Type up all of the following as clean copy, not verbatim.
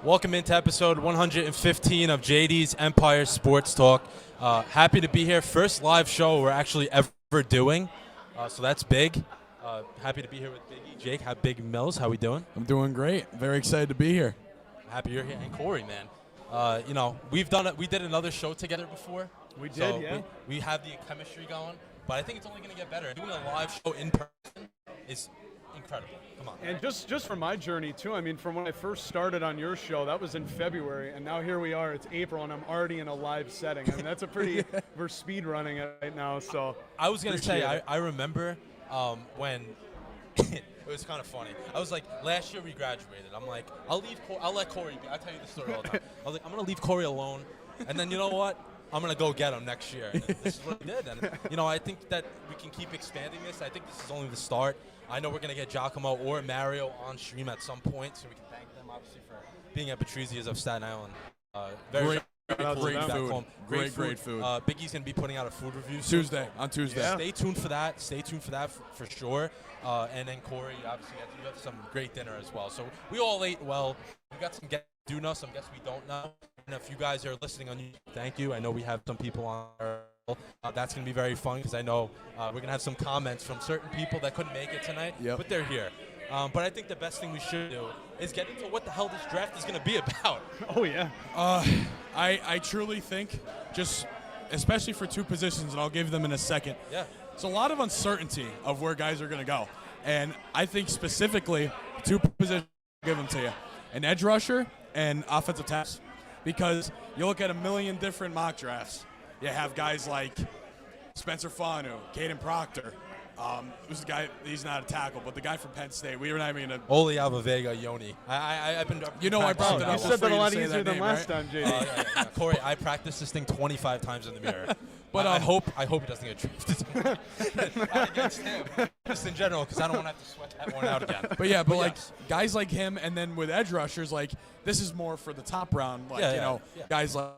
Welcome into episode 115 of JD's Empire Sports Talk. Happy to be here. First live show we're actually ever doing, so that's big. Happy to be here with Biggie, Jake, Big Mills. How we doing? I'm doing great. Very excited to be here. Happy you're here. And Corey, man. We did another show together before. We did, so yeah. We have the chemistry going, but I think it's only going to get better. Doing a live show in person is incredible. Come on. And just from my journey too, I mean, from when I first started on your show, that was in February, and now here we are, it's April, and I'm already in a live setting. I mean, that's a pretty, we're speed running it right now, so. I was going to say, I remember when, it was kind of funny. I was like, last year we graduated. I'm like, I'll let Corey be. I tell you the story all the time. I was like, I'm going to leave Corey alone, and then you know what? I'm going to go get him next year. And this is what he did. And, you know, I think that we can keep expanding this. I think this is only the start. I know we're going to get Giacomo or Mario on stream at some point, so we can thank them, obviously, for being at Patrizia's of Staten Island. Very cool. Great food. Home. Great food. Biggie's going to be putting out a food review soon. On Tuesday. Yeah. Stay tuned for that. For sure. And then, Corey, obviously, you have some great dinner as well. So we all ate well. We got some guests we do know, some guests we don't know. And if you guys are listening on YouTube, thank you. I know we have some people on our that's going to be very fun because I know we're going to have some comments from certain people that couldn't make it tonight, but they're here. But I think the best thing we should do is get into what the hell this draft is going to be about. Oh, yeah. I truly think, just especially for two positions, and I'll give them in a second. Yeah. It's a lot of uncertainty of where guys are going to go. And I think specifically two positions I'll give them to you. An edge rusher and offensive tackle. Because you look at a million different mock drafts. You have guys like Spencer Fanu, Caden Proctor. Who's the guy? He's not a tackle, but the guy from Penn State. We were not even going to. Oli Alvavega Yoni. I've been. I brought that up. You said that a lot easier than name, last right? time, JD. Yeah. Corey, I practiced this thing 25 times in the mirror. But I hope he doesn't get drafted. Not against him, just in general, because I don't want to have to sweat that one out again. But yeah, but like guys like him, and then with edge rushers, like this is more for the top round. Like guys like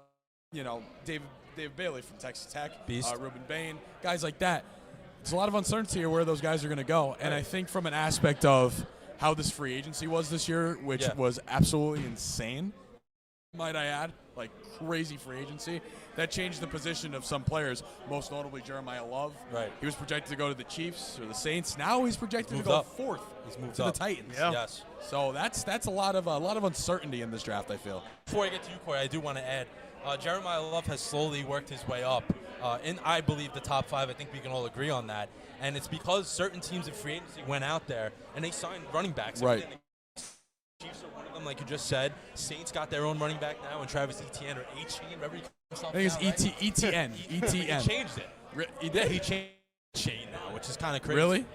David Bailey from Texas Tech, Beast. Ruben Bain, guys like that. There's a lot of uncertainty of where those guys are going to go, and I think from an aspect of how this free agency was this year, which was absolutely insane, might I add, like crazy free agency, that changed the position of some players, most notably Jeremiah Love. Right. He was projected to go to the Chiefs or the Saints. Now he's projected to go fourth. He's moved to the Titans. Yeah. Yes. So that's a lot of uncertainty in this draft, I feel. Before I get to you, Corey, I do want to add, Jeremiah Love has slowly worked his way up in, I believe, the top 5. I think we can all agree on that. And it's because certain teams in free agency went out there and they signed running backs. Right. Chiefs are one of them, like you just said. Saints got their own running back now, and Travis Etienne or Etienne, whatever he calls himself. I think it's ETN. ETN. He changed it. He did. He changed chain now, which is kind of crazy. Really?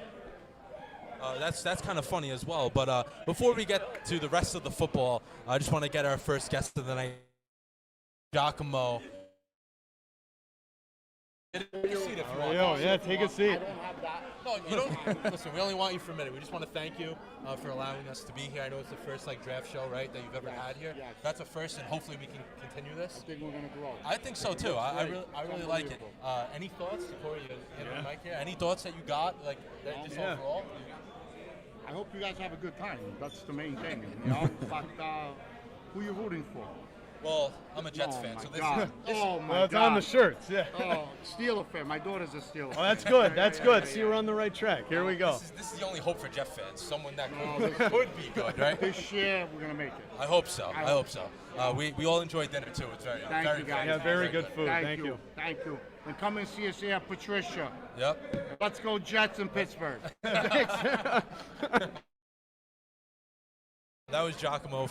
That's kind of funny as well. But before we get to the rest of the football, I just want to get our first guest of the night, Giacomo. Take a seat if you want. Yeah, take a seat. No, you don't. Listen, we only want you for a minute. We just want to thank you for allowing us to be here. I know it's the first draft show, right, that you've ever had here. Yes. That's a first, and hopefully we can continue this. I think we're going to grow. I think so too. I really like it. Any thoughts, Corey? You have a mic here. Any thoughts that you got, just overall? I hope you guys have a good time. That's the main thing, you know. But who you rooting for? Well, I'm a Jets fan, so this God. Oh my Well, it's God. on the shirts, yeah. Oh, Steeler fan. My daughter's a Steeler fan. Oh, that's good. That's good. Yeah, See, we're on the right track. Here we go. This is the only hope for Jet fans. Someone that No, could be good, right? This year, we're going to make it. I hope so. I I hope so. We all enjoyed dinner too. It's very Thank you, guys. Yeah, very good food. Thank you. Thank you. And come and see us here at Patrizia. Yep. Let's go Jets in Pittsburgh. That was Giacomo.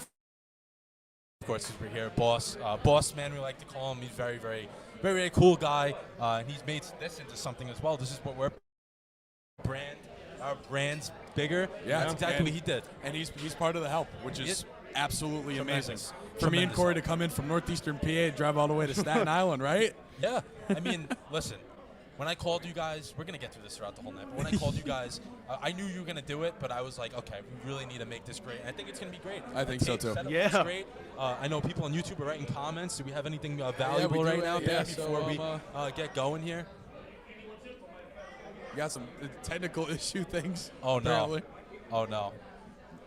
Of course, because we're here, boss man, we like to call him. He's very, very, very, very cool guy, and he's made this into something as well. This is what our brand's bigger. Yeah, that's exactly what he did. And he's part of the help, which is absolutely amazing. Tremendous. For me and Tremendous Corey help. to come in from northeastern PA and drive all the way to Staten Island, right? Yeah, I mean, listen. When I called you guys, we're going to get through this throughout the whole night, but when I called you guys, I knew you were going to do it, but I was like, okay, we really need to make this great. And I think it's going to be great. I think so, too. Yeah. It's great. I know people on YouTube are writing comments. Do we have anything valuable we do. right now Yeah, before we get going here? You got some technical issue things. Oh, no. Apparently. Oh, no.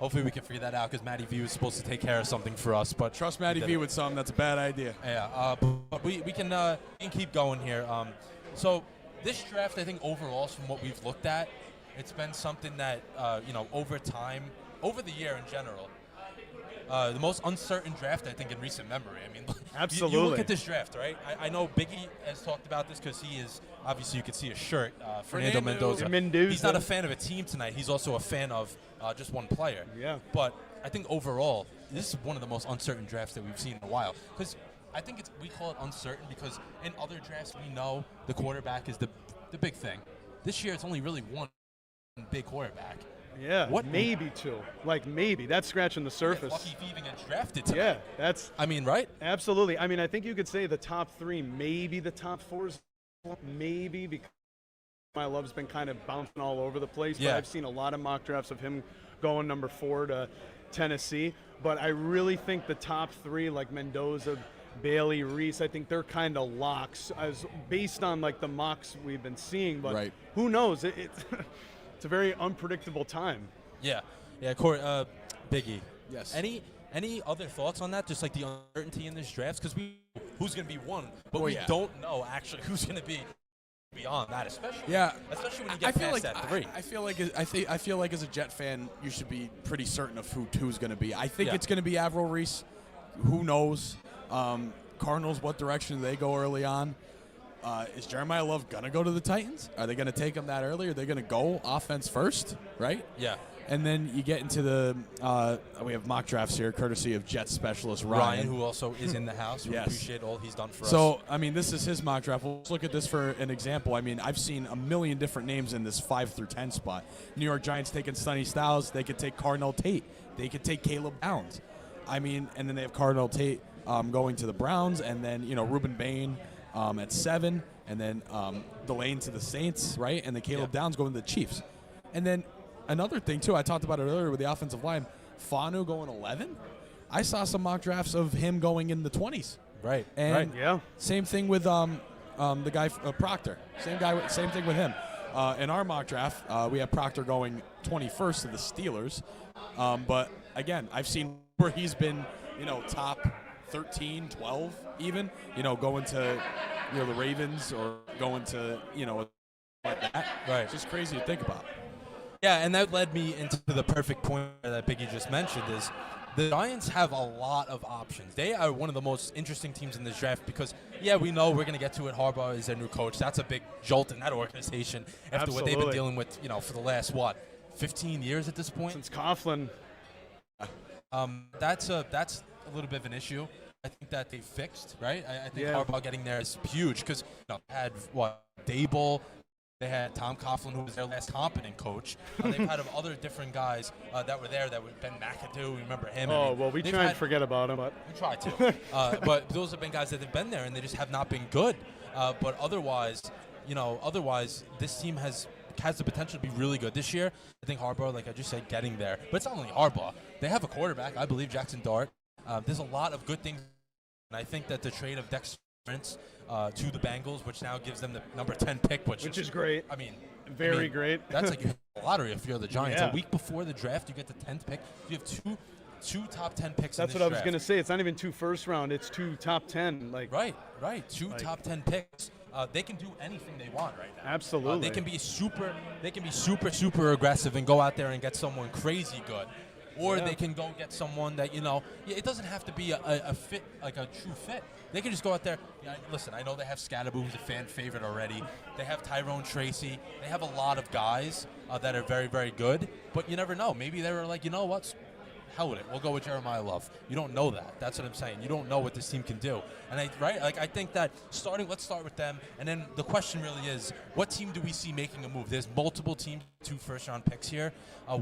Hopefully we can figure that out because Matty V was supposed to take care of something for us. But Trust Matty V with something. That's a bad idea. Yeah, but we can keep going here. So this draft, I think overall, from what we've looked at, it's been something that over time, over the year in general, The most uncertain draft, I think, in recent memory. I mean, Absolutely. You look at this draft, right? I know Biggie has talked about this because he is, obviously you can see his shirt, Fernando Mendoza. He's not a fan of a team tonight. He's also a fan of just one player. Yeah. But I think overall, this is one of the most uncertain drafts that we've seen in a while. Because I think we call it uncertain because in other drafts we know the quarterback is the big thing. This year it's only really one big quarterback. Yeah, maybe two. Like maybe. That's scratching the surface. Lucky if he even gets drafted tonight. Yeah, that's... I mean, right? Absolutely. I mean, I think you could say the top three, maybe the top fours, maybe, because my love's been kind of bouncing all over the place. Yeah. But I've seen a lot of mock drafts of him going number 4 to Tennessee. But I really think the top three, like Mendoza, Bailey, Reese, I think they're kind of locks as based on like the mocks we've been seeing. But who knows? It's a very unpredictable time. Yeah. Biggie. Yes. Any other thoughts on that? Just like the uncertainty in this draft, because who's going to be one, but we don't know actually who's going to be beyond that, especially when you get past that three. I feel like as a Jet fan, you should be pretty certain of who's going to be. I think it's going to be Avril Reese. Who knows? Cardinals, what direction do they go early on? Is Jeremiah Love going to go to the Titans? Are they going to take him that early? Are they going to go offense first, right? Yeah. And then you get into the we have mock drafts here, courtesy of Jets specialist Ryan, who also is in the house. We appreciate all he's done for us. So, I mean, this is his mock draft. Let's look at this for an example. I mean, I've seen a million different names in this 5 through 10 spot. New York Giants taking Sonny Styles. They could take Cardinal Tate. They could take Caleb Downs. I mean, and then they have Cardinal Tate going to the Browns, and then, Reuben Bain at 7, and then Delane to the Saints, right? And then Caleb Downs going to the Chiefs. And then another thing, too, I talked about it earlier with the offensive line, Fanu going 11. I saw some mock drafts of him going in the 20s. Right. And same thing with the guy Proctor. Same thing with him. In our mock draft, we have Proctor going 21st to the Steelers. But, again, I've seen where he's been, top 13, 12 even, going to, the Ravens or going to, like that. Right. It's just crazy to think about. Yeah, and that led me into the perfect point that Biggie just mentioned is the Giants have a lot of options. They are one of the most interesting teams in this draft because, we know we're going to get to it. Harbaugh is their new coach. That's a big jolt in that organization after what they've been dealing with, for the last, 15 years at this point? Since Coughlin. That's a little bit of an issue. I think that they fixed, right? I think Harbaugh getting there is huge because had Dable, they had Tom Coughlin, who was their last competent coach. They've had other different guys that were there. That were Ben McAdoo. Remember him? We try and forget about him, but we try to. But those have been guys that have been there, and they just have not been good. But otherwise, this team has the potential to be really good this year. I think Harbaugh, like I just said, getting there. But it's not only Harbaugh. They have a quarterback, I believe, Jackson Dart. There's a lot of good things. And I think that the trade of Dexter Lawrence to the Bengals, which now gives them the number 10 pick, which is great. I mean, very great. That's like a lottery if you're the Giants. A week before the draft, you get the 10th pick. You have two top 10 picks. That's in this what I was draft. going to say. It's not even 2 first round. It's 2 top 10. Right. 2 top 10 picks. They can do anything they want right now. Absolutely. They can be super aggressive and go out there and get someone crazy good. Or they can go get someone that, it doesn't have to be a fit, like a true fit. They can just go out there. Listen, I know they have Scadaboo, who's a fan favorite already. They have Tyrone Tracy. They have a lot of guys that are very, very good. But you never know. Maybe they were like, what? Hell with it. We'll go with Jeremiah Love. You don't know that. That's what I'm saying. You don't know what this team can do. And I think that let's start with them. And then the question really is, what team do we see making a move? There's multiple teams, 2 first-round picks here.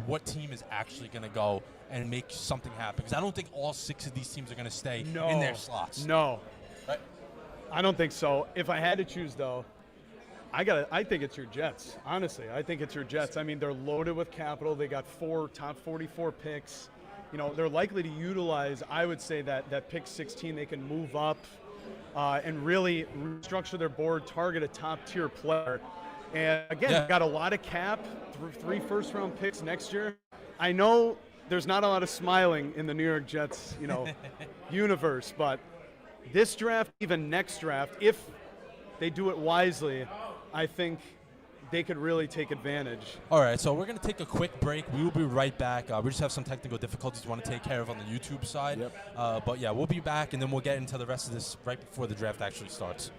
What team is actually going to go and make something happen? Because I don't think all 6 of these teams are going to stay in their slots. No. Right? I don't think so. If I had to choose, though, I think it's your Jets. Honestly, I think it's your Jets. I mean, they're loaded with capital. They got 4 top 44 picks. They're likely to utilize, I would say, that pick 16. They can move up and really restructure their board, target a top-tier player. And, again, got a lot of cap, 3 first-round picks next year. I know there's not a lot of smiling in the New York Jets, universe, but this draft, even next draft, if they do it wisely, I think they could really take advantage. All right, so we're going to take a quick break. We will be right back. We just have some technical difficulties we want to take care of on the YouTube side. Yep. But, yeah, we'll be back, and then we'll get into the rest of this right before the draft actually starts.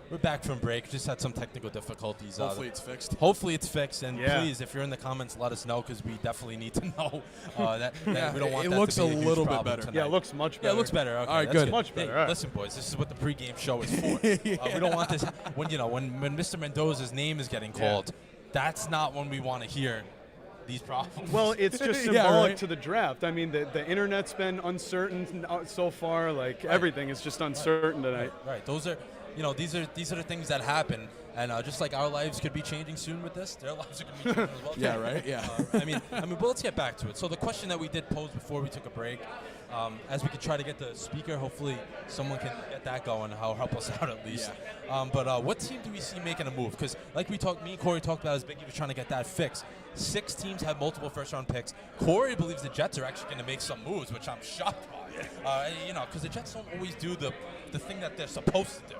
We're back from break. Just had some technical difficulties. Hopefully it's fixed. Hopefully it's fixed, and Yeah. please, if you're in the comments, let us know because we definitely need to know that Yeah, we don't want it that looks to be a huge little bit problem better. tonight. Yeah, it looks much better. Yeah, it looks better. Okay, All right, that's good. Much better, Hey, all right. listen, boys, this is what the pregame show is for. We don't want this when Mr. Mendoza's name is getting called. That's not when we want to hear these problems. Well, it's just Yeah, symbolic right. to the draft. I mean, the internet's been uncertain so far. Like everything is just uncertain tonight. Right. Those are, these are the things that happen, and just like our lives could be changing soon with this, their lives are going to be changing as well. Yeah, right? Yeah. But let's get back to it. So the question that we did pose before we took a break, as we could try to get the speaker, hopefully someone can get that going, help us out at least. But what team do we see making a move? Because like me and Corey talked about, as Biggie was trying to get that fixed. 6 teams have multiple first-round picks. Corey believes the Jets are actually going to make some moves, which I'm shocked by. Because the Jets don't always do the thing that they're supposed to do.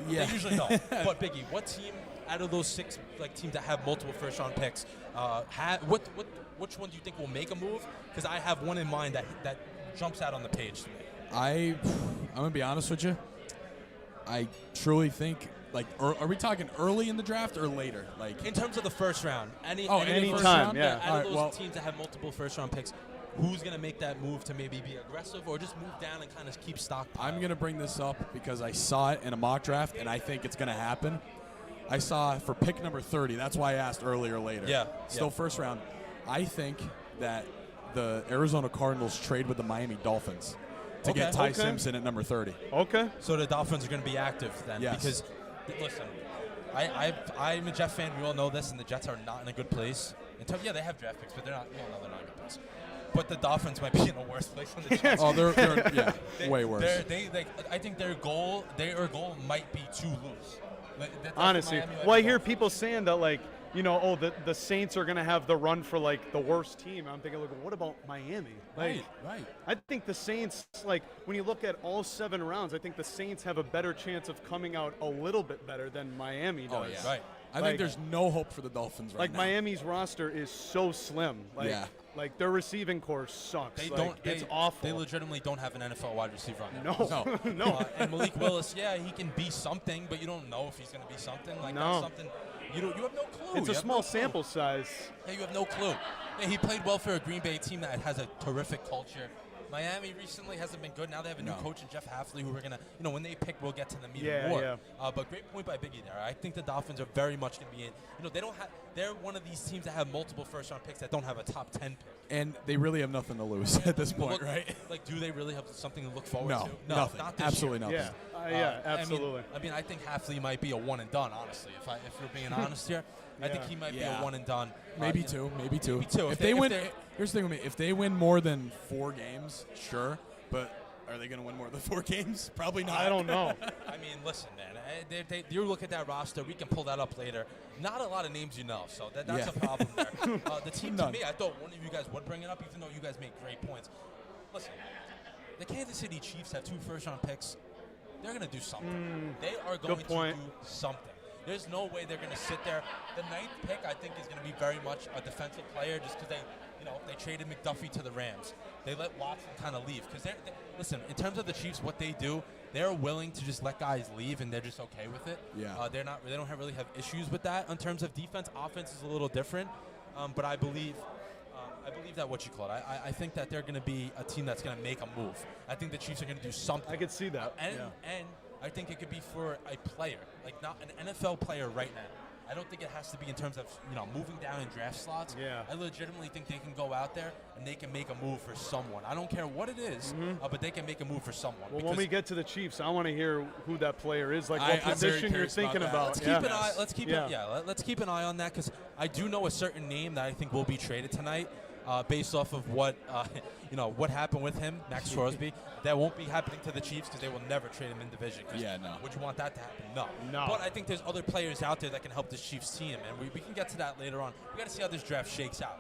They usually don't. But Biggie, what team out of those 6 teams that have multiple first-round picks, which one do you think will make a move? Because I have one in mind that jumps out on the page to me. I'm going to be honest with you. I truly think, are we talking early in the draft or later? In terms of the first round, any any first time, round, yeah. out of those teams that have multiple first-round picks, who's going to make that move to maybe be aggressive or just move down and kind of keep stockpile? I'm going to bring this up because I saw it in a mock draft, and I think it's going to happen. I saw for pick number 30. That's why I asked earlier or later. Yeah. Still first round. I think that the Arizona Cardinals trade with the Miami Dolphins to get Ty Simpson at number 30. Okay. So the Dolphins are going to be active then? Yes. Because, listen, I'm a Jet fan. We all know this, and the Jets are not in a good place. They have draft picks, but they're not. We all know they're not in a good place. But the Dolphins might be in a worse place than the Jets. Oh, they're way worse. I think their goal might be to lose. Honestly, I hear people saying that the Saints are going to have the run for the worst team. I'm thinking, what about Miami? Right. I think the Saints, when you look at all 7 rounds, I think the Saints have a better chance of coming out a little bit better than Miami does. Oh, yeah. Right. I think there's no hope for the Dolphins right now. Miami's roster is so slim. Their receiving core sucks. It's awful. They legitimately don't have an NFL wide receiver on there. No. And Malik Willis, he can be something, but you don't know if he's going to be something. That's something You have no clue. It's You a have small no clue. sample size. Yeah, you have no clue. Yeah, he played well for a Green Bay team that has a terrific culture. Miami recently hasn't been good. Now they have a new coach in Jeff Hafley, who we're gonna, when they pick, we'll get to them even more. Yeah. But great point by Biggie there. I think the Dolphins are very much gonna be in. They don't have. They're one of these teams that have multiple first-round picks that don't have a top 10 pick. And they really have nothing to lose at this point, right? Like, do they really have something to look forward to? No, nothing. Not this Absolutely year. nothing. Yeah, absolutely. I mean, I think Hafley might be a one and done. Honestly, if we're being honest here, I think he might be a one and done. Maybe two. Maybe two. If they win, here's the thing with me: if they win more than 4 games, sure. But are they going to win more than 4 games? Probably not. I don't know. I mean, listen, man. You look at that roster. We can pull that up later. Not a lot of names so that's a problem there. The team, to me, I thought one of you guys would bring it up, even though you guys make great points. Listen, the Kansas City Chiefs have 2 first-round picks. They're going to do something. They are going to do something. There's no way they're going to sit there. The 9th pick, I think, is going to be very much a defensive player, just because they traded McDuffie to the Rams. They let Watson kind of leave because listen. In terms of the Chiefs, what they do, they're willing to just let guys leave, and they're just okay with it. Yeah. They don't really have issues with that. In terms of defense, offense is a little different, but I believe that I think that they're going to be a team that's going to make a move. I think the Chiefs are going to do something. I could see that. And I think it could be for a player, like not an NFL player right now. I don't think it has to be in terms of moving down in draft slots. Yeah. I legitimately think they can go out there and they can make a move for someone. I don't care what it is, but they can make a move for someone. Well, when we get to the Chiefs, I want to hear who that player is, like what position you're thinking about. Let's keep an eye on that, because I do know a certain name that I think will be traded tonight, based off of what what happened with him, Max Crosby. That won't be happening to the Chiefs because they will never trade him in division. No. Would you want that to happen? No. But I think there's other players out there that can help this Chiefs team, and we can get to that later on. We got to see how this draft shakes out.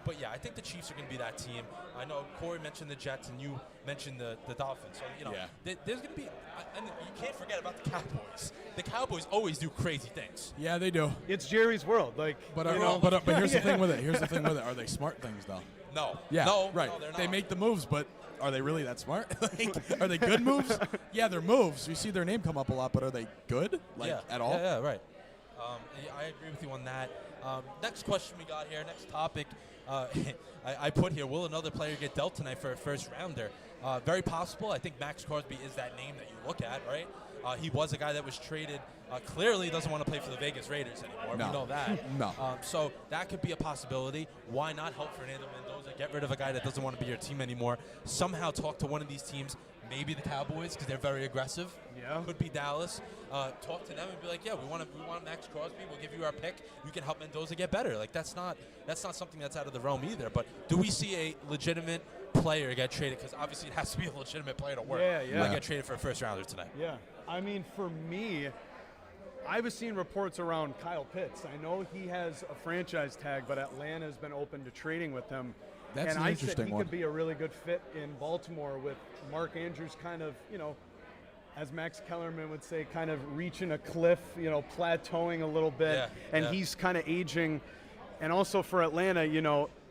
But I think the Chiefs are going to be that team. I know Corey mentioned the Jets, and you mentioned the Dolphins. So there's going to be, and you can't forget about the Cowboys. The Cowboys always do crazy things. Yeah, they do. It's Jerry's world, but here's the thing with it. Are they smart things though? No. Yeah. No. Right. No, they're not. They make the moves, but are they really that smart? Are they good moves? Yeah, they're moves. You see their name come up a lot, but are they good? At all? Yeah, right. I agree with you on that. Next question we got here, next topic. I put here, will another player get dealt tonight for a first rounder? Very possible. I think Max Crosby is that name that you look at, right? He was a guy that was traded. Clearly doesn't want to play for the Vegas Raiders anymore. No. We know that. No. So that could be a possibility. Why not help Fernando Mendoza, get rid of a guy that doesn't want to be your team anymore, somehow talk to one of these teams, maybe the Cowboys because they're very aggressive. Yeah. Could be Dallas. Talk to them and be like, yeah, we want Max Crosby. We'll give you our pick. You can help Mendoza get better. Like that's not something that's out of the realm either. But do we see a legitimate player get traded? Because obviously it has to be a legitimate player to work. Yeah. Get traded for a first rounder tonight. Yeah. I mean, for me, I was seeing reports around Kyle Pitts. I know he has a franchise tag, but Atlanta has been open to trading with him. That's and an I interesting said he one. could be a really good fit in Baltimore with Mark Andrews kind of, as Max Kellerman would say, kind of reaching a cliff, plateauing a little bit. And he's kind of aging. And also for Atlanta,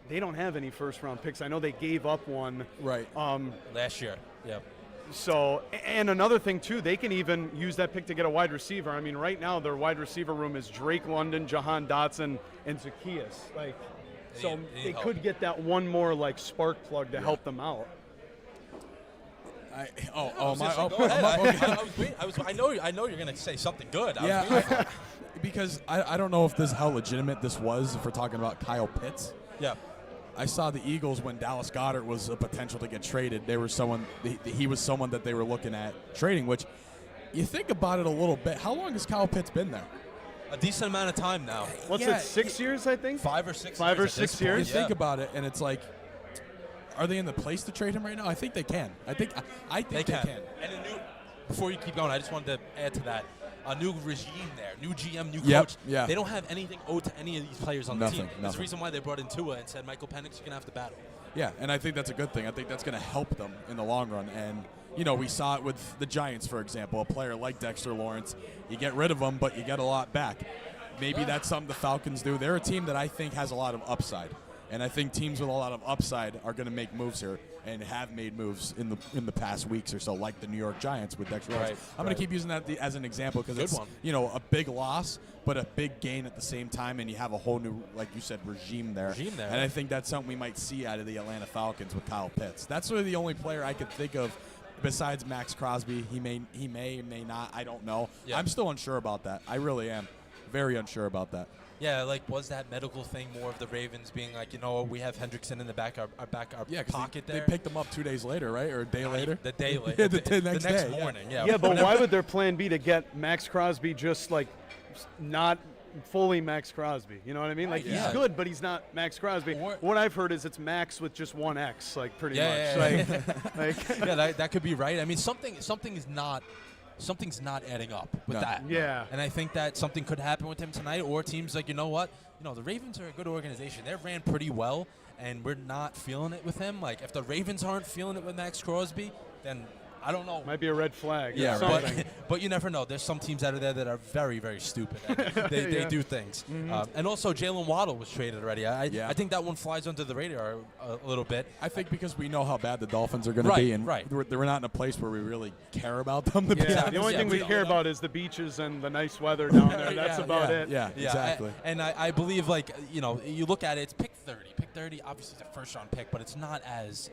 they don't have any first-round picks. I know they gave up one. Right. Last year. Yeah. So, and another thing, too, they can even use that pick to get a wide receiver. I mean, right now their wide receiver room is Drake London, Jahan Dotson, and Zacchaeus. They could get that one more, spark plug to help them out. I know you're going to say something good. Because I don't know if this how legitimate this was if we're talking about Kyle Pitts. Yeah. I saw the Eagles when Dallas Goedert was a potential to get traded. He was someone that they were looking at trading, which you think about it a little bit. How long has Kyle Pitts been there? A decent amount of time now. What's it, 6 years, I think? 5 or 6 5 years. or 6 years? You think about it, and it's like, are they in the place to trade him right now? I think they can. I think they can. And before you keep going, I just wanted to add to that. A new regime there, new GM, new Yep, coach. yeah. They don't have anything owed to any of these players on the team. That's Nothing. the reason why they brought in Tua and said, Michael Penix, you're going to have to battle. Yeah, and I think that's a good thing. I think that's going to help them in the long run. And, we saw it with the Giants, for example. A player like Dexter Lawrence, you get rid of him, but you get a lot back. Maybe that's something the Falcons do. They're a team that I think has a lot of upside. And I think teams with a lot of upside are going to make moves here and have made moves in the past weeks or so, like the New York Giants with Dexter Lawrence. I'm going to keep using that as an example because it's a big loss, but a big gain at the same time, and you have a whole new, like you said, regime there. And I think that's something we might see out of the Atlanta Falcons with Kyle Pitts. That's really the only player I could think of besides Max Crosby. He may not. I don't know. Yeah. I'm still unsure about that. I really am very unsure about that. Yeah, like, was that medical thing more of the Ravens being like, we have Hendrickson in the back, our pocket there? They picked him up 2 days later, right? Or a day later? The day later. the next day. Morning, yeah. Yeah, but why would their plan be to get Max Crosby just, like, not fully Max Crosby? You know what I mean? Like, he's good, but he's not Max Crosby. What I've heard is it's Max with just one X, like, pretty much. Yeah, that could be right. I mean, something's not adding up with that. Yeah. And I think that something could happen with him tonight, or teams like, the Ravens are a good organization. They ran pretty well, and we're not feeling it with him. Like, if the Ravens aren't feeling it with Max Crosby, then I don't know. Might be a red flag. Yeah, but you never know. There's some teams out of there that are very, very stupid. They do things. Mm-hmm. And also, Jalen Waddle was traded already. I think that one flies under the radar a little bit. I think because we know how bad the Dolphins are going to be, and we're not in a place where we really care about them. The only thing we care about is the beaches and the nice weather down there. That's about it. Yeah, exactly. And I believe, like, you look at it, it's pick 30. Pick 30, obviously, it's a first-round pick, but it's not as,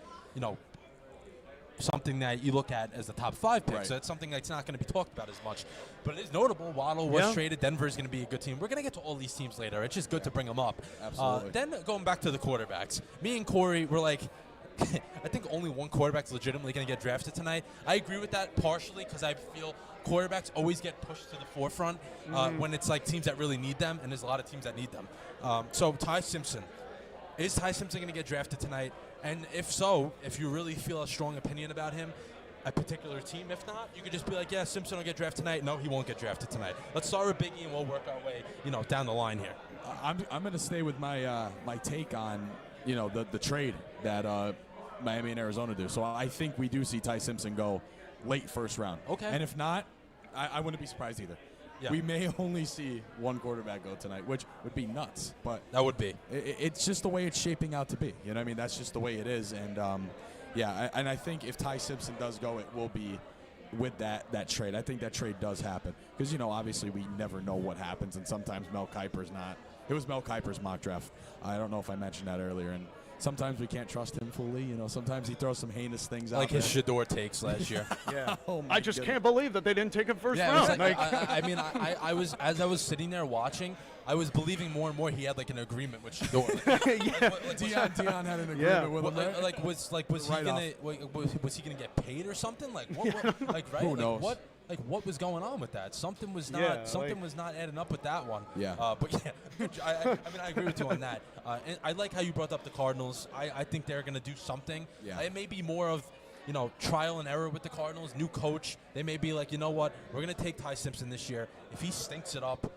something that you look at as the top 5 pick. So it's something that's not going to be talked about as much. But it is notable. Waddle was traded. Denver's going to be a good team. We're going to get to all these teams later. It's just good to bring them up. Absolutely. Then going back to the quarterbacks, me and Corey were like, I think only one quarterback's legitimately going to get drafted tonight. I agree with that partially because I feel quarterbacks always get pushed to the forefront when it's like teams that really need them, and there's a lot of teams that need them. So Ty Simpson. Is Ty Simpson going to get drafted tonight? And if so, if you really feel a strong opinion about him, a particular team, if not, you could just be like, yeah, Simpson will get drafted tonight. No, he won't get drafted tonight. Let's start with Biggie, and we'll work our way, down the line here. I'm going to stay with my my take on, the trade that Miami and Arizona do. So I think we do see Ty Simpson go late first round. Okay. And if not, I wouldn't be surprised either. Yeah. We may only see one quarterback go tonight, which would be nuts. But that would be. It's just the way it's shaping out to be. You know what I mean? That's just the way it is. And, and I think if Ty Simpson does go, it will be with that trade. I think that trade does happen. Because, obviously we never know what happens. And sometimes Mel Kiper's not. It was Mel Kiper's mock draft. I don't know if I mentioned that earlier. And sometimes we can't trust him fully. Sometimes he throws some heinous things out. Like his Shador takes last year. Yeah. I just can't believe that they didn't take him first round. I was as I was sitting there watching, I was believing more and more he had like an agreement with Shador. Dion had an agreement with him. Was he gonna get paid or something? Like what Who knows? What was going on with that? Something was not adding up with that one. Yeah. I agree with you on that. And I like how you brought up the Cardinals. I think they're going to do something. Yeah. It may be more of, trial and error with the Cardinals. New coach. They may be like, you know what? We're going to take Ty Simpson this year. If he stinks it up,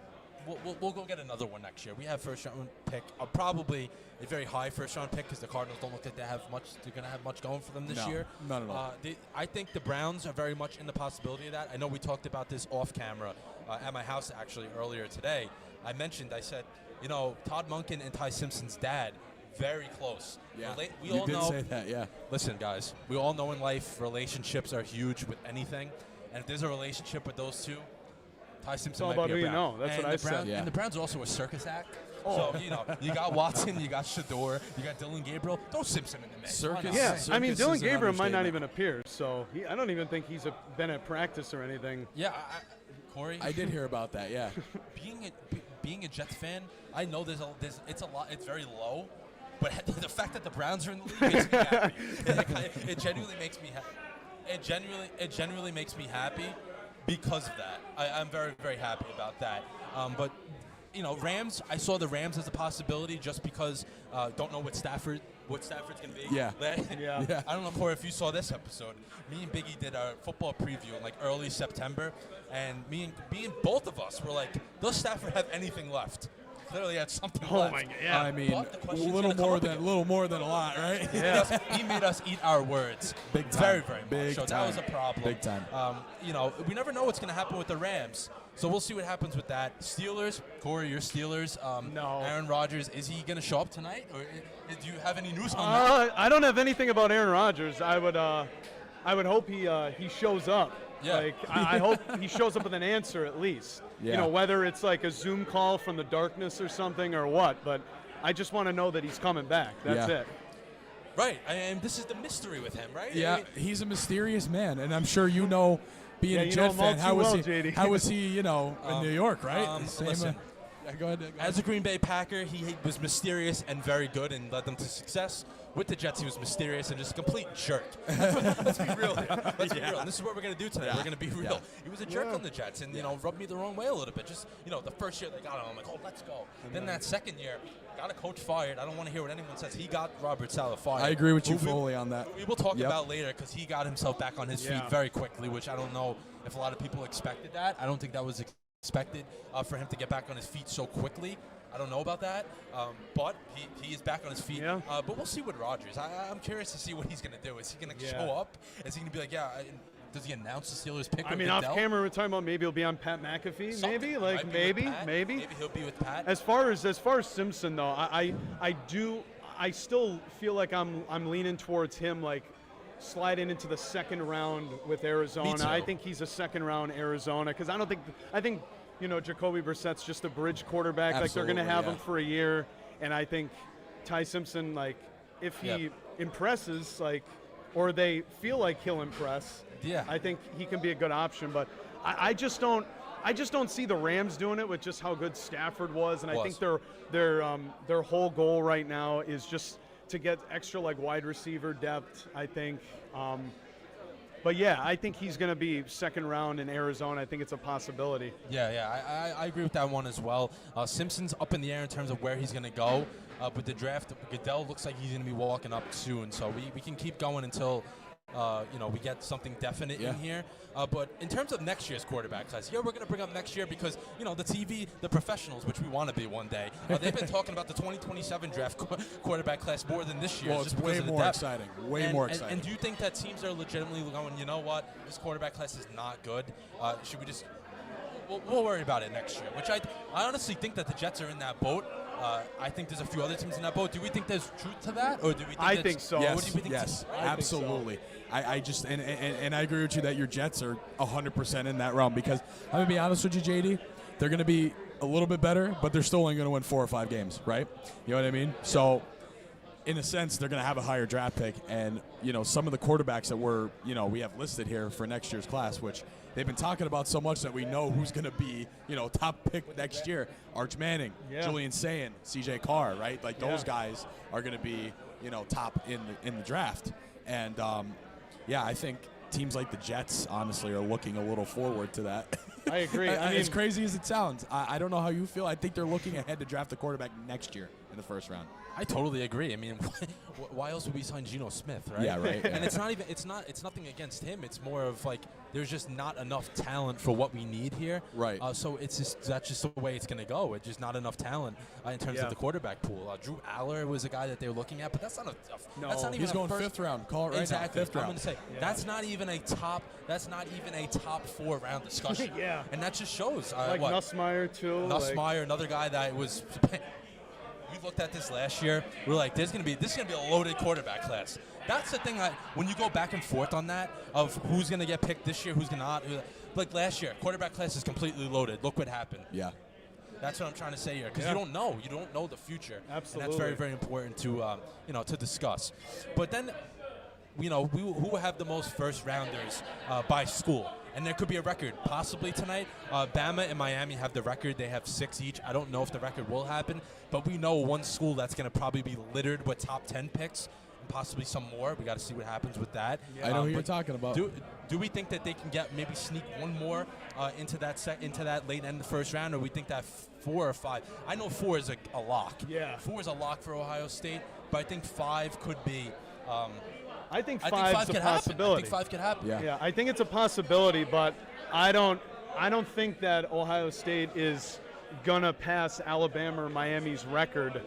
we'll go get another one next year. We have first-round pick, probably a very high first-round pick because the Cardinals don't look like they're going to have much going for them this year. Not at all. I think the Browns are very much in the possibility of that. I know we talked about this off camera at my house actually earlier today. I said, Todd Monken and Ty Simpson's dad, very close. Yeah, we all know. Say that, yeah. Listen, guys, we all know in life relationships are huge with anything. And if there's a relationship with those two, Ty Simpson might be a Brown. That's what I said. And the Browns are also a circus act. So, you got Watson, you got Shador, you got Dylan Gabriel. Throw Simpson in the mix. Circus. Yeah, Circus Dylan Gabriel might not even appear. So I don't even think he's been at practice or anything. Yeah, Corey. I did hear about that. Yeah. Being a Jets fan, I know it's a lot. It's very low, but the fact that the Browns are in the league makes me happy. It genuinely makes me happy. It genuinely makes me happy because of that. I'm very, very happy about that. But Rams. I saw the Rams as a possibility just because don't know what Stafford's going to be. Yeah. Yeah. I don't know, Corey, if you saw this episode. Me and Biggie did our football preview in like early September, and me and both of us were like, does Stafford have anything left? clearly had something Oh left. my God! Yeah. I mean, But the a question's little gonna come up again. more than a lot, right? Yeah. He made us eat our words. Big time. Very, very Big much. So time. that was a problem. Big time. You know, we never know what's going to happen with the Rams. So we'll see what happens with that. Steelers, Corey, your Steelers. No. Aaron Rodgers, is he going to show up tonight? Or do you have any news on that? I don't have anything about Aaron Rodgers. I would hope he shows up. Yeah. Like I hope he shows up with an answer at least. Yeah. You know, whether it's like a Zoom call from the darkness or something or what. But I just want to know that he's coming back. That's Yeah. it. Right. And this is the mystery with him, right? Yeah, he's a mysterious man, and I'm sure you know, being Yeah, a you Jet know him all fan, how too was well, he? JD. How was he? You know, in New York, right? Listen. Yeah, go ahead. As a Green Bay Packer, he was mysterious and very good and led them to success. With the Jets, he was mysterious and just a complete jerk. Let's be real here. Let's be real. And this is what we're going to do today. We're going to be real. Yeah. He was a jerk on the Jets and, you know, rubbed me the wrong way a little bit. Just, you know, the first year they got him, I'm like, oh, let's go. Then that second year, got a coach fired. I don't want to hear what anyone says. He got Robert Saleh fired. I agree with you Who fully on that. We will talk Yep. about later because he got himself back on his feet Yeah. very quickly, which I don't know if a lot of people expected that. I don't think that was expected for him to get back on his feet so quickly. I don't know about that, but he is back on his feet. Yeah. But we'll see with Rodgers. I'm curious to see what he's going to do. Is he going to Yeah. show up? Is he going to be like, does he announce the Steelers pick? I with mean, off Goodell? camera, we're talking about maybe he'll be on Pat McAfee. Something. Maybe, He like might be with maybe, Pat. maybe. Maybe he'll be with Pat. As far as Simpson though, I still feel like I'm leaning towards him like sliding into the second round with Arizona. too. I think he's a second round Arizona because I think you know Jacoby Brissett's just a bridge quarterback. Like they're going to Absolutely, have yeah. him for a year, and I think Ty Simpson, like if he Yep. impresses, like or they feel like he'll impress, Yeah. I think he can be a good option. But I just don't see the Rams doing it with just how good Stafford was, and I think their whole goal right now is just to get extra like wide receiver depth. I think, but yeah, I think he's going to be second round in Arizona. I think it's a possibility. Yeah, I agree with that one as well. Simpson's up in the air in terms of where he's going to go. With the draft, Goodell looks like he's going to be walking up soon, so we can keep going until we get something definite in here. But in terms of next year's quarterback class, we're going to bring up next year because, you know, the TV, the professionals, which we want to be one day, they've been talking about the 2027 draft quarterback class more than this year. Well, it's way more exciting. Way more exciting. And do you think that teams are legitimately going, you know what, this quarterback class is not good? Should we just we'll worry about it next year, which I honestly think that the Jets are in that boat. I think there's a few other teams in that boat. Do we think there's truth to that, or do we think I think so. Yes, What do you think? yes, I think so. absolutely. I just and I agree with you that your Jets are 100% in that realm because I'm gonna be honest with you, JD, they're gonna be a little bit better, but they're still only gonna win 4 or 5 games, right? You know what I mean? So, in a sense, they're gonna have a higher draft pick, and you know some of the quarterbacks that we have listed here for next year's class, which they've been talking about so much that we know who's going to be, top pick next year. Arch Manning, Julian Sayin, CJ Carr, right? Like those guys are going to be, top in the draft. And I think teams like the Jets honestly are looking a little forward to that. I agree. I mean, as crazy as it sounds, I don't know how you feel. I think they're looking ahead to draft the quarterback next year in the first round. I totally agree. I mean, why else would we sign Geno Smith, right? Yeah, right. And it's nothing against him. It's more of like there's just not enough talent for what we need here. Right. So that's just the way it's going to go. It's just not enough talent in terms of the quarterback pool. Drew Aller was a guy that they were looking at, but that's not that's not even he's going first, fifth round. Call it right exactly. now. Fifth round. I'm going to say that's not even a top 4 round discussion. Yeah. And that just shows like what Nussmeier too. Nussmeier, another guy that was. We looked at this last year. We're like, this is gonna be a loaded quarterback class. That's the thing. When you go back and forth on that of who's gonna get picked this year, who's gonna not. Like last year, quarterback class is completely loaded. Look what happened. Yeah. That's what I'm trying to say here, because you don't know. You don't know the future. Absolutely. And that's very, very important to discuss. But then, who will have the most first rounders by school? And there could be a record, possibly tonight. Bama and Miami have the record. They have 6 each. I don't know if the record will happen, but we know one school that's going to probably be littered with top 10 picks and possibly some more. We got to see what happens with that. I know who you're talking about. Do we think that they can maybe sneak one more into that late end of the first round, or we think that 4 or 5? I know 4 is a lock. Yeah. 4 is a lock for Ohio State, but I think 5 could be. I think I 5's think 5 a could possibility. happen. I think 5 could happen. Yeah, I think it's a possibility, but I don't think that Ohio State is gonna pass Alabama or Miami's record.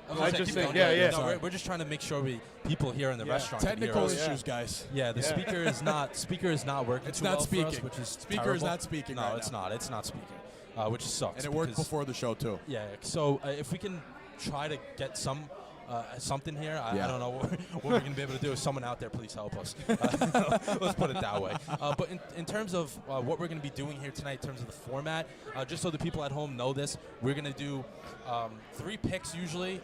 I just think, yeah. No, we're just trying to make sure people here in the restaurant can hear Technical us. issues, guys. Yeah, the speaker is not working. It's too not well speaking. for us, which is Speaker terrible. is not speaking. No, right it's now. not. It's not speaking, which sucks. And it worked because- before the show too. Yeah. So if we can try to get something here, I don't know what we're going to be able to do. Someone out there, please help us. Let's put it that way. But in terms of what we're going to be doing here tonight, in terms of the format, just so the people at home know this, we're going to do 3 picks usually,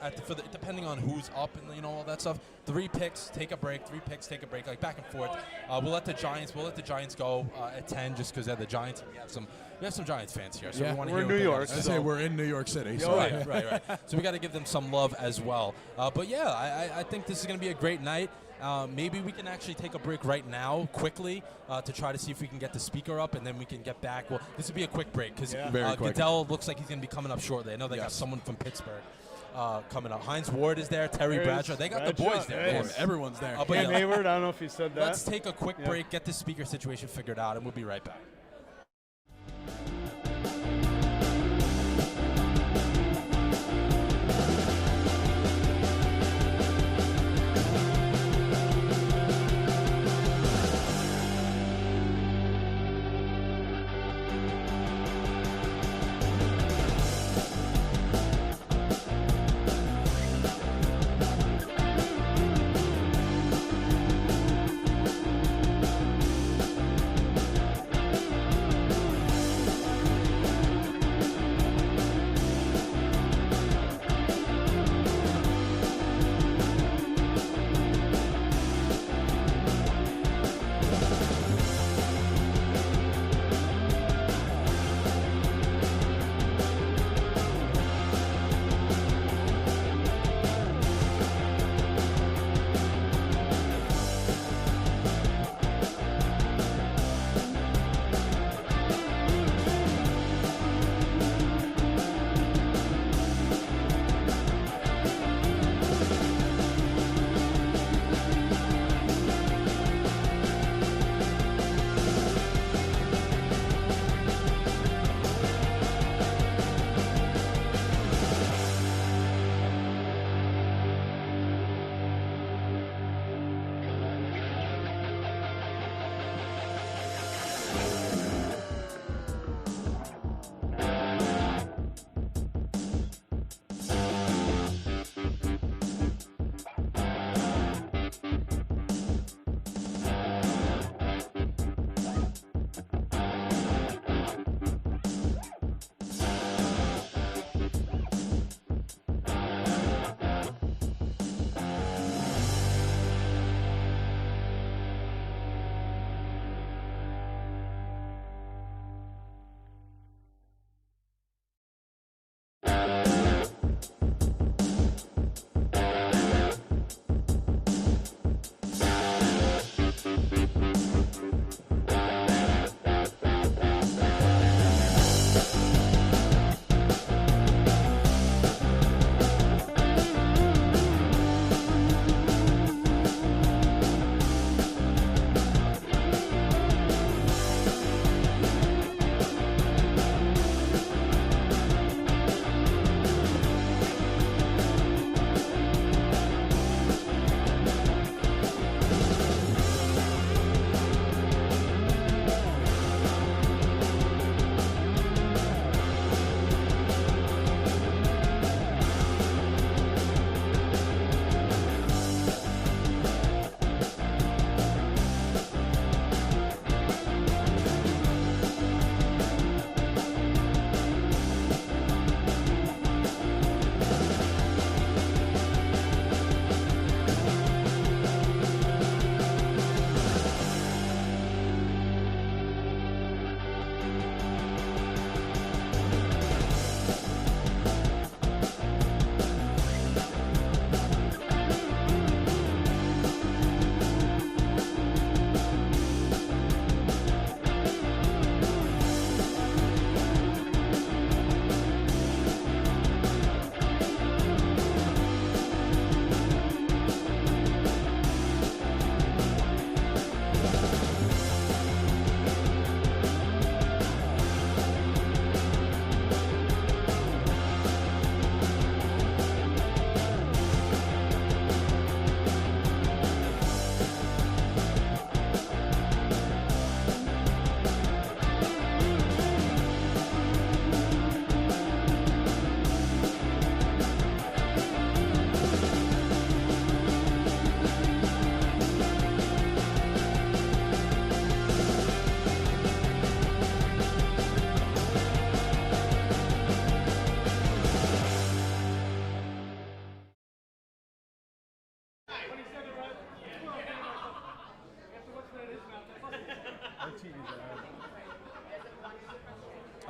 depending on who's up and all that stuff. 3 picks, take a break. 3 picks, take a break, like back and forth. We'll let the Giants go at 10 just because they're the Giants. And we have some Giants fans here, so we want to hear we're in New York. I say we're in New York City. Yeah, So. Right. So we got to give them some love as well. But yeah, I think this is going to be a great night. Maybe we can actually take a break right now, quickly, to try to see if we can get the speaker up, and then we can get back. Well, this will be a quick break because Very quick. Goodell looks like he's going to be coming up shortly. I know they got someone from Pittsburgh coming up. Hines Ward is there. Terry Bradshaw. They got the boys there. Yes. Everyone's there. But Cam Hayward, I don't know if you said that. Let's take a quick break, get the speaker situation figured out, and we'll be right back.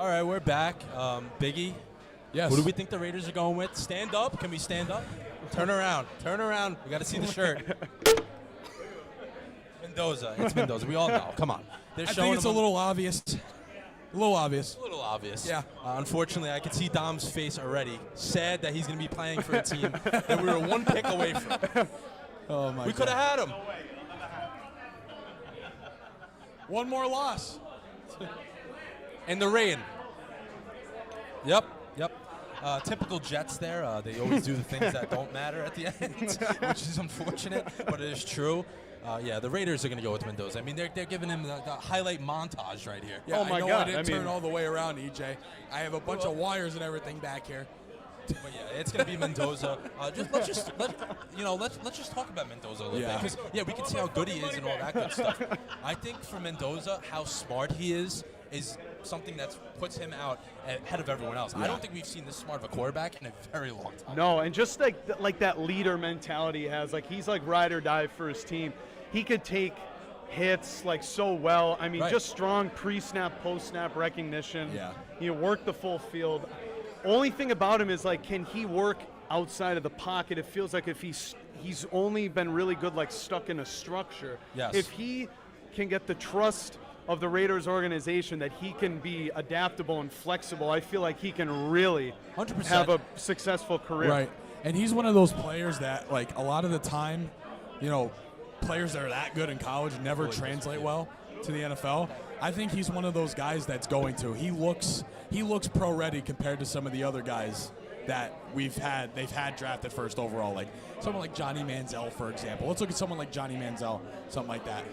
All right, we're back. Biggie, Yes. who do we think the Raiders are going with? Stand up. Can we stand up? Turn around. Turn around. We got to see the shirt. Mendoza. It's Mendoza. We all know. Come on. They're I showing think it's a him little obvious. A little obvious. a little obvious. Yeah. Unfortunately, I can see Dom's face already. Sad that he's going to be playing for a team that we were one pick away from. Oh, my We God. could have had him. One more loss. In the rain. Yep. Typical Jets there. They always do the things that don't matter at the end, which is unfortunate, but it is true. Yeah, the Raiders are going to go with Mendoza. I mean, they're giving him the highlight montage right here. Yeah, Oh, my I know God. I didn't I mean- turn all the way around, EJ. I have a bunch of wires and everything back here. But yeah, it's going to be Mendoza. Let's just talk about Mendoza a little bit, because we can see how good he is and all that good stuff. I think for Mendoza, how smart he is something that puts him out ahead of everyone else. I don't think we've seen this smart of a quarterback in a very long time. No, and just like that leader mentality he has, like he's like ride or die for his team. He could take hits like so well. I mean, Right. just strong pre-snap, post-snap recognition. Yeah. You work the full field. Only thing about him is like, can he work outside of the pocket? It feels like if he's only been really good like stuck in a structure. Yes. If he can get the trust of the Raiders organization that he can be adaptable and flexible, I feel like he can really 100%. have a successful career. Right. And he's one of those players that, like, a lot of the time, players that are that good in college never translate well to the NFL. I think he's one of those guys that's going to. He looks pro ready compared to some of the other guys that they've had drafted first overall, like someone like Johnny Manziel, for example. Let's look at someone like Johnny Manziel, something like that.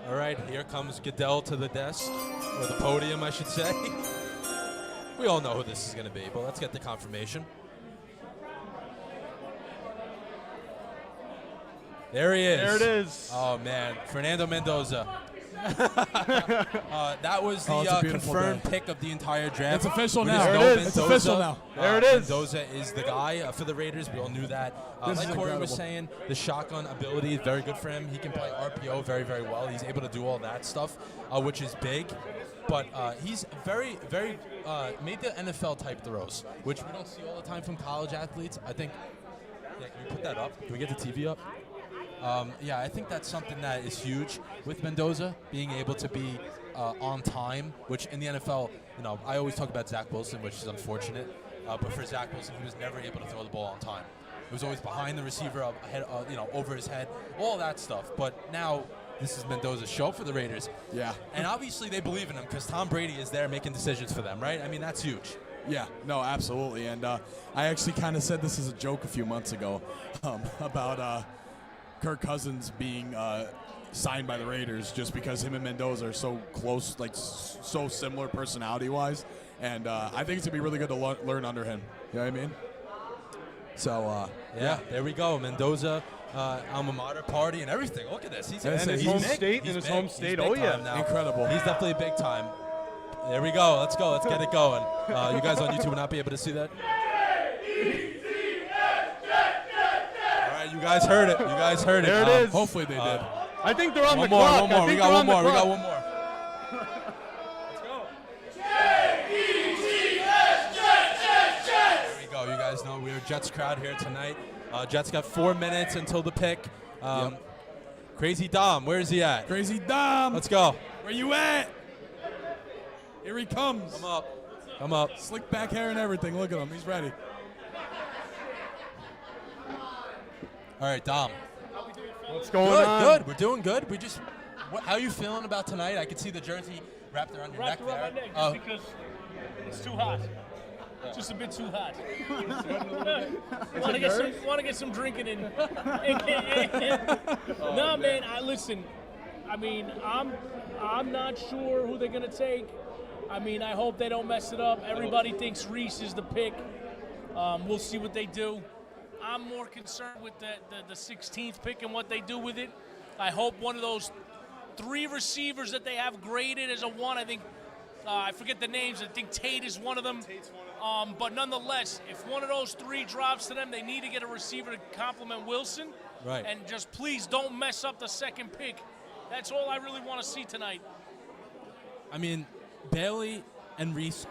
All right, here comes Goodell to the desk, or the podium, I should say. We all know who this is going to be, but let's get the confirmation. There he is. There it is. Oh, man. Fernando Mendoza. That was the it's a beautiful confirmed day. pick of the entire draft. It's official We now. just There know it is. It's official now. There it is. Mendoza is the guy for the Raiders. We all knew that. This Like is Corey was incredible. saying, the shotgun ability is very good for him. He can play RPO very, very well. He's able to do all that stuff, which is big. But he's very, very made the NFL type throws, which we don't see all the time from college athletes. I think. Yeah, can we put that up? Can we get the TV up? I think that's something that is huge with Mendoza, being able to be on time, which in the NFL, I always talk about Zach Wilson, which is unfortunate. But for Zach Wilson, he was never able to throw the ball on time. It was always behind the receiver, ahead, over his head, all that stuff. But now this is Mendoza's show for the Raiders. Yeah. And obviously they believe in him because Tom Brady is there making decisions for them, right? I mean, that's huge. Yeah, no, absolutely. And I actually kind of said this as a joke a few months ago about Kirk Cousins being signed by the Raiders just because him and Mendoza are so close, like so similar personality-wise. And I think it's going to be really good to learn under him. You know what I mean? So, Yeah, there we go. Mendoza, alma mater party and everything. Look at this. He's And he's his home big. state, He's in his big. home He's state. big Oh, yeah. time now. Incredible. He's definitely big time. There we go. Let's go. Let's get it going. You guys on YouTube will not be able to see that. All right, you guys heard it. You guys heard it. There it is. hopefully they did. I think they're on One the more. clock. One more. I We think got they're one on the more. We got clock. one more. There we go. You guys know we're a Jets crowd here tonight. Jets got 4 minutes until the pick. Crazy Dom, where is he at? Crazy Dom. Let's go. Where you at? Here he comes. Come up. Come up. Slick back hair and everything. Look at him. He's ready. All right, Dom. What's going Good, on? good. We're doing good. How are you feeling about tonight? I could see the jersey wrapped around your neck Wrapped around there. my neck just because it's too hot. Just a bit too hot. Want to get some drinking in. No, man. Listen. I mean, I'm not sure who they're gonna take. I mean, I hope they don't mess it up. Everybody thinks Reese is the pick. We'll see what they do. I'm more concerned with the 16th pick and what they do with it. I hope one of those 3 receivers that they have graded as a 1. I think I forget the names. I think Tate is one of them. But nonetheless, if one of those 3 drops to them, they need to get a receiver to complement Wilson. Right. And just please don't mess up the second pick. That's all I really want to see tonight. I mean, Bailey and Reese,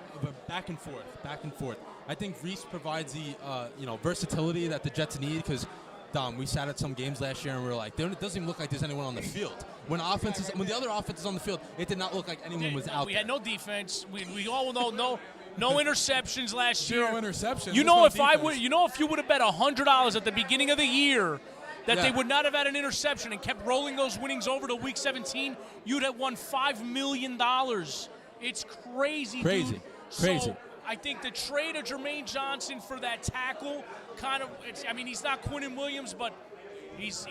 back and forth, back and forth. I think Reese provides the versatility that the Jets need because. Dom, we sat at some games last year and we were like, it doesn't even look like there's anyone on the field. When the other offense is on the field, it did not look like anyone was out there. We had no defense. We all know no interceptions last year. Zero interceptions. You know, if you would have bet $100 at the beginning of the year that they would not have had an interception and kept rolling those winnings over to Week 17, you'd have won $5 million. It's crazy. Crazy. So, I think the trade of Jermaine Johnson for that tackle he's not Quinnen Williams, but he's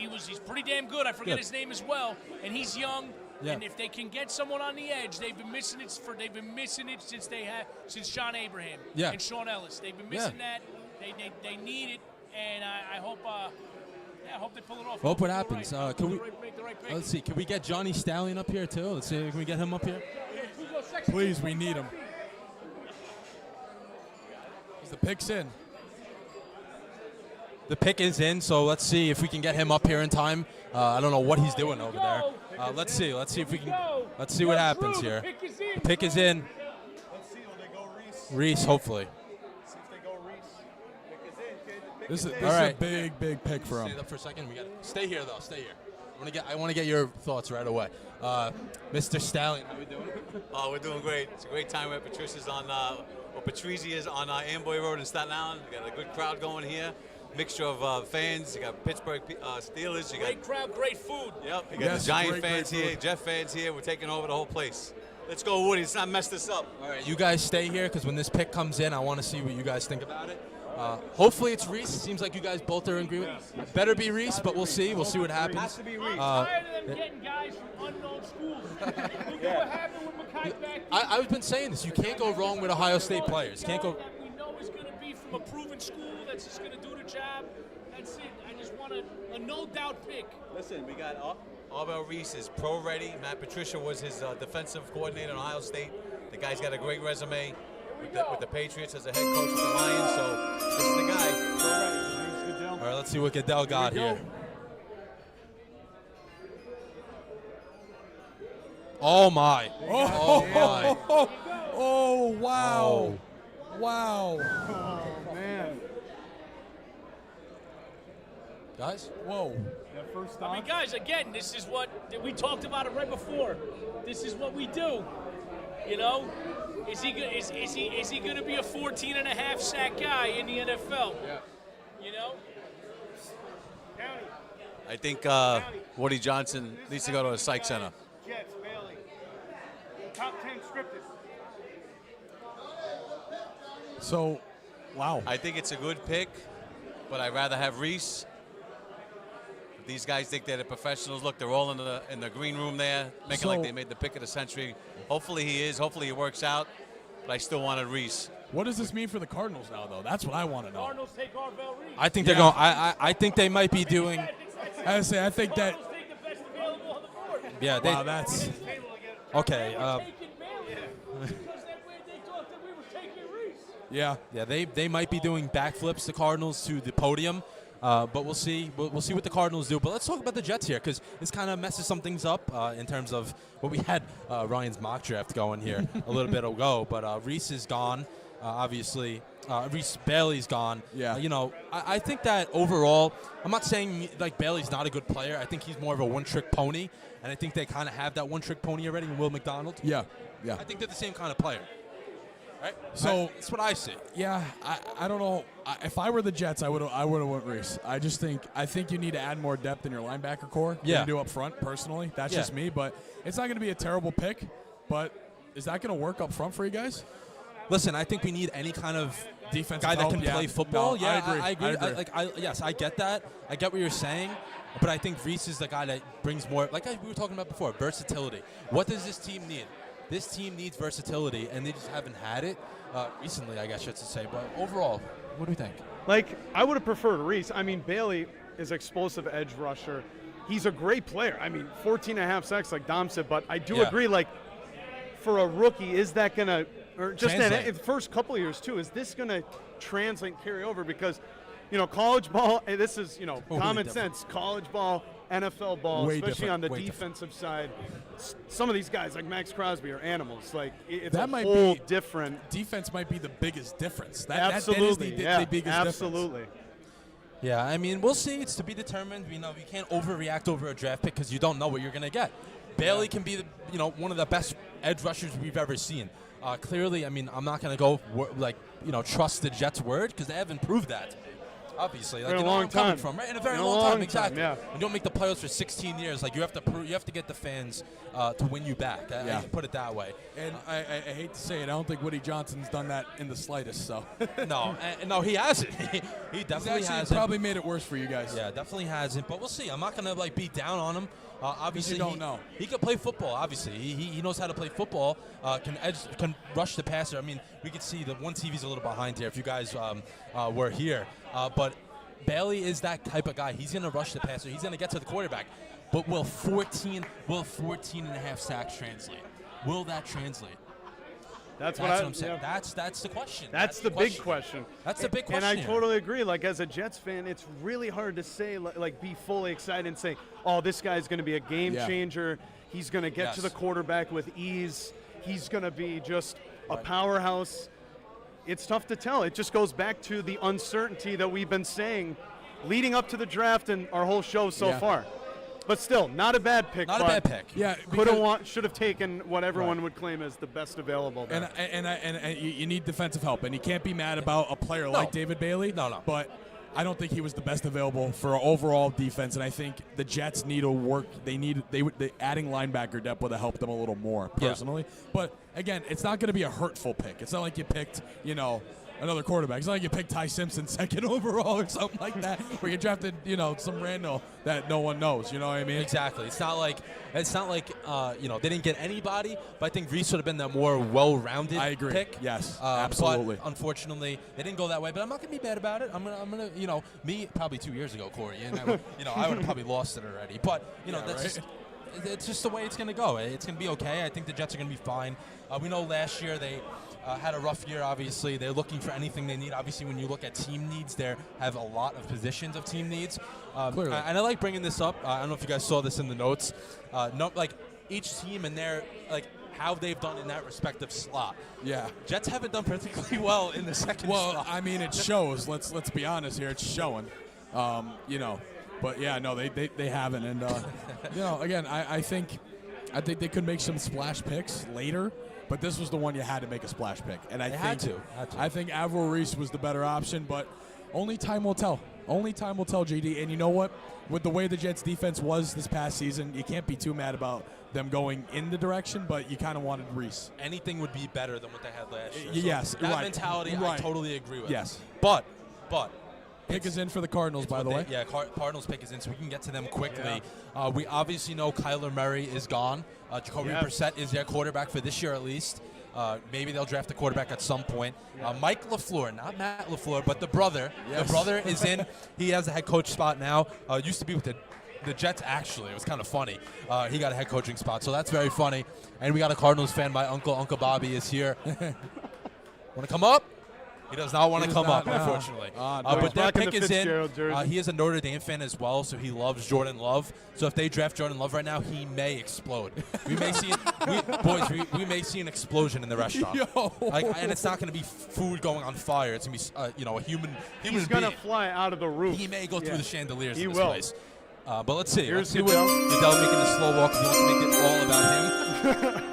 pretty damn good. I forget his name as well, and he's young. Yeah. And if they can get someone on the edge, they've been missing it since Sean Abraham and Sean Ellis. They've been missing that. They need it, and I hope they pull it off. Hope what happens. Let's see. Can we get Johnny Stallion up here too? Let's see. Can we get him up here? Please, we need him. The pick's in. The pick is in, so let's see if we can get him up here in time. I don't know what he's doing over there. Let's see if we can. Let's see what happens here. The pick is in. Let's see, will they go Reese, hopefully. See if they go Reese. Pick is in, kid. This is a big pick for him. Stay up for a second. We got to stay here though. Stay here. I want to get your thoughts right away. Mr. Stallion, how we doing? Oh, we're doing great. It's a great time at Patrizia is on Amboy Road in Staten Island. We got a good crowd going here. Mixture of fans. You got Pittsburgh Steelers. You got great crowd, great food. Yep. You got the Giant fans here, Jeff fans here. We're taking over the whole place. Let's go, Woody. Let's not mess this up. All right, you guys stay here because when this pick comes in, I want to see what you guys think about it. Hopefully it's Reese. Seems like you guys both are in agreement. Better be Reese, but we'll see. We'll see what happens. Has to be Reese. I'm tired of them getting guys from unknown schools. Look at what happened with Makai back. I've been saying this. You can't go wrong with Ohio State players. Can't go. We know is going to be from a proven school that's just going to do the job. That's it. I just want a no-doubt pick. Listen, we got Arbel Reese is pro-ready. Matt Patricia was his defensive coordinator in Ohio State. The guy's got a great resume with the Patriots as a head coach with the Lions. So this is the guy. All right, let's see what Goodell got here. Oh, my. Oh, my. Oh, wow. Oh. Wow. Oh, man. Guys? Whoa. That first stop. I mean, guys, again, this is what we talked about it right before. This is what we do. You know, is he going to be a 14.5 sack guy in the NFL? Yeah. You know. I think Woody Johnson needs to go to a psych center. Jets, Bailey. Top 10 scripted. So, wow. I think it's a good pick, but I'd rather have Reese. These guys think they're the professionals. Look, they're all in the green room there, making like they made the pick of the century. Hopefully he is. Hopefully it works out. But I still wanted Reese. What does this mean for the Cardinals now, though? That's what I want to know. Cardinals take Arbel Reese. I think they're going. I think they might be doing. I think that. Cardinals take the best available on the board. Yeah. Wow, that's. Okay. They were taking Bailey because they thought that we were taking Reese. Yeah. Yeah. They might be doing backflips, the Cardinals, to the podium. But we'll see. We'll see what the Cardinals do. But let's talk about the Jets here because this kind of messes some things up in terms of what we had Ryan's mock draft going here a little bit ago. But Reese is gone, obviously. Reese Bailey's gone. Yeah. I think that overall, I'm not saying like Bailey's not a good player. I think he's more of a one-trick pony, and I think they kind of have that one-trick pony already in Will McDonald. Yeah. Yeah. I think they're the same kind of player. Right? So that's what I see. Yeah, I don't know. If I were the Jets, I would have went Reese. I think you need to add more depth in your linebacker core. Yeah. You do up front. Personally, that's just me. But it's not going to be a terrible pick. But is that going to work up front for you guys? Listen, I think we need any kind of defensive guy that can help, play football. No, yeah, I agree. Yes, I get that. I get what you're saying. But I think Reese is the guy that brings more, like we were talking about before, versatility. What does this team need? This team needs versatility, and they just haven't had it recently, I guess I should say. But overall, what do we think? Like, I would have preferred Reese. I mean, Bailey is explosive edge rusher. He's a great player. I mean, 14.5 sacks, like Dom said. But I do agree, like, for a rookie, is that going to, or just in the first couple of years, too, is this going to translate and carry over? Because college ball, this is, Totally common different. sense. College ball, NFL ball, Way especially different, on the way different. defensive side. Some of these guys, like Max Crosby, are animals. Like, it's That a might whole be- different. Defense might be the biggest difference. Absolutely, that is yeah, the biggest absolutely. difference. Yeah, I mean, we'll see. It's to be determined. You can't overreact over a draft pick because you don't know what you're going to get. Bailey can be, one of the best edge rushers we've ever seen. Clearly, I mean, I'm not going to go trust the Jets' word because they haven't proved that. Obviously, In a you know long where I'm coming time. from, right? In a very In a long long time, exactly. time, yeah. You don't make the playoffs for 16 years. Like you have to prove, you have to get the fans to win you back. I put it that way. And I hate to say it, I don't think Woody Johnson's done that in the slightest. So No, he hasn't. He definitely he's hasn't. probably made it worse for you guys. Yeah, definitely hasn't. But we'll see. I'm not gonna beat down on him. Obviously, you don't know. He can play football. Obviously, he knows how to play football. Can rush the passer. I mean, we can see the one TV's a little behind here. If you guys were here, but Bailey is that type of guy. He's gonna rush the passer. He's gonna get to the quarterback. But will 14 and a half sacks translate? Will that translate? That's what I'm saying. yeah. That's the question. That's the big question. That's the big question. And I here. totally agree. Like, as a Jets fan, it's really hard to say, be fully excited and say, oh, this guy's going to be a game changer. He's going to get to the quarterback with ease. He's going to be just a powerhouse. It's tough to tell. It just goes back to the uncertainty that we've been saying leading up to the draft and our whole show so far. But still, not a bad pick. Not a bad pick. Yeah, Should have taken what everyone would claim as the best available. There. And you need defensive help, and you can't be mad about a player like David Bailey. No. But I don't think he was the best available for overall defense, and I think the Jets need to work. They adding linebacker depth would have helped them a little more personally. But again, it's not going to be a hurtful pick. It's not like you picked another quarterback. It's not like you picked Ty Simpson second overall or something like that, where you drafted some rando that no one knows. You know what I mean? Exactly. It's not like they didn't get anybody, but I think Reese would have been the more well-rounded I agree. pick. Yes, absolutely. But unfortunately, they didn't go that way. But I'm not gonna be mad about it. I'm gonna me probably 2 years ago, Corey, and I would have probably lost it already. But it's just the way it's gonna go. It's gonna be okay. I think the Jets are gonna be fine. We know last year they had a rough year, obviously. They're looking for anything they need. Obviously, when you look at team needs, they have a lot of positions of team needs. Clearly. And I like bringing this up. I don't know if you guys saw this in the notes. Each team and their how they've done in that respective slot. Yeah. Jets haven't done particularly well in the second slot. Well, I mean, it shows. Let's be honest here. It's showing. But yeah, no, they haven't. And again, I think they could make some splash picks later. But this was the one you had to make a splash pick, and I think Avril Reese was the better option. But only time will tell. Only time will tell, JD. And you know what? With the way the Jets' defense was this past season, you can't be too mad about them going in the direction. But you kind of wanted Reese. Anything would be better than what they had last year. Yes, that mentality, I right. totally agree with. Yes, but pick is in for the Cardinals, by the way. Cardinals pick is in, so we can get to them quickly. Yeah. We obviously know Kyler Murray is gone. Jacoby Brissett is their quarterback for this year at least. Maybe they'll draft a quarterback at some point. Mike LaFleur, not Matt LaFleur, but the brother. Yes. The brother is in. He has a head coach spot now. Used to be with the Jets, actually. It was kind of funny. He got a head coaching spot, so that's very funny. And we got a Cardinals fan, my uncle. Uncle Bobby is here. Want to come up? He does not want to come up, unfortunately. But their pick is in. He is a Notre Dame fan as well, so he loves Jordan Love. So if they draft Jordan Love right now, he may explode. We may see we may see an explosion in the restaurant. And it's not going to be food going on fire. It's going to be a human He's going to fly out of the roof. He may go through the chandeliers in this will. place. But let's see. Here's Goodell making the slow walk. He wants to make it all about him.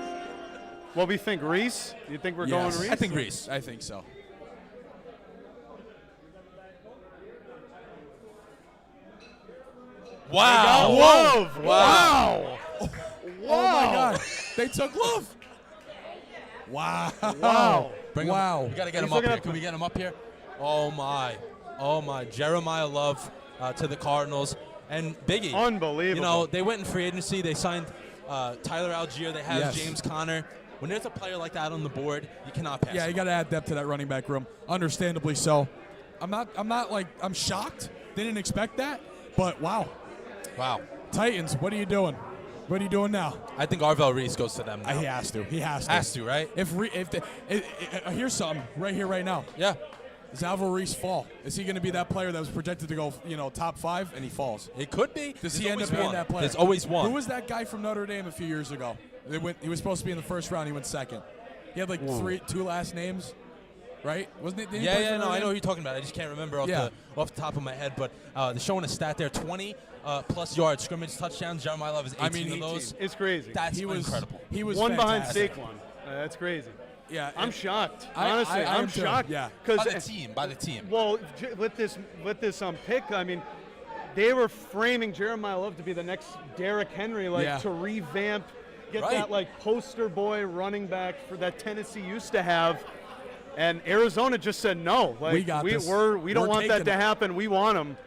What we think, Reese? You think we're going Reese? I think Reese. I think so. Wow. Love. Wow. Oh my God. They took Love. Wow. Wow. We got to get him up here. Can we get him up here? Oh, my. Jeremiah Love to the Cardinals. And Biggie. Unbelievable. They went in free agency. They signed Tyler Algier. They have James Conner. When there's a player like that on the board, you cannot pass. Yeah, you got to add depth to that running back room. Understandably so. I'm shocked. Didn't expect that. But wow. Titans, what are you doing? What are you doing now? I think Arvell Reese goes to them now. He has to. Has to, right? Here's something right here, right now. Yeah. Does Alvaro Reese fall? Is he going to be that player that was projected to go, top 5 and he falls? It could be. Does he end up being that player? There's always one. Who was that guy from Notre Dame a few years ago? He was supposed to be in the first round. He went second. He had like two last names, right? Wasn't it? Yeah. No, I know who you're talking about. I just can't remember off the top of my head. But they're showing a stat there: 20 plus yards, scrimmage touchdowns. Jeremiah Love is 18 of those. It's crazy. That's incredible. He was one fantastic. behind Saquon. That's crazy. Yeah, I'm shocked. Honestly, I'm shocked. Yeah, by the team. Well, with this pick, I mean, they were framing Jeremiah Love to be the next Derrick Henry, to revamp, get that poster boy running back for that Tennessee used to have, and Arizona just said no. We got this. We don't want that to happen. We want him.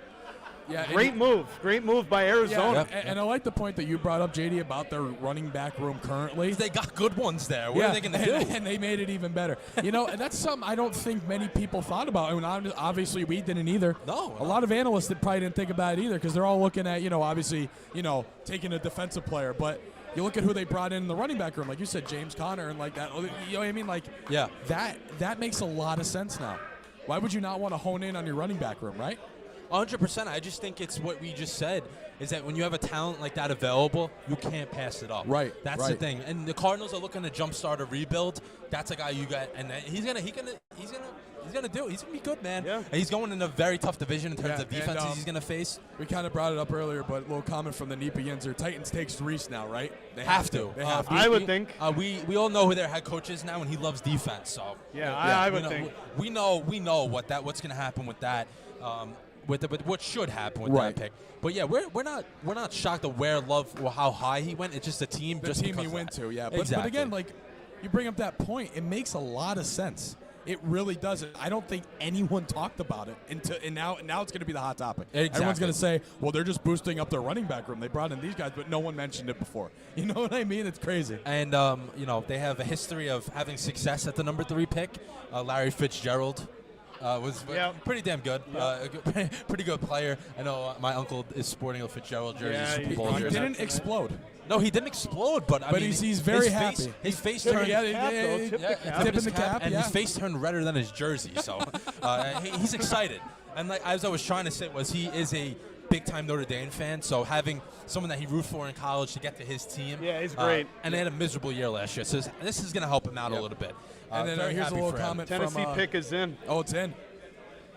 Yeah, great move by Arizona. Yeah, and I like the point that you brought up, JD, about their running back room currently. They got good ones there. What are they going to do? And they made it even better. And that's something I don't think many people thought about. I mean, obviously we didn't either. No. A lot of analysts probably didn't think about it either because they're all looking at, obviously, taking a defensive player. But you look at who they brought in the running back room, like you said, James Conner and like that. You know what I mean? That makes a lot of sense now. Why would you not want to hone in on your running back room, right? 100%. I just think it's what we just said is that when you have a talent like that available, you can't pass it up. Right. That's the thing. And the Cardinals are looking to jumpstart a rebuild. That's a guy you got, and he's gonna do it. He's gonna be good, man. Yeah. And he's going in a very tough division in terms of defenses he's gonna face. We kind of brought it up earlier, but a little comment from the Nipa Yinzer. Titans takes Reese now, right? They have to. They have to. I would think. We all know who their head coach is now, and he loves defense. So I would think. We know what's gonna happen with that. With what should happen with that pick, but we're not shocked at where Love or how high he went. It's just the team he went to, exactly. But again, you bring up that point, it makes a lot of sense. It really does. I don't think anyone talked about it and now it's going to be the hot topic. Exactly. Everyone's going to say, well, they're just boosting up their running back room. They brought in these guys, but no one mentioned it before. You know what I mean? It's crazy. And they have a history of having success at the number 3 pick. Larry Fitzgerald. Was pretty damn good. Pretty good player. I know my uncle is sporting a Fitzgerald jersey. He didn't explode. No, he didn't explode, but he's very happy. His face turned. Tip in the cap, and his face turned redder than his jersey. So he's excited. And as I was trying to say, he is a big-time Notre Dame fan. So having someone that he rooted for in college to get to his team, he's great. And they had a miserable year last year, so this is going to help him out a little bit. And then here's a little comment Tennessee from pick is in. Oh, it's in.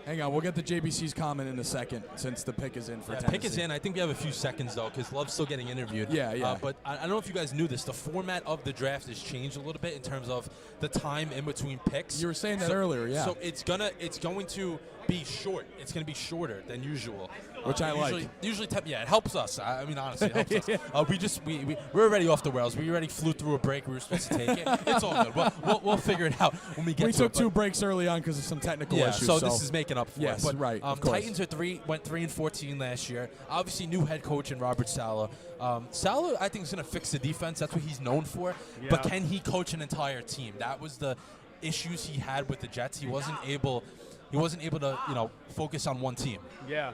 Hang on, we'll get the JBC's comment in a second since the pick is in for Tennessee. Pick is in. I think we have a few seconds, though, because Love's still getting interviewed. But I don't know if you guys knew this. The format of the draft has changed a little bit in terms of the time in between picks. You were saying that earlier, So it's going to be short. It's going to be shorter than usual. Which I like. Usually, it helps us. I mean, honestly, it helps us. We're already off the rails. We already flew through a break. We were supposed to take it. It's all good. We'll figure it out when we get to it. We took 2 breaks early on because of some technical issues. So this is making up for it. But, right. Of course. Titans went 3-14 last year. Obviously, new head coach in Robert Saleh. Saleh, I think, is going to fix the defense. That's what he's known for. Yeah. But can he coach an entire team? That was the issues he had with the Jets. He wasn't able to focus on one team. Yeah.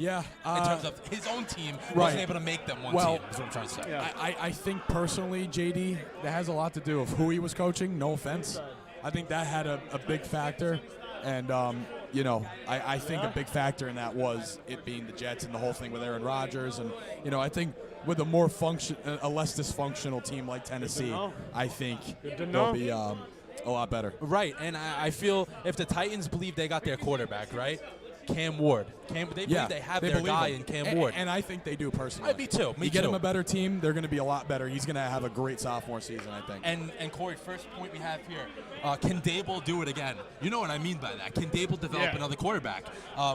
In terms of his own team, wasn't able to make them one team, is what I'm trying to say. Yeah. I think personally, JD, that has a lot to do with who he was coaching. No offense. I think that had a big factor. And, I think a big factor in that was it being the Jets and the whole thing with Aaron Rodgers. And, I think with a a less dysfunctional team like Tennessee, I think they'll be a lot better. Right, and I feel if the Titans believe they got their quarterback, right? Cam Ward. They believe they have their guy in Cam Ward. And I think they do personally. Me too. You get him a better team, they're going to be a lot better. He's going to have a great sophomore season, I think. And Corey, first point we have here, can Dable do it again? You know what I mean by that. Can Dable develop another quarterback?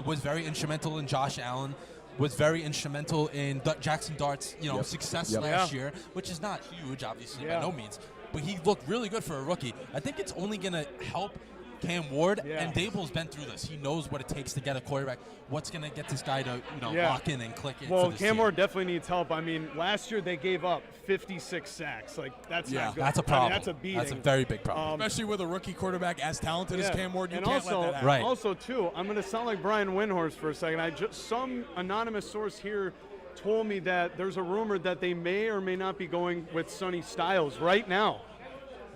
Was very instrumental in Josh Allen. Was very instrumental in Jackson Dart's success last year, which is not huge, obviously, by no means. But he looked really good for a rookie. I think it's only going to help Cam Ward, and Dable's been through this. He knows what it takes to get a quarterback. What's going to get this guy to lock in and click in? Well, for Cam Ward definitely needs help. I mean, last year they gave up 56 sacks. That's not good. That's a problem. That's a beating. That's a very big problem. Especially with a rookie quarterback as talented as Cam Ward, you can't let that happen. Right. Also, too, I'm going to sound like Brian Windhorst for a second. Some anonymous source here told me that there's a rumor that they may or may not be going with Sonny Styles right now.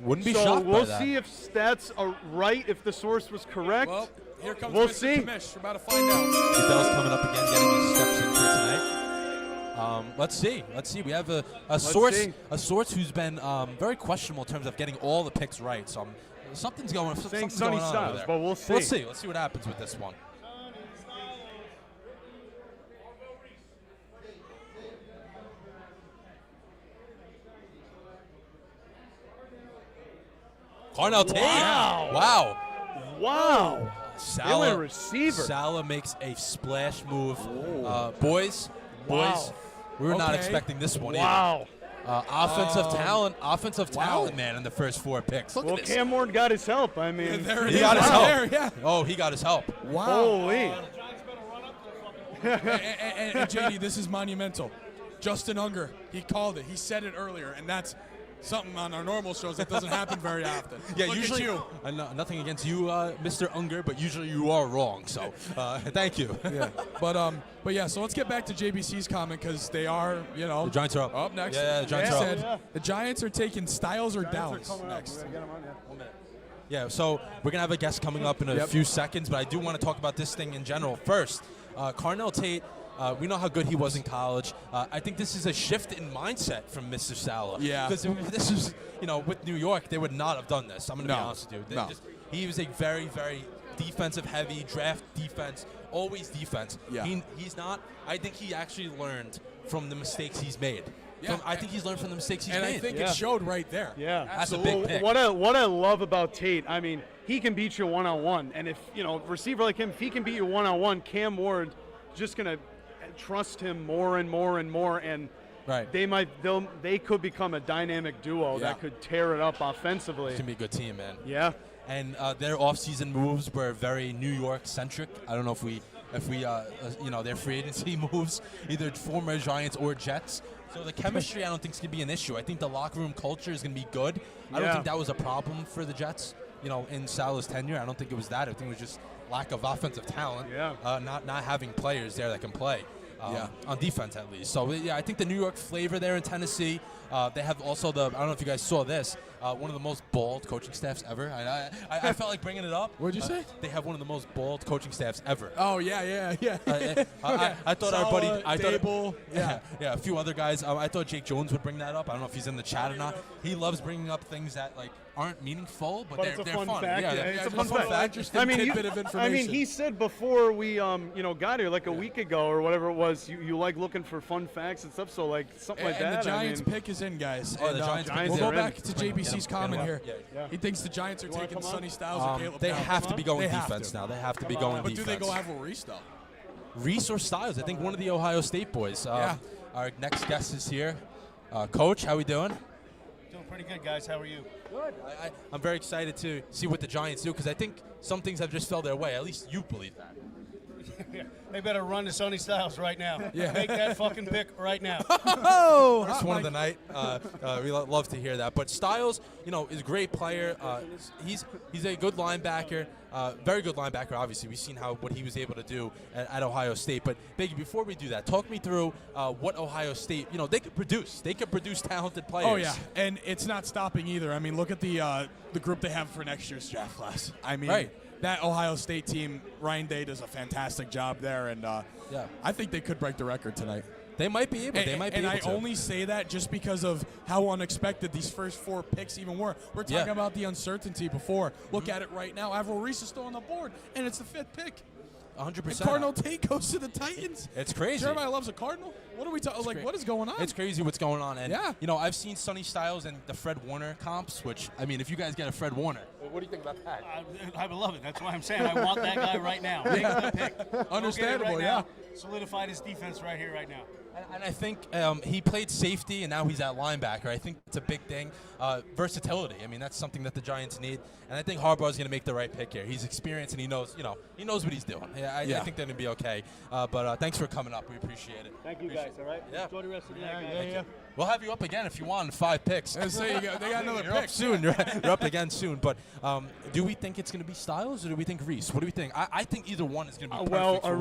Wouldn't be shocked by that. So we'll see if that's right, if the source was correct. Well, Here comes We'll Mr. see. Kamish. We're about to find out. Goodell's coming up again, getting his steps in for tonight. Let's see. We have a source who's been very questionable in terms of getting all the picks right. So something's going on over there. But we'll see. Let's see what happens with this one. Carnell Tate. Wow. They went receiver. Salah makes a splash move. Boys, we were not expecting this one either. Offensive talent, man, in the first 4 picks. Look at this. Cam Ward got his help. I mean, He got his help. There, yeah. Oh, he got his help. Wow. Holy. And JD, this is monumental. Justin Unger, he called it. He said it earlier, and that's something on our normal shows that doesn't happen very often. Yeah, Look usually at you. Nothing against you, Mr. Unger, but usually you are wrong. So, thank you. Yeah, but yeah. So let's get back to JBC's comment because they are, The Giants are up. Up next. Yeah, the Giants are up. The Giants are taking Styles or Downs next. Yeah, so we're going to have a guest coming up in a few seconds, but I do want to talk about this thing in general. First, Carnell Tate, we know how good he was in college. I think this is a shift in mindset from Mr. Salah. Yeah. Because if this is, with New York, they would not have done this. I'm going to be honest with you. He was a very, very defensive-heavy draft defense, always defense. Yeah. He's not. I think he actually learned from the mistakes he's made. Yeah. I think he's learned from the mistakes he's made. And I think it showed right there. Yeah, That's a big pick. What I love about Tate, I mean, he can beat you one-on-one, and if receiver like him, if he can beat you one-on-one, Cam Ward just gonna trust him more and more and more, and they could become a dynamic duo that could tear it up offensively. It's gonna be a good team, man. Yeah. And their offseason moves were very New York centric. I don't know if we their free agency moves, either former Giants or Jets. So the chemistry, I don't think is gonna be an issue. I think the locker room culture is gonna be good. I don't think that was a problem for the Jets. In Salah's tenure, I don't think it was that. I think it was just lack of offensive talent. Yeah. Not having players there that can play. On defense at least. So I think the New York flavor there in Tennessee. They have also I don't know if you guys saw this, one of the most bald coaching staffs ever. I felt like bringing it up. What'd you say? They have one of the most bald coaching staffs ever. Oh yeah. I thought our buddy, Dable, a few other guys. I thought Jake Jones would bring that up. I don't know if he's in the chat or not. He loves bringing up things that aren't meaningful, but they're it's a fun fun. fact. Yeah, It's a it's fun fact. Interesting tidbit of information. he said before we got here, like a week ago or whatever it was, you like looking for fun facts and stuff. So something like that. And the Giants pick is in, guys. Oh, the Giants pick is We'll in. go back to JBC's comment here. Yeah. He thinks the Giants are taking Sonny Styles or Caleb. They Downs. have to be going They have defense to. now. They have to be going But defense. do they go Avril Reese though? Reese or Styles? I think one of the Ohio State boys. Our next guest is here. Coach, how we doing? Doing pretty good, guys. How are you? Good. I'm very excited to see what the Giants do because I think some things have just fell their way. At least you believe that. They better run to Sonny Styles right now. Yeah. Make that fucking pick right now. First one of the night. We love to hear that. But Styles, is a great player. He's a good linebacker, very good linebacker. Obviously, we've seen what he was able to do at Ohio State. But Biggie, before we do that, talk me through what Ohio State, they could produce. They could produce talented players. Oh yeah, and it's not stopping either. I mean, look at the group they have for next year's draft class. I mean, that Ohio State team, Ryan Day does a fantastic job there, and I think they could break the record tonight. They might be able. And I only say that just because of how unexpected these first 4 picks even were. We're talking about the uncertainty before. Look at it right now. Avril Reese is still on the board, and it's the 5th pick. 100%. Cardinal Tate goes to the Titans. It's crazy. Jeremiah loves a Cardinal. What are we talking? What is going on? It's crazy what's going on. And I've seen Sonny Styles and the Fred Warner comps. Which if you guys get a Fred Warner, what do you think about that? I love it. That's why I'm saying I want that guy right now. Make that pick. Understandable, right now. Solidified his defense right here, right now. And I think he played safety, and now he's at linebacker. I think it's a big thing. Versatility. I mean, that's something that the Giants need. And I think Harbaugh's going to make the right pick here. He's experienced, and he knows what he's doing. I think they're going to be okay. But thanks for coming up. We appreciate it. Thank you, guys. All right. Yeah. Enjoy the rest of the night, guys. We'll have you up again if you want in 5 picks. They got another You're pick up soon. You're up again soon. But do we think it's going to be Styles or do we think Reese? What do we think? I think either one is going to be perfect for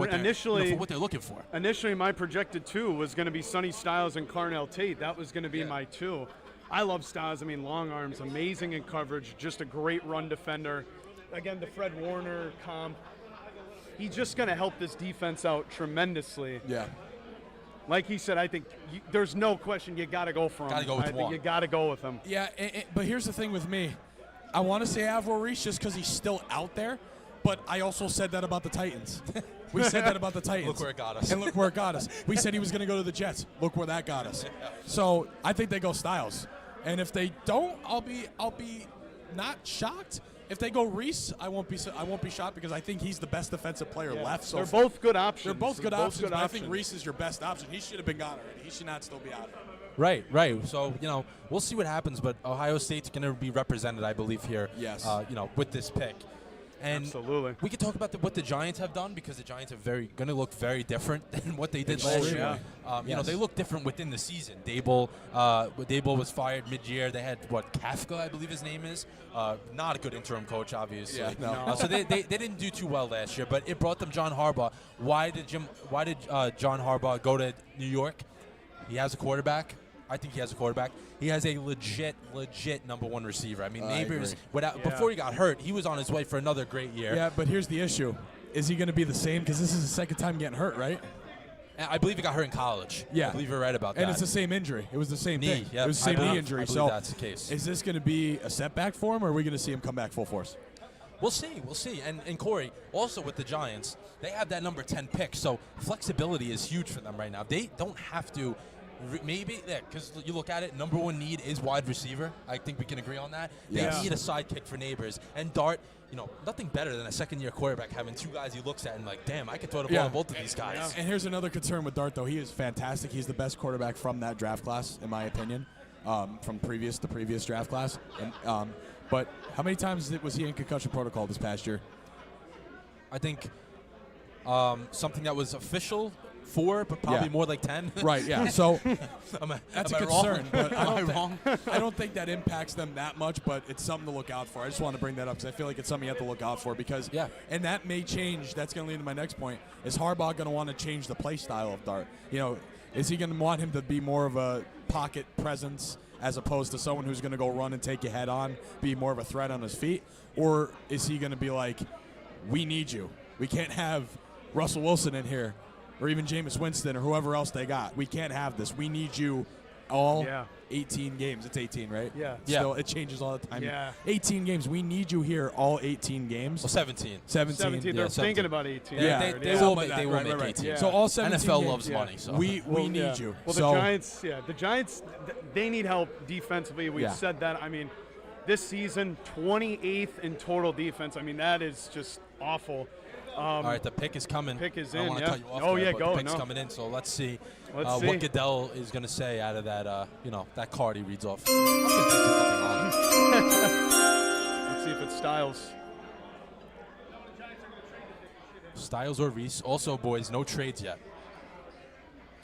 what they're looking for. Initially, my projected 2 was going to be Sonny Styles and Carnell Tate. That was going to be my 2. I love Styles. I mean, long arms, amazing in coverage, just a great run defender. Again, the Fred Warner comp. he's just going to help this defense out tremendously. Yeah. Like he said, I think there's no question you got to go for him. Gotta go with I think one. you got to go with him. Yeah, but here's the thing with me. I want to say Avril Reese just because he's still out there, but I also said that about the Titans. We said that about the Titans. Look where it got us. And look where it got us. We said he was going to go to the Jets. Look where that got us. So I think they go Styles. And if they don't, I'll be not shocked. If they go Reese, I won't be shocked because I think he's the best defensive player left. So they're both good options. They're both good options, but I think Reese is your best option. He should have been gone already. He should not still be out. Right. So, we'll see what happens, but Ohio State's going to be represented, I believe, here. Yes. With this pick. And absolutely. We could talk about what the Giants have done because the Giants are going to look very different than what they did last year. Yes. They look different within the season. Dable was fired mid-year. They had Kafka, I believe his name is. Not a good interim coach, obviously. Yeah, no. So they didn't do too well last year, but it brought them John Harbaugh. Why did John Harbaugh go to New York? He has a quarterback. I think he has a quarterback. He has a legit number one receiver. I mean, Neighbors, before he got hurt, he was on his way for another great year. Yeah, but here's the issue. Is he going to be the same? Because this is the second time getting hurt, right? I believe he got hurt in college. Yeah. I believe you're right about that. And it's the same injury. It was the same knee. thing. Yep. It was the same knee injury. I believe So that's the case. Is this going to be a setback for him, or are we going to see him come back full force? We'll see. And Corey, also with the Giants, they have that number 10 pick, so flexibility is huge for them right now. They don't have to. Maybe, because you look at it, number one need is wide receiver. I think we can agree on that. They need a sidekick for Neighbors. And Dart, nothing better than a second-year quarterback having two guys he looks at and like, damn, I could throw the ball to both of these guys. And here's another concern with Dart, though. He is fantastic. He's the best quarterback from that draft class, in my opinion, from the previous draft class. And, but how many times was he in concussion protocol this past year? I think something that was official 4, but probably more like 10. Right, yeah. So am that's a I concern. Wrong? But I don't think that impacts them that much, but it's something to look out for. I just want to bring that up because I feel like it's something you have to look out for because, and that may change. That's going to lead to my next point. Is Harbaugh going to want to change the play style of Dart? Is he going to want him to be more of a pocket presence as opposed to someone who's going to go run and take you head on, be more of a threat on his feet? Or is he going to be like, we need you. We can't have Russell Wilson in here or even Jameis Winston or whoever else they got. We can't have this. We need you all 18 games. It's 18, right? Yeah. Still, it changes all the time. Yeah. 18 games. We need you here all 18 games. Well, 17. 17. They're thinking about 18. Yeah, they will make 18. Yeah. So all 17 NFL games. loves money. So We need you. Well, the Giants, they need help defensively. We've said that. I mean, this season, 28th in total defense. I mean, that is just awful. All right, the pick is coming. Pick is I in, want to cut you off Oh, there, but go. the pick's coming in, so let's see what see. Goodell is going to say out of that, that card he reads off. Let's see if it's Styles. Styles or Reese. Also, boys, no trades yet.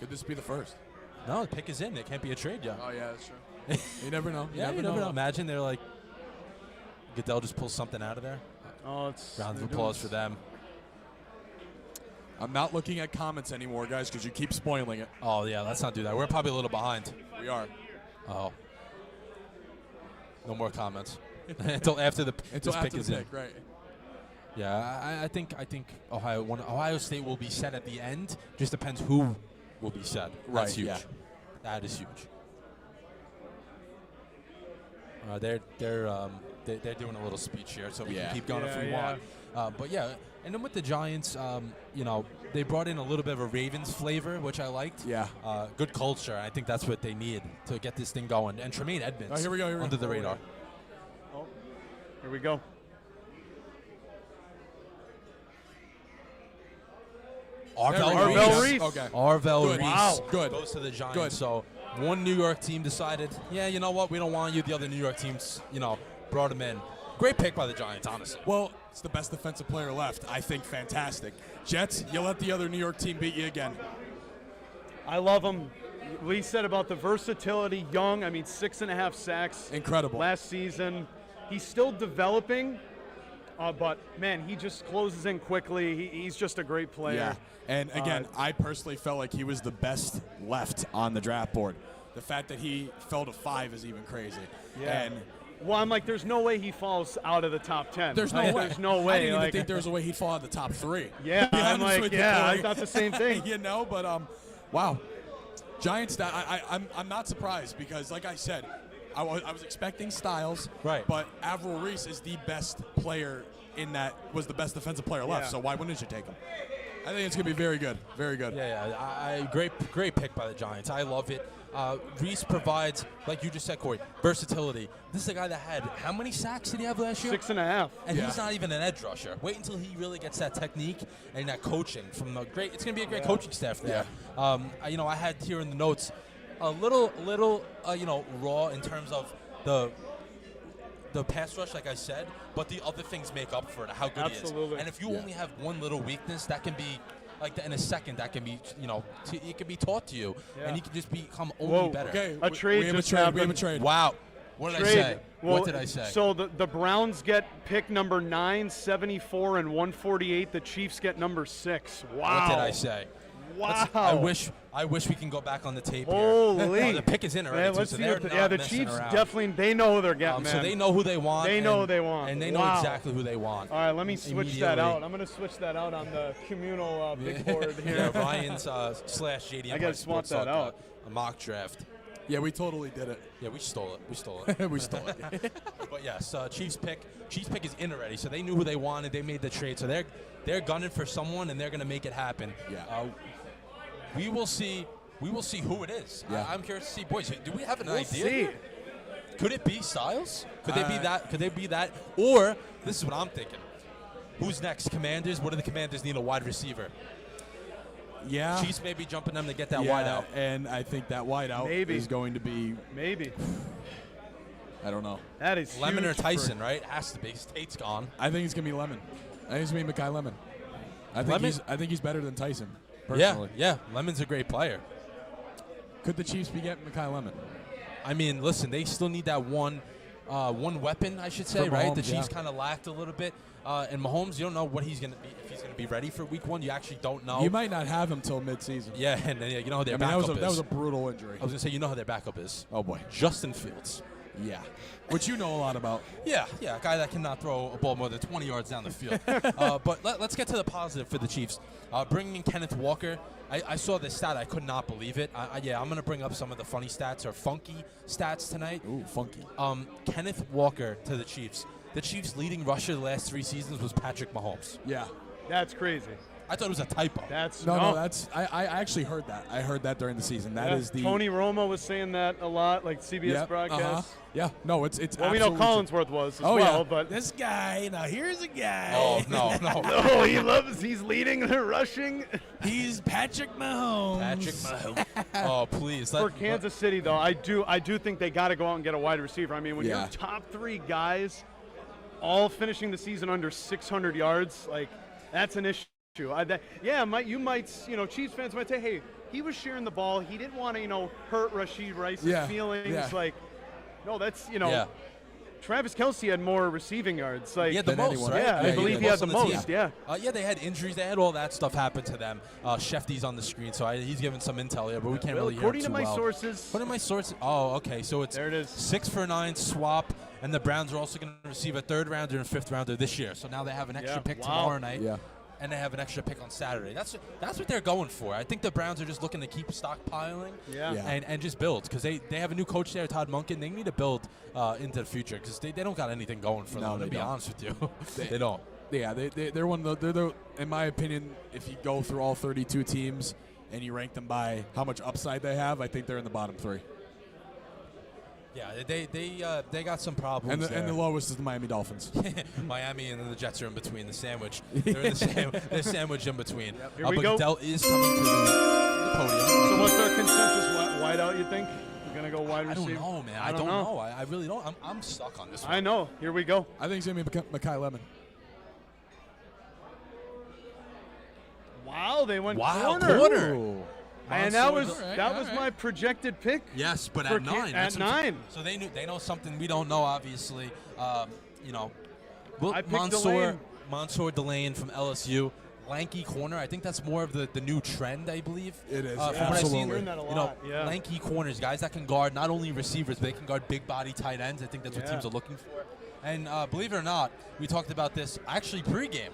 Could this be the first? No, the pick is in. There can't be a trade yet. Oh, yeah, that's true. You never know. You never know. Imagine they're like, Goodell just pulls something out of there. Oh, it's round of applause for them. I'm not looking at comments anymore, guys, because you keep spoiling it. Oh, yeah, let's not do that. We're probably a little behind. We are. Oh. No more comments. Until after the pick is in. Right. Yeah, I think Ohio State will be set at the end. Just depends who will be set. That's huge. Yeah. That is huge. They're doing a little speech here, so we can keep going if we want. But yeah, and then with the Giants, they brought in a little bit of a Ravens flavor, which I liked. Yeah. Good culture. I think that's what they need to get this thing going. And Tremaine Edmonds. Oh, here we go. Under the radar. Oh, here we go. Arvell Reese. Okay. Arvell Reese. Wow. Good. Goes to the Giants. Good. So one New York team decided, you know what, we don't want you. The other New York teams, brought him in. Great pick by the Giants, honestly. Well, it's the best defensive player left. I think fantastic. Jets, you let the other New York team beat you again. I love him. We said about the versatility, young. I mean, 6.5 sacks. Incredible. Last season. He's still developing, but, man, he just closes in quickly. He's just a great player. Yeah. And, again, I personally felt like he was the best left on the draft board. The fact that he fell to 5 is even crazy. Yeah. And Well, I'm like, there's no way he falls out of the top 10. There's no Like, way. There's no I way. didn't even like, think there was a way he'd fall out of the top 3. Yeah, To be I'm honest like, with you, yeah, I Corey. thought the same thing. But wow. Giants, I'm not surprised because, like I said, I was expecting Styles, Right. but Avril Reese is the best player in that, was the best defensive player left, Yeah. so why wouldn't you take him? I think it's going to be very good. Very good. Yeah, great pick by the Giants. I love it. Reese provides, like you just said, Corey, versatility. This is a guy that had, how many sacks did he have last year? 6.5. And Yeah. he's not even an edge rusher. Wait until he really gets that technique and that coaching from the great. It's going to be a great coaching staff there. I had here in the notes a little, raw in terms of the pass rush, like I said, but the other things make up for it. How good he Absolutely. is. And if you only have one little weakness, that can be. Like in a second, that can be, it can be taught to you, and he can just become only better. Okay. A trade we have just a trade. We happened. have a trade. Wow. What did I say? What did I say? So the Browns get pick number 9, 74, and 148. The Chiefs get number 6. Wow. What did I say? Wow. I wish we can go back on the tape Holy. here. The pick is in already, Man, too, let's so see they're what the, not yeah, the messing Chiefs around. definitely, they know who they're getting, man. So they know who they want. They know who they want. And they know Wow. exactly who they want. All right, let me switch that Immediately. out. I'm going to switch that out on the communal big board here. Yeah, Ryan's slash JD I gotta swap Sports that Talk, out. a mock draft. Yeah, we totally did it. Yeah, we stole it. We stole it. We stole it. But yes, Chiefs pick is in already, so they knew who they wanted. They made the trade, so they're gunning for someone, and they're going to make it happen. Yeah. We will see. We will see who it is. Yeah. I'm curious to see, boys. Do we have an We'll idea? see. Could it be Styles? Could they be that? Could they be that? Or this is what I'm thinking. Who's next? Commanders. What do the Commanders need? A wide receiver. Yeah. Chiefs may be jumping them to get that yeah, wide out. And I think that wide out Maybe. is going to be, Maybe. I don't know. That is Lemon or huge Tyson, right? Has to be. Tate's gone. I think it's going to be Lemon. I think it's going to be Mekhi Lemon. Lemon? I think he's better than Tyson, personally. Yeah. Lemon's a great player. Could the Chiefs be getting Mekhi Lemon? I mean, listen, they still need that one weapon, I should say, For right? Mahomes, The Chiefs yeah. kind of lacked a little bit. And Mahomes, you don't know what he's going to be. If he's going to be ready for week 1, you actually don't know. You might not have him till midseason. Yeah, and then, you know who their I mean, backup that was is. a brutal injury. I was going to say, you know who their backup is. Oh, boy. Justin Fields. Yeah. Which you know a lot about. Yeah, a guy that cannot throw a ball more than 20 yards down the field. But let's get to the positive for the Chiefs. Bringing in Kenneth Walker, I saw this stat. I could not believe it. I'm going to bring up some of the funny stats or funky stats tonight. Ooh, funky. Kenneth Walker to the Chiefs. The Chiefs' leading rusher the last 3 seasons was Patrick Mahomes. Yeah. That's crazy. I thought it was a typo. That's No, that's I actually heard that. I heard that during the season. That is the Tony Romo was saying that a lot, like CBS Yep, broadcast. Yeah. No, it's Well, we know absolutely Collinsworth was as Oh, well, yeah. but this guy. Now here's a guy. Oh, no. oh, he's leading the rushing. He's Patrick Mahomes. Patrick Mahomes. Oh, please. For Kansas City, though, I do think they got to go out and get a wide receiver. I mean, when Yeah. your top 3 guys all finishing the season under 600 yards, like that's an issue. Chiefs fans might say, hey, he was sharing the ball. He didn't want to, hurt Rashid Rice's feelings. Yeah. Like, no, that's, Yeah. Travis Kelce had more receiving yards. Like, He had the than most, anyone. right? Yeah, I believe he had the on team. most, yeah. They had injuries. They had all that stuff happen to them. Shefty's on the screen, so he's giving some intel here, but we can't Well, really hear according it to too my well. sources, According to my sources, okay, so it's There it is. 6 for 9 swap, and the Browns are also going to receive a 3rd rounder and 5th rounder this year. So now they have an extra Yeah, pick wow. tomorrow night. Yeah. And they have an extra pick on Saturday. That's what they're going for. I think the Browns are just looking to keep stockpiling Yeah. and just build because they have a new coach there, Todd Monken. They need to build into the future because they don't got anything going for No, them, to they be don't. honest with you. They don't. Yeah, they're one of the, in my opinion, if you go through all 32 teams and you rank them by how much upside they have, I think they're in the bottom 3. Yeah, they got some problems And the lowest is the Miami Dolphins. Miami and then the Jets are in between the sandwich. They're in they're sandwiched in between. Here we but go. Goodell is coming to the podium. So what's our consensus wide out, you think? We're going to go wide I receiver? don't know, man. I don't know. I really don't. I'm stuck on this one. I know. Here we go. I think it's going to be Mekhi Lemon. Wow, they went Wow, corner. corner. And that was All right. my projected pick. Yes, but For at 9. At That's what I'm 9. So they know something we don't know, obviously. Well, I picked Delane. Mansour Delane from LSU. lanky corner. I think that's more of the new trend, I believe. It is, From what I've absolutely. seen, Learned that a lot, yeah. lanky corners, guys that can guard not only receivers, but they can guard big body tight ends. I think that's what Yeah. teams are looking for. And believe it or not, we talked about this actually pregame.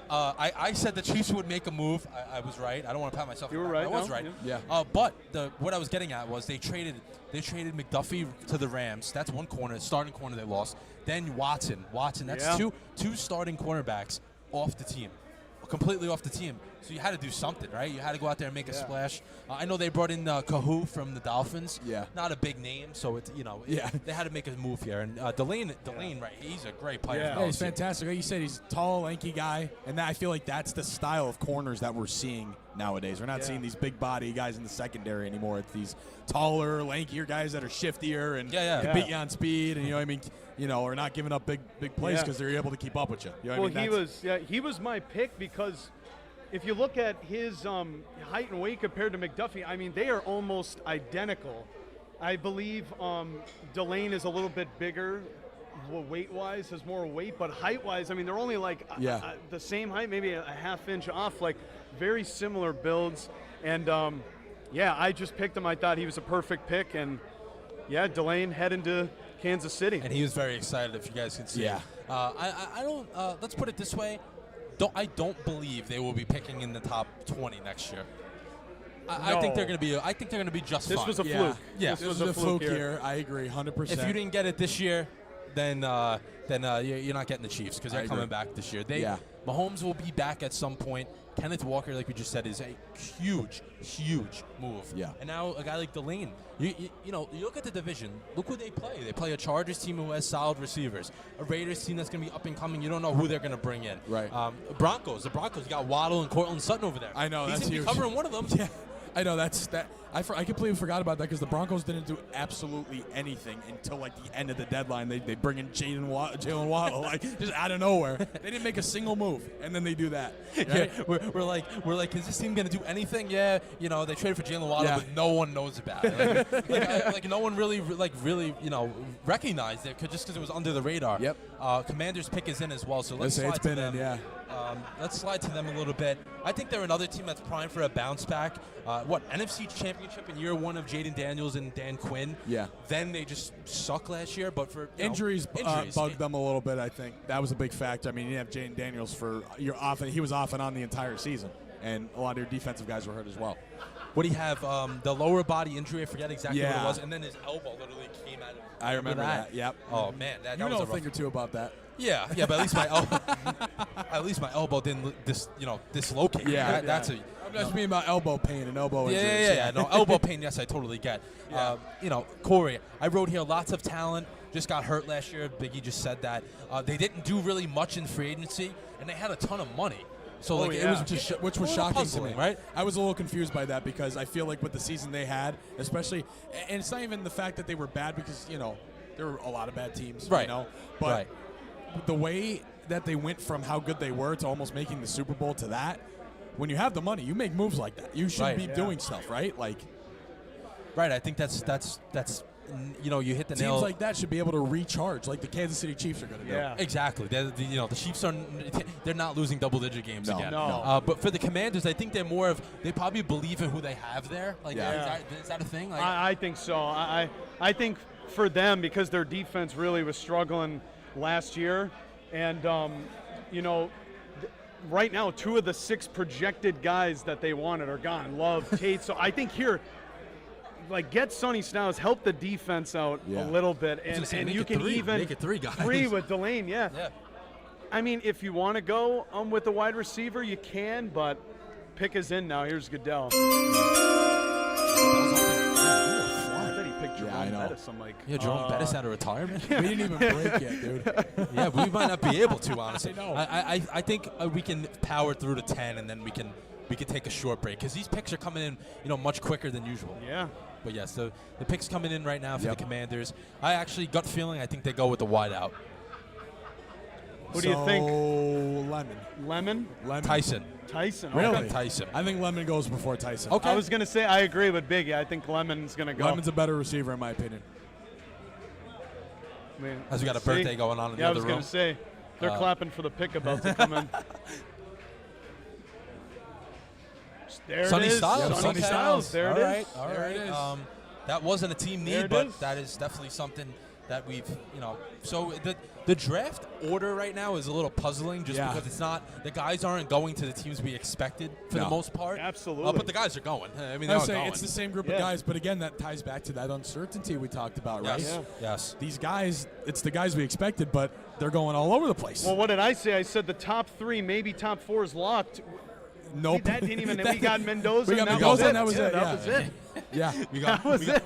I said the Chiefs would make a move. I was right. I don't want to pat myself. You were on the back. right, I was no, right. yeah. But what I was getting at was they traded McDuffie to the Rams. That's one corner, starting corner they lost. Then Watson. That's Yeah. two starting cornerbacks off the team, completely off the team. So you had to do something, right? You had to go out there and make a splash. I know they brought in Kahu from the Dolphins. Yeah. Not a big name, so it's they had to make a move here. And Delane, right? He's a great player. Yeah. Yeah, he's fantastic. Like you said, he's a tall, lanky guy, and I feel like that's the style of corners that we're seeing nowadays. We're not seeing these big body guys in the secondary anymore. It's these taller, lankier guys that are shiftier and can beat you on speed, and are not giving up big plays because they're able to keep up with you. You know what I mean? he was my pick because if you look at his height and weight compared to McDuffie, I mean, they are almost identical. I believe Delane is a little bit bigger, weight-wise, has more weight, but height-wise, I mean, they're only like the same height, maybe a half inch off, like very similar builds. And I just picked him. I thought he was a perfect pick, and Delane heading to Kansas City. And he was very excited, if you guys can see. Yeah. I don't. Let's put it this way. I don't believe they will be picking in the top 20 next year. I think they're going to be. I think they're going to be just fine. This was a fluke. Yeah. This was a fluke here. I agree, 100%. If you didn't get it this year, then you're not getting the Chiefs because they're coming back this year. Mahomes will be back at some point. Kenneth Walker, like we just said, is a huge move. Yeah. And now a guy like Delane, you look at the division. Look who they play. They play a Chargers team who has solid receivers, a Raiders team that's going to be up and coming. You don't know who they're going to bring in. Right. The Broncos got Waddle and Cortland Sutton over there. I know, He's that's gonna be huge. covering one of them. Yeah. I know that. I completely forgot about that because the Broncos didn't do absolutely anything until like the end of the deadline. They bring in Jalen Waddle like just out of nowhere. They didn't make a single move, and then they do that. Right? Yeah, we're like, is this team gonna do anything? Yeah, they traded for Jalen Waddle, but no one knows about it. Like no one really recognized it just because it was under the radar. Yep. Commanders pick is in as well, so let's it's slide to been them. in, yeah. Let's slide to them a little bit. I think they're another team that's primed for a bounce back. NFC Championship in year one of Jaden Daniels and Dan Quinn. Yeah. Then they just suck last year, but for injuries bugged them a little bit. I think that was a big factor. I mean, you have Jaden Daniels he was off and on the entire season, and a lot of your defensive guys were hurt as well. What do you have? The lower body injury. I forget exactly what it Yeah. was, and then his elbow literally came out of. I remember that. Yep. Oh man, that You was know a a rough. thing or two about that. Yeah, but at least my elbow didn't dislocate. Yeah, That's a. I'm just mean about elbow pain and elbow injuries. Yeah. No, elbow pain. Yes, I totally get. Corey, I wrote here lots of talent. Just got hurt last year. Biggie just said that. They didn't do really much in free agency, and they had a ton of money. So it was just which was a little shocking to puzzling, me, right? I was a little confused by that because I feel like with the season they had, especially, and it's not even the fact that they were bad because there were a lot of bad teams, right? But the way that they went from how good they were to almost making the Super Bowl to that, when you have the money, you make moves like that. You should be doing stuff, right? Like, right. I think that's you hit the nail. Teams like that should be able to recharge, like the Kansas City Chiefs are going to do. Yeah. Exactly. The Chiefs they're not losing double-digit games again. No. But for the Commanders, I think they probably believe in who they have there. Like, is that a thing? Like, I think so. I think for them, because their defense really was struggling last year, and right now 2 of the 6 projected guys that they wanted are gone. Love, Tate. So I think here, get Sonny Styles, help the defense out a little bit, and you can even make it 3 guys. 3 with Delane. Yeah. I mean, if you want to go with the wide receiver, you can, but pick is in now. Here's Goodell. I bet he picked Jerome Bettis. I'm like, Jerome Bettis out of retirement. We didn't even break yet, dude. Yeah, we might not be able to, honestly. I know. I think we can power through to 10, and then we can take a short break because these picks are coming in, much quicker than usual. Yeah. But yes, the picks coming in right now for the Commanders. I actually gut feeling I think they go with the wide out. Who do you think? Lemon? Tyson. Really? Okay. Tyson. I think Lemon goes before Tyson. Okay. I was going to say I agree with Biggie. I think Lemon's going to go. Lemon's a better receiver in my opinion. I mean, As we got a birthday going on in the I other was room. going to say they're clapping for the pick about to come in. There Sonny it is. Styles. Sonny Okay. Styles. There it is. All right. All There right. it is. That wasn't a team There need, it but is. that is definitely something that we've, So the draft order right now is a little puzzling, just because it's not the guys aren't going to the teams we expected for the most part. Absolutely. But the guys are going. I mean, I they're would say going. it's the same group of guys, but again, that ties back to that uncertainty we talked about, right? Yes. Yes. These guys, it's the guys we expected, but they're going all over the place. Well, what did I say? I said the top 3, maybe top 4 is locked. Nope. That didn't even. We got Mendoza. We got and Mendoza, and that was it. yeah. That was it. Yeah.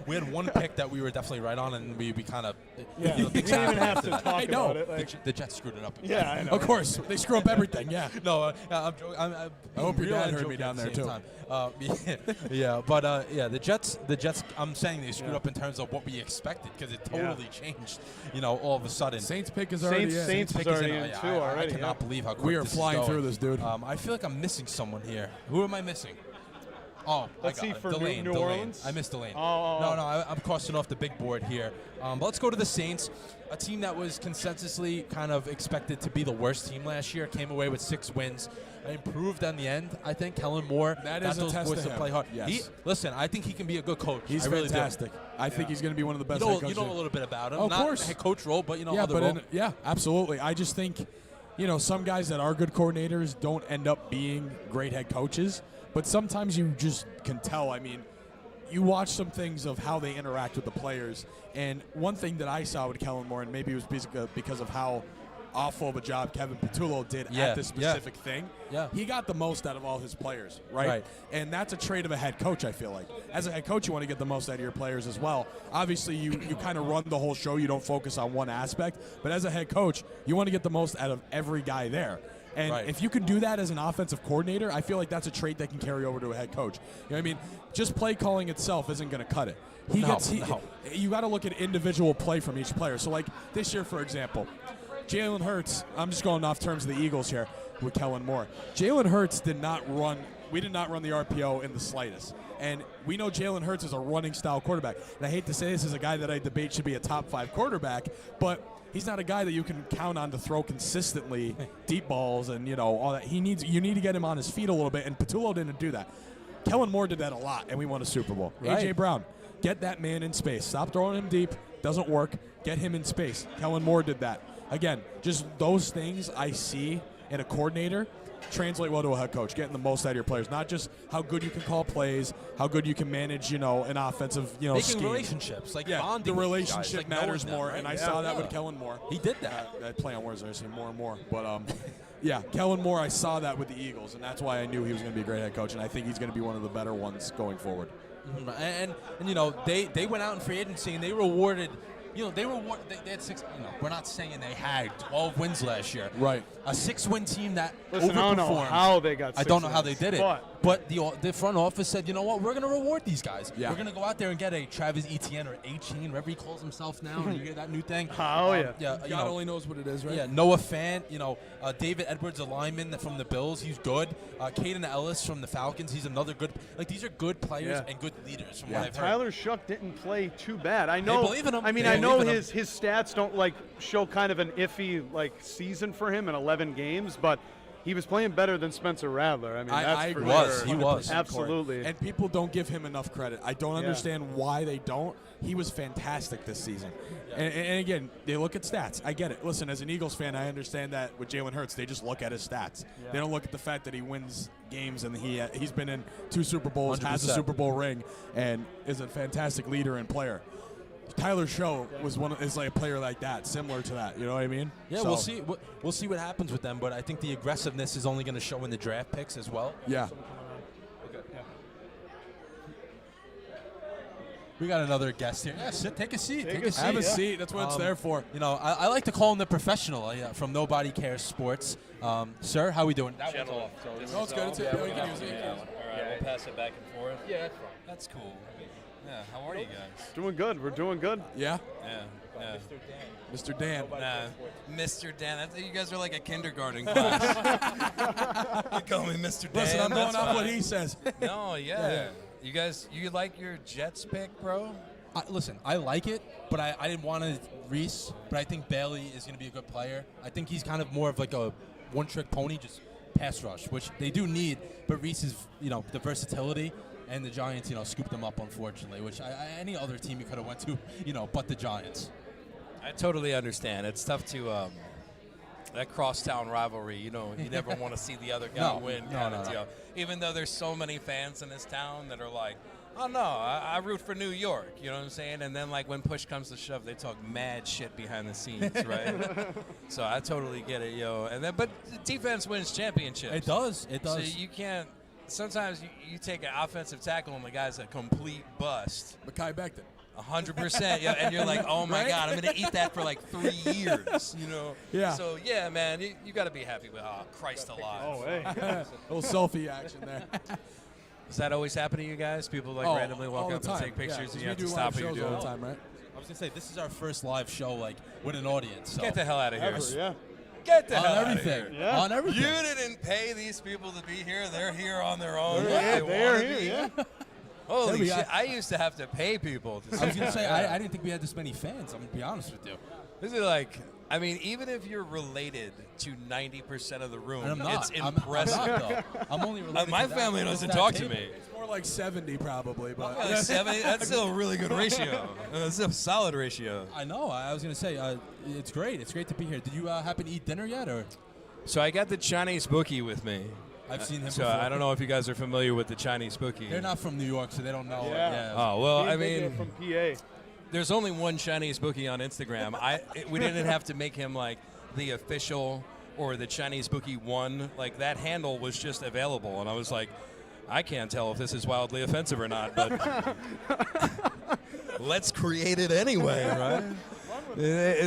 We had one pick that we were definitely right on, and we kind of We didn't even have to talk I know. about it. Like, the Jets screwed it up. yeah, I know. Of course, they screw up everything. Yeah. No, I'm joking. I hope your real dad and heard me joking down at the there, same too. time. The Jets. I'm saying they screwed up in terms of what we expected, because it totally changed. All of a sudden. Saints pick is already in. Saints Pick is is already in too already. I cannot believe how quick We are this flying is going. through this, dude. I feel like I'm missing someone here. Who am I missing? Oh, Let's I got see it. for Delane, New Delane. Orleans? I missed Delane. Oh. No, I'm crossing off the big board here. But let's go to the Saints, a team that was consensusly kind of expected to be the worst team last year. Came away with 6 wins. Improved on the end, I think. Kellen Moore That got is a those test boys to to him. play hard. Yes. Listen, I think he can be a good coach. He's I really fantastic. Do. I think he's going to be one of the best head You coaches. know a little bit about him. Of Not course. head coach role, but Yeah, other but role. absolutely. I just think, some guys that are good coordinators don't end up being great head coaches, but sometimes you just can tell. I mean, you watch some things of how they interact with the players, and one thing that I saw with Kellen Moore, and maybe it was because of how awful of a job Kevin Patullo did at this specific thing. Yeah. He got the most out of all his players, right? And that's a trait of a head coach, I feel like. As a head coach, you want to get the most out of your players as well. Obviously, you kind of run the whole show. You don't focus on one aspect. But as a head coach, you want to get the most out of every guy there. And if you can do that as an offensive coordinator, I feel like that's a trait that can carry over to a head coach. You know what I mean? Just play calling itself isn't going to cut it. You got to look at individual play from each player. So, like this year, for example, Jalen Hurts, I'm just going off terms of the Eagles here with Kellen Moore. Jalen Hurts we did not run the RPO in the slightest. And we know Jalen Hurts is a running style quarterback. And I hate to say this is a guy that I debate should be a top 5 quarterback, but he's not a guy that you can count on to throw consistently deep balls and all that. You need to get him on his feet a little bit, and Patullo didn't do that. Kellen Moore did that a lot, and we won a Super Bowl. Right. A.J. Brown, get that man in space. Stop throwing him deep. Doesn't work. Get him in space. Kellen Moore did that. Again, just those things I see in a coordinator translate well to a head coach, getting the most out of your players. Not just how good you can call plays, how good you can manage, an offensive, Making scheme. relationships, bonding the with relationship guys, knowing matters them, more, right? and I saw that with Kellen Moore. He did that. I play on words. I say more and more, but Kellen Moore. I saw that with the Eagles, and that's why I knew he was going to be a great head coach, and I think he's going to be one of the better ones going forward. And they went out in free agency and they rewarded. They had 6. We're not saying they had 12 wins last year. Right. A 6-win team that Listen, overperformed. I don't know how they got 6 I don't know how wins, they did it. But the front office said, you know what, we're going to reward these guys. Yeah. We're going to go out there and get a Travis Etienne or A-Chain, whatever he calls himself now. You hear that new thing? God only knows what it is, right? Yeah, Noah Fant, David Edwards, a lineman from the Bills, he's good. Caden Ellis from the Falcons, he's another good. These are good players and good leaders from what I've heard. Tyler Shuck didn't play too bad. I know. They believe in him. I mean, They I know believe in his stats don't show kind of an iffy season for him in 11 games, but he was playing better than Spencer Rattler. I mean, that's I for agree. sure. He was. Absolutely. And people don't give him enough credit. I don't understand why they don't. He was fantastic this season. And again, they look at stats. I get it. Listen, as an Eagles fan, I understand that with Jalen Hurts, they just look at his stats. Yeah. They don't look at the fact that he wins games and he's been in 2 Super Bowls, 100%. Has a Super Bowl ring, and is a fantastic leader and player. Tyler Show is like a player like that, similar to that. You know what I mean? Yeah, we'll see. We'll see what happens with them, but I think the aggressiveness is only going to show in the draft picks as well. Yeah. We got another guest here. Yeah, take a seat. Take a seat. Have a seat. That's what it's there for. I like to call him the professional from Nobody Cares Sports. Sir, how we doing? It's good. It's All right, we'll pass it back and forth. Yeah, that's fine. That's cool. Yeah, how are you guys? Doing good. We're doing good. Yeah. Yeah. Mr. Dan. Mr. Dan. You guys are like a kindergarten class. You call me Mr. Dan. Listen, I'm going that's off fine. what he says. No, yeah. You guys, you like your Jets pick, bro? Listen, I like it, but I didn't want to Reese, but I think Bailey is going to be a good player. I think he's kind of more of like a one-trick pony, just pass rush, which they do need. But Reese's, the versatility, and the Giants, scooped them up, unfortunately. Which any other team you could have went to, but the Giants. I totally understand. It's tough to that crosstown rivalry. You never want to see the other guy win. No. Even though there's so many fans in this town that are like, oh no, I root for New York. You know what I'm saying? And then like when push comes to shove, they talk mad shit behind the scenes, right? So I totally get it, but defense wins championships. It does. So you can't. Sometimes you take an offensive tackle and the guy's a complete bust. Mekhi Becton. 100%, yeah, and you're like, oh my God, I'm gonna eat that for like 3 years, Yeah. So yeah, man, you got to be happy with Christ alive. Oh, hey. A little selfie action there. Does that always happen to you guys? People like randomly walk up and take pictures, and you have to stop what you're doing all the time, right? I was gonna say this is our first live show with an audience. So. Get the hell out of here. Ever, yeah. Get the On hell everything. out of here. Yeah. On everything. You didn't pay these people to be here. They're here on their own. They're wanna here, be. yeah. Holy we shit! are. I used to have to pay people. To I was gonna say I didn't think we had this many fans. I'm gonna be honest with you. This is like, I mean, even if you're related to 90% of the room, And I'm not. it's impressive. I'm not, though. I'm only related My to that- family to doesn't that talk to table. me. It's more like 70 probably, but Like 70, that's still a really good ratio. That's a solid ratio. I know. I was gonna say it's great. It's great to be here. Did you happen to eat dinner yet, or? So I got the Chinese bookie with me. I've seen him So before. I don't know if you guys are familiar with the Chinese bookie. They're not from New York, so they don't know. Yeah. Oh well, Me I and Big mean, Man from PA. there's only one Chinese bookie on Instagram. We didn't have to make him like the official or the Chinese bookie one. Like that handle was just available, and I was like, I can't tell if this is wildly offensive or not, but let's create it anyway, right?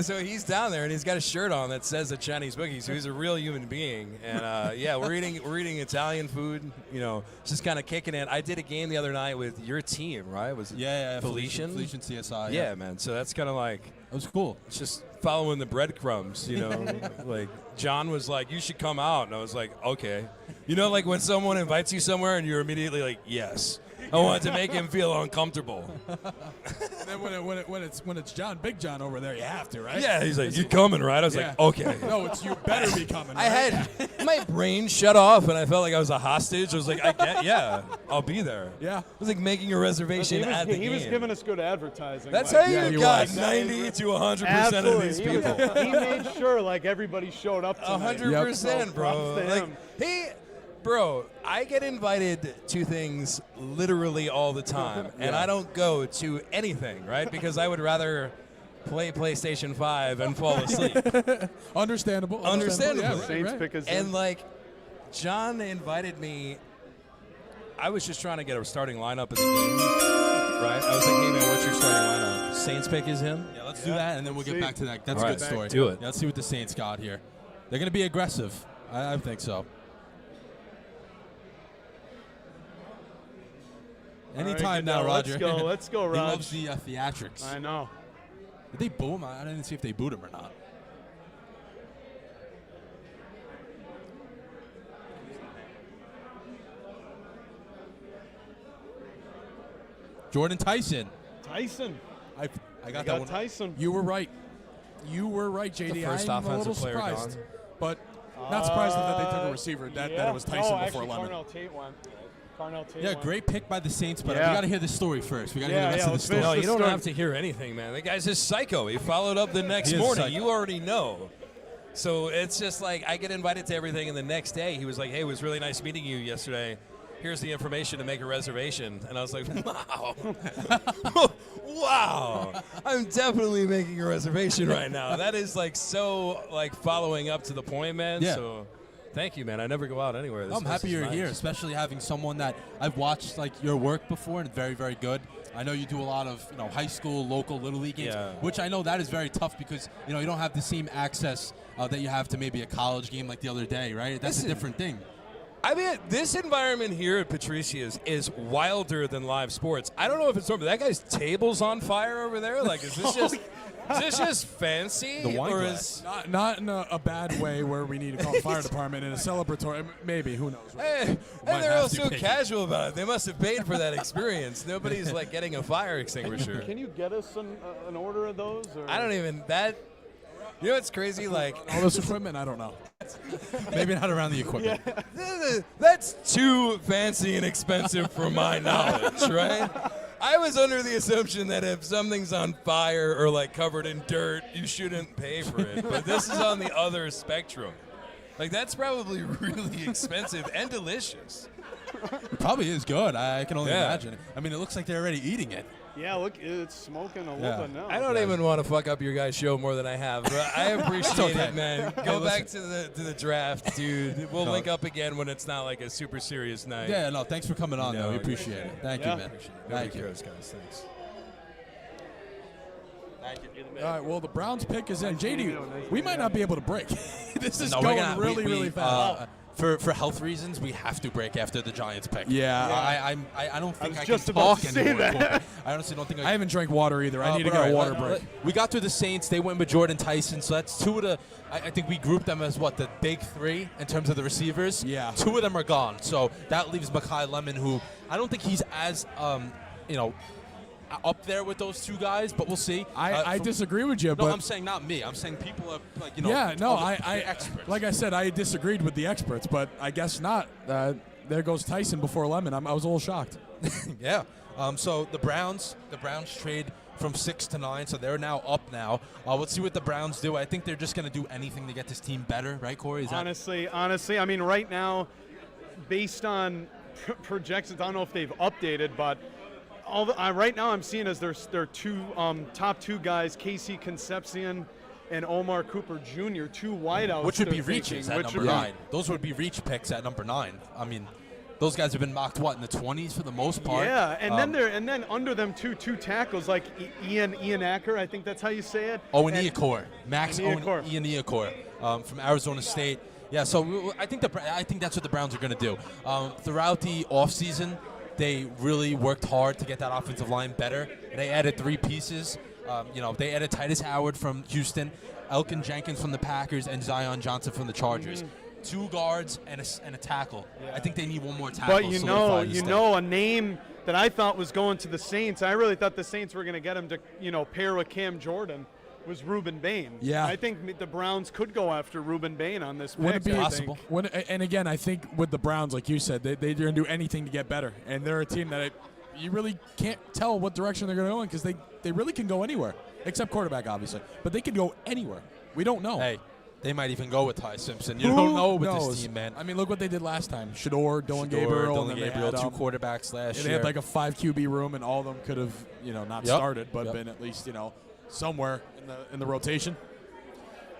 So he's down there and he's got a shirt on that says the Chinese bookie. So he's a real human being, and we're eating Italian food. Just kind of kicking it. I did a game the other night with your team, right? Was it Felician? Felician CSI. Yeah, man. So that's kind of like It was cool. it's just following the breadcrumbs, Like John was like, "You should come out," and I was like, "Okay." Like when someone invites you somewhere and you're immediately like, "Yes." I wanted to make him feel uncomfortable. And then when it's Big John over there, you have to, right? Yeah, he's like, "You coming, right?" I was Yeah. like, "Okay." No, it's you better be coming. I right? had my brain shut off, and I felt like I was a hostage. I was like, I'll be there. Yeah. It was like making a reservation at the He game. was giving us good advertising. That's like, how Yeah, you he got was. 90 to 100% of Absolutely. these He was- people. He made sure like everybody showed up tonight. 100%, bro. Props to him. Bro, I get invited to things literally all the time, and I don't go to anything, right? Because I would rather play PlayStation 5 and fall asleep. Understandable. Understandable. Yeah, right, Saints right. pick us And in. like, John invited me. I was just trying to get a starting lineup in the game, right? I was like, "Hey man, what's your starting lineup?" Saints pick is him. Yeah, let's do that, and then we'll get See. back to that. That's All a right, good story. do it. Yeah, let's see what the Saints got here. They're going to be aggressive. I think so. Anytime All right, now, Roger. Let's go, He Raj. loves the theatrics. I know. Did they boo him? I didn't see if they booed him or not. Jordan Tyson. Tyson. I got I that got one. Tyson. You were right. You were right, JD. The first I'm a little offensive player surprised, gone. but not surprised that they took a receiver. That it was Tyson no, before actually, Lemon. Carnell Tate went. Carnell Tate Yeah, went. great pick by the Saints, but Yeah. we got to hear the story first. We got to hear Yeah, the rest yeah, of the let's story. finish No, you don't story. have to hear anything, man. The guy's just psycho. He followed up the next He is morning. psycho. You already know. So it's just like I get invited to everything, and the next day he was like, "Hey, it was really nice meeting you yesterday. Here's the information to make a reservation." And I was like, "Wow, wow! I'm definitely making a reservation right now." That is like so like following up to the point, man. Yeah. So thank you, man. I never go out anywhere. This I'm place happy is you're nice. here, especially having someone that I've watched like your work before and it's very, very good. I know you do a lot of high school, local, little league games, Yeah. which I know that is very tough because you don't have the same access that you have to maybe a college game like the other day, right? That's Listen, a different thing. I mean, this environment here at Patrizia is wilder than live sports. I don't know if it's normal. That guy's table's on fire over there. Like, is this just fancy? The wine or glass. is Not in a bad way where we need to call the fire department in a celebratory. Maybe, who knows? Right? Hey, and Might they're have all to so pay. casual about it. They must have paid for that experience. Nobody's like getting a fire extinguisher. Can you get us an order of those? Or? I don't even that. You know what's crazy? Like, All this equipment, I don't know. Maybe not around the equipment. that's too fancy and expensive for my knowledge, right? I was under the assumption that if something's on fire or like covered in dirt, you shouldn't pay for it. But this is on the other spectrum. Like, that's probably really expensive and delicious. It probably is good. I can only Yeah. imagine. I mean, it looks like they're already eating it. Yeah, look, it's smoking a Yeah. little bit now. I don't even want to fuck up your guys' show more than I have, but I appreciate okay. it, man. Go back to the draft, dude. We'll No. link up again when it's not like a super serious night. Yeah, no, thanks for coming on, No, though. We you're appreciate it. Thank Yeah. you, man. Nobody Thank you. cares, guys. Thanks. All right, well, the Browns pick is in. JD, we might not be able to break. This is No, going we're gonna, really, we, really fast. For health reasons, we have to break after the Giants pick. Yeah. I don't think was I just can about talk to say anymore. that. I honestly don't think I haven't drank water either. I need to but get all a water right, break. we got through the Saints. They went with Jordan Tyson, so that's two of the. I think we grouped them as the big three in terms of the receivers. Yeah. Two of them are gone, so that leaves Mekhi Lemon, who I don't think he's as up there with those two guys, but we'll see. I disagree with you, No, but I'm saying not me. I'm saying people are yeah, no, the experts. like I said, I disagreed with the experts, but I guess not. There goes Tyson before Lemon. I was a little shocked. Yeah. So the Browns trade from 6 to 9, so they're now up now. Let's see what the Browns do. I think they're just going to do anything to get this team better, right, Corey? Is that Honestly, I mean, right now, based on projections, I don't know if they've updated, but right now I'm seeing as their two top two guys, Casey Concepcion and Omar Cooper Jr., two wideouts. which would be they're reaches thinking, at which number would be- 9? Those would be reach picks at number 9. I mean, those guys have been mocked in the 20s for the most part. Yeah, and then under them two tackles like Ian Acker, I think that's how you say it. Owen And- Iakor, Max Ian Iakor. Iakor, from Arizona State. Yeah, so I think that's what the Browns are going to do. Throughout the offseason, they really worked hard to get that offensive line better. They added 3 pieces. They added Titus Howard from Houston, Elkin Jenkins from the Packers, and Zion Johnson from the Chargers. 2 guards and a tackle. Yeah. I think they need one more tackle. But to solidify this thing. a name that I thought was going to the Saints. I really thought the Saints were going to get him to, pair with Cam Jordan. Was Reuben Bain. Yeah. I think the Browns could go after Reuben Bain on this pick. Would it be I think. possible? And again, I think with the Browns, like you said, they're going to do anything to get better. And they're a team that you really can't tell what direction they're going to go in because they really can go anywhere, except quarterback, obviously. But they can go anywhere. We don't know. Hey, they might even go with Ty Simpson. You Who don't know with knows? this team, man. I mean, look what they did last time. Shador, Dylan Gabriel, Dylan and then they Gabriel, had, 2 quarterbacks last they year. had like a 5 QB room, and all of them could have, not Yep. started, but Yep. been at least, somewhere in the rotation.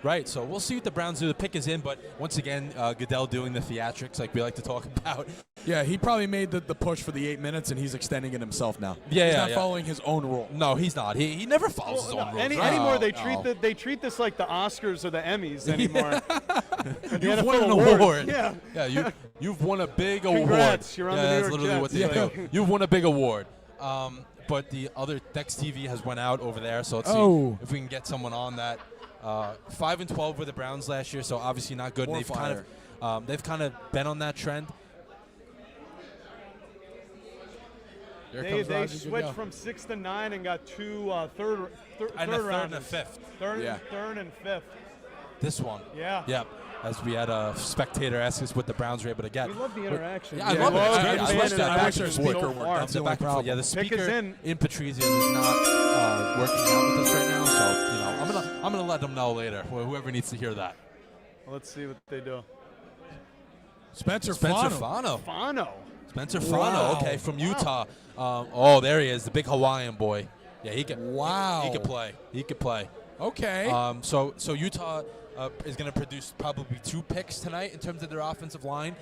Right, so we'll see what the Browns do. The pick is in, but once again, Goodell doing the theatrics like we like to talk about. Yeah, he probably made the push for the 8 minutes, and he's extending it himself now. Yeah, he's yeah, not yeah. following his own rule. No, he's not. He never follows his own rules. right? Anymore, they No. treat this like the Oscars or the Emmys anymore. You've won an awards. award. Yeah. You've won a big award. Congrats, you're on the New that's York literally what they Jets. do. You've won a big award. But the other Dex TV has went out over there, so let's Oh. see if we can get someone on that. 5-12 were the Browns last year, so obviously not good. More And they've kind of been on that trend. Here They comes Roger switched Goodell. from 6 to 9 and got 2 third And a third rounders. and a fifth. Third and fifth. This one. Yeah. Yep. As we had a spectator ask us what the Browns were able to get. We love the interaction. Yeah, I love it. It's great. I I wish that I back wish and our forth. speaker so worked. far. That's The the only back and forth. problem. Yeah, the Pick speaker is in. Patrizia is not working out with us right now, so I'm gonna let them know later. Whoever needs to hear that. Let's see what they do. Spencer Spencer Fano. Fano. Spencer Wow. Fano. Okay, from Utah. There he is, the big Hawaiian boy. Yeah, he can. Wow. He can play. He can play. Okay. So Utah is going to produce probably 2 picks tonight in terms of their offensive line.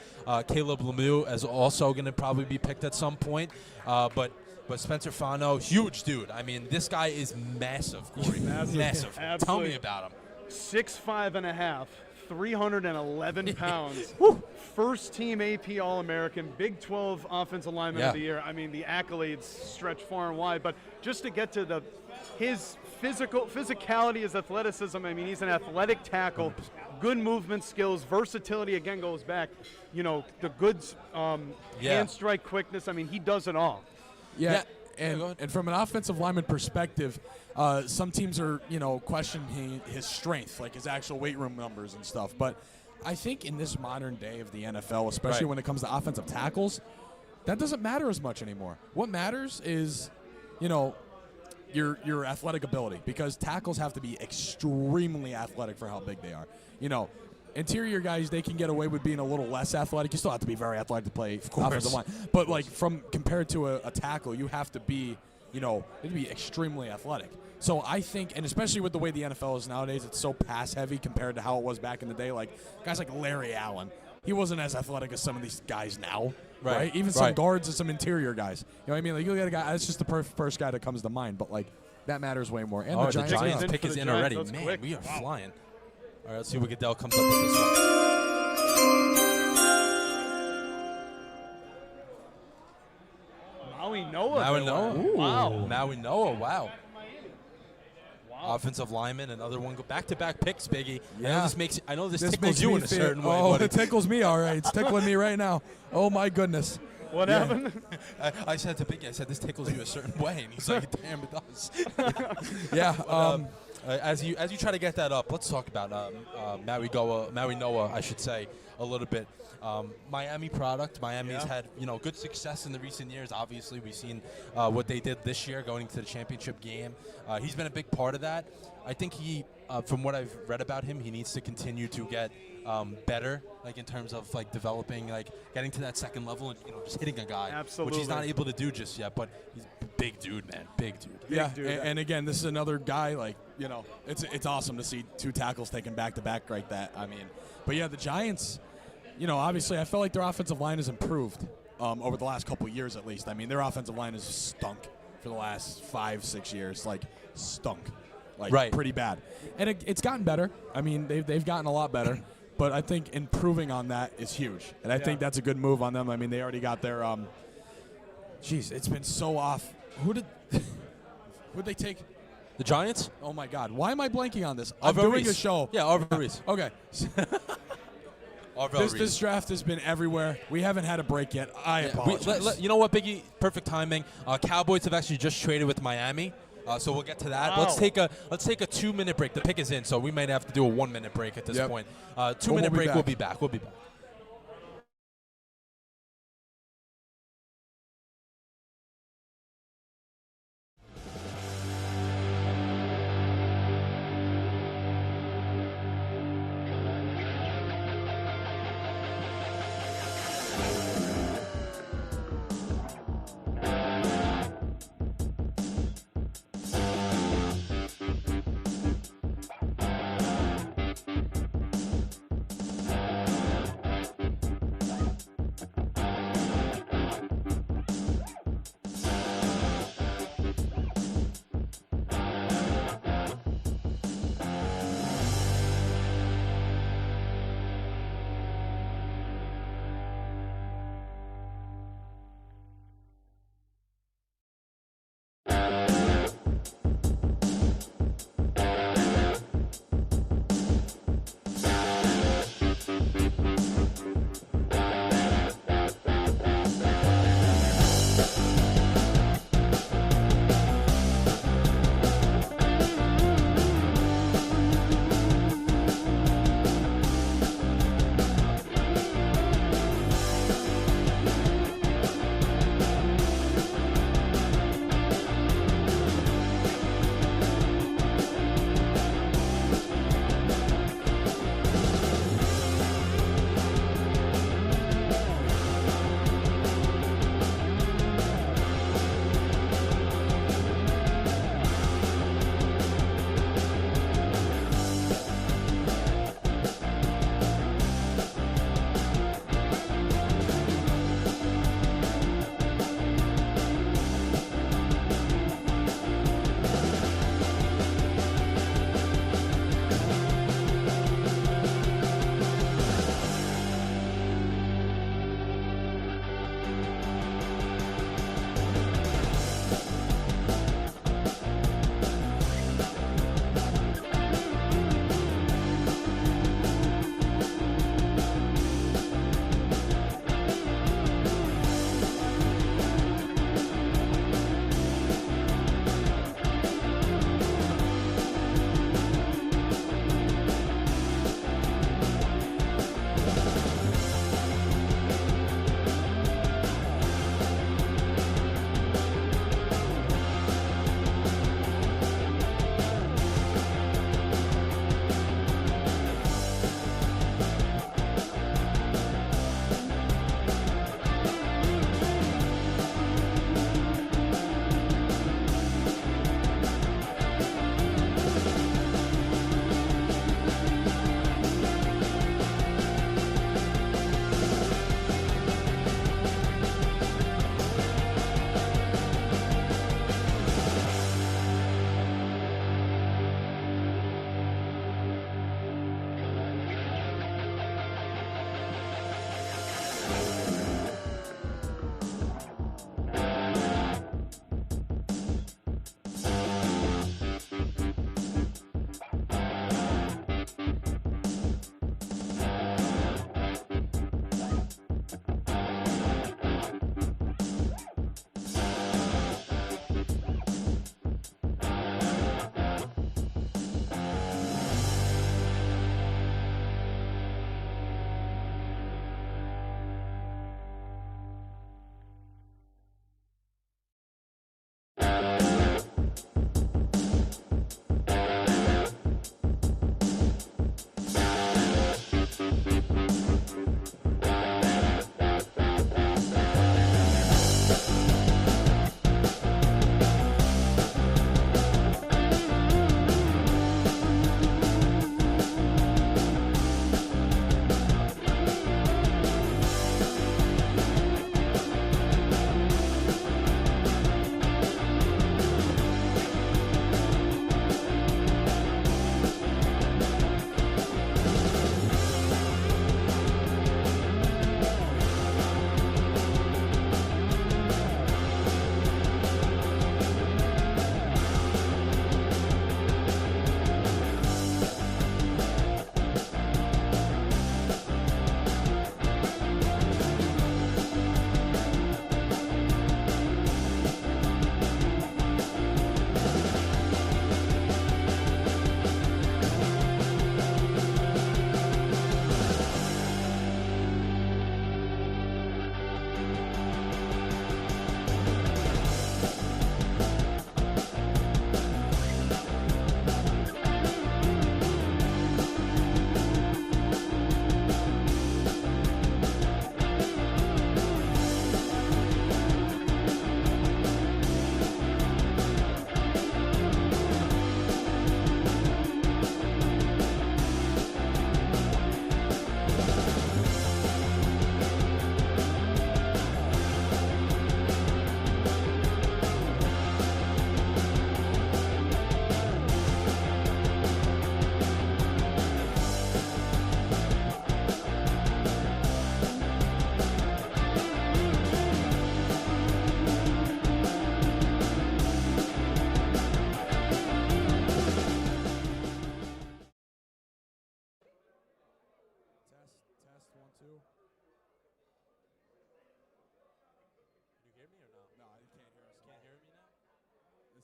Caleb Lemieux is also going to probably be picked at some point. But Spencer Fano, huge dude. I mean, this guy is massive, Corey. Massive. Tell Absolutely. me about him. 6'5.5", 311 pounds. First team AP All-American, Big 12 Offensive Lineman Yeah. of the Year. I mean, the accolades stretch far and wide, but just to get to his physicality, his athleticism. I mean, he's an athletic tackle, good movement skills, versatility. Again, goes back, the good hand strike quickness. I mean, he does it all. Yeah. And from an offensive lineman perspective, some teams are, questioning his strength, like his actual weight room numbers and stuff. But I think in this modern day of the NFL, especially when it comes to offensive tackles, that doesn't matter as much anymore. What matters is, your athletic ability, because tackles have to be extremely athletic for how big they are. Interior guys, they can get away with being a little less athletic. You still have to be very athletic to play offensive line. But compared to a tackle, you have to be, extremely athletic. So I think, and especially with the way the NFL is nowadays, it's so pass heavy compared to how it was back in the day. Like guys like Larry Allen, he wasn't as athletic as some of these guys now. Right? Even some guards and some interior guys. You know what I mean? Like, you look at a guy, that's just the first guy that comes to mind. But that matters way more. And the Giants pick is in already. Man, quick. We are flying. All right, let's see what Goodell comes up with this one. Maui Noah. Maui Noah. Wow. Offensive lineman, another one. Go back-to-back picks, Biggie. Yeah. I know this tickles you in a certain way. Oh, it tickles me, all right. It's tickling me right now. Oh, my goodness. What happened? I said to Biggie, this tickles you a certain way. And he's like, damn, it does. Yeah. As you try to get that up, let's talk about Maui Noah, I should say, a little bit. Miami product. Miami's had good success in the recent years. Obviously, we've seen what they did this year, going to the championship game. He's been a big part of that. I think he, from what I've read about him, he needs to continue to get better, in terms of developing, getting to that second level and just hitting a guy, Absolutely. which he's not able to do just yet. But he's a big dude, man, big dude. Yeah, and again, this is another guy it's awesome to see two tackles taken back to back like that. I mean, but yeah, the Giants. Obviously, I felt like their offensive line has improved over the last couple of years at least. I mean, their offensive line has stunk for the last 5-6 years, stunk, pretty bad. And it's gotten better. I mean, they've gotten a lot better. But I think improving on that is huge. And I think that's a good move on them. I mean, they already got their it's been so off. Who'd they take? The Giants? Oh, my God. Why am I blanking on this? I'm doing a show. Yeah, Arvin Reese. Okay. This draft has been everywhere. We haven't had a break yet. I apologize. You know what, Biggie? Perfect timing. Cowboys have actually just traded with Miami, so we'll get to that. Wow. Let's take a 2-minute break. The pick is in, so we might have to do a 1-minute break at this point. 2-minute break. We'll be back.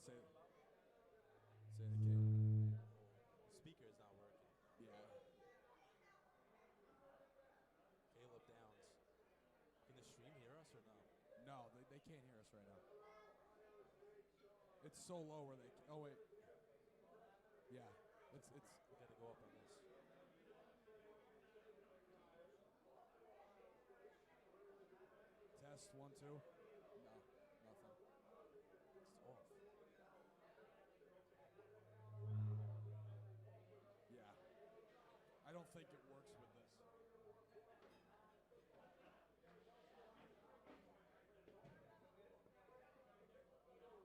Say the game. Speaker is not working. Yeah. Caleb Downs. Can the stream hear us or no? No, they can't hear us right now. It's so low where they. Oh wait. Yeah. It's. We got to go up on this. Test 1 2. No, nothing. It's off. Yeah. I don't think it works with this. Let me make sure he turns that off because that is going to be.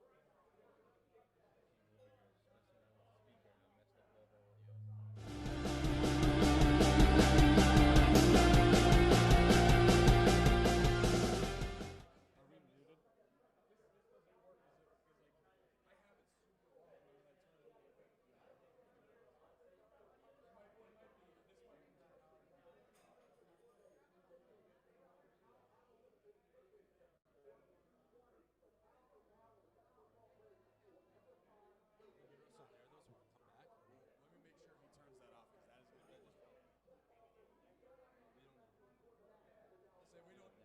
Say we don't.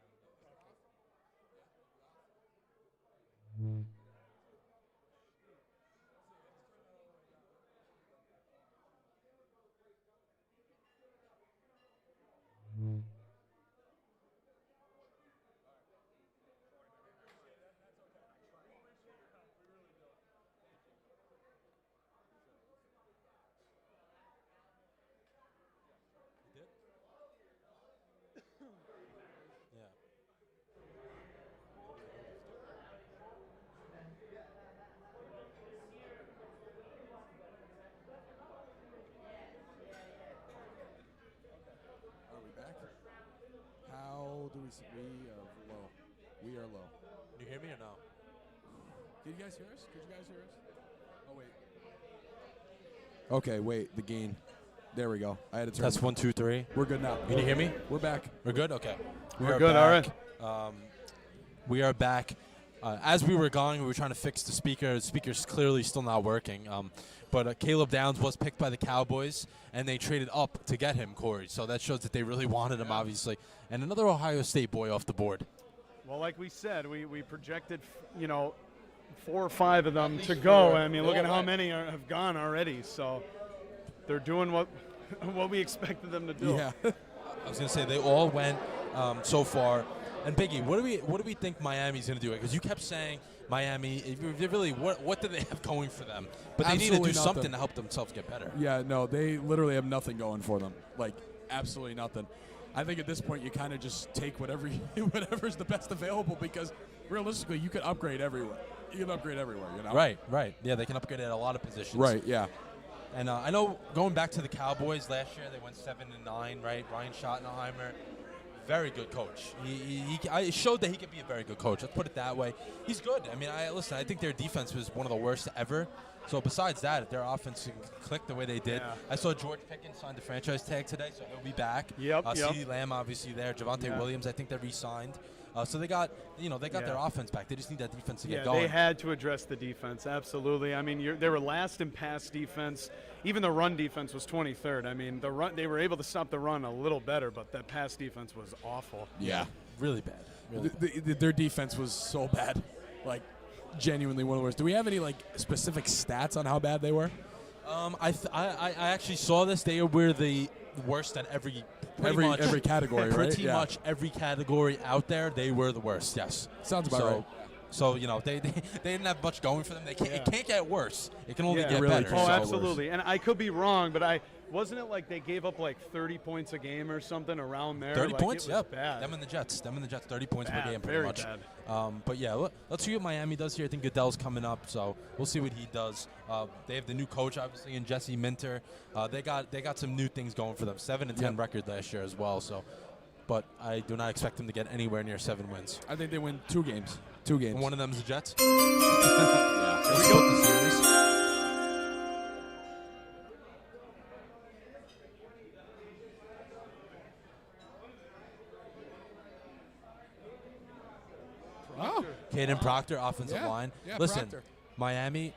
You did? Yeah. Are we back? How do we? We are low. We are low. Can you hear me or no? Did you guys hear us? Could you guys hear us? Oh wait. Okay, wait. The gain. There we go. I had to turn. Test 1 2 3. We're good now. Can you hear me? We're back. We're good. Okay. We're good, all right. We are back. As we were going, we were trying to fix the speaker. The speaker's clearly still not working. But Caleb Downs was picked by the Cowboys, and they traded up to get him, Corey. So that shows that they really wanted him, obviously. And another Ohio State boy off the board. Well, like we said, we projected, 4 or 5 of them to go. I mean, look at how many have gone already. So they're doing what we expected them to do. Yeah. I was going to say they all went so far. And Biggie, what do we think Miami's going to do? Because you kept saying Miami. They really, what do they have going for them? But they need to do something to help themselves get better. Yeah, no, they literally have nothing going for them. Like, absolutely nothing. I think at this point you kind of just take whatever's the best available because realistically you could upgrade everywhere. You can upgrade everywhere, Right. Yeah, they can upgrade at a lot of positions. Right, yeah. And I know going back to the Cowboys last year, they went 7-9, right? Ryan Schottenheimer, very good coach. He showed that he could be a very good coach. Let's put it that way. He's good. I mean, I think their defense was one of the worst ever. So besides that, if their offense can click the way they did. Yeah. I saw George Pickens signed the franchise tag today, so he'll be back. Yep. CeeDee Lamb obviously there. Javonte Williams, I think they re-signed. So they got their offense back. They just need that defense to get going. They had to address the defense, absolutely. I mean, they were last in pass defense. Even the run defense was 23rd. I mean, they were able to stop the run a little better, but that pass defense was awful. Yeah. Really bad. Their defense was so bad. Like, genuinely one of the worst. Do we have any, specific stats on how bad they were? I actually saw this. They were the worst at every category, right? Pretty much every category out there, they were the worst. Yes, sounds about right. So they didn't have much going for them. It can't get worse. It can only get really better. Oh, absolutely. And I could be wrong, but wasn't it like they gave up 30 points a game or something around there? 30 points? Yep. Bad. Them and the Jets, 30 points Bad, per game, pretty very much. bad. But yeah, let's see what Miami does here. I think Goodell's coming up, so we'll see what he does. They have the new coach, obviously, in Jesse Minter. They got some new things going for them. 7-10 record last year as well. So, but I do not expect them to get anywhere near 7 wins. I think they win 2 games. 2 games. And one of them is the Jets. Yeah. Here we go. The series. Oh. Caden Proctor, offensive line. Yeah, Listen, Proctor. Miami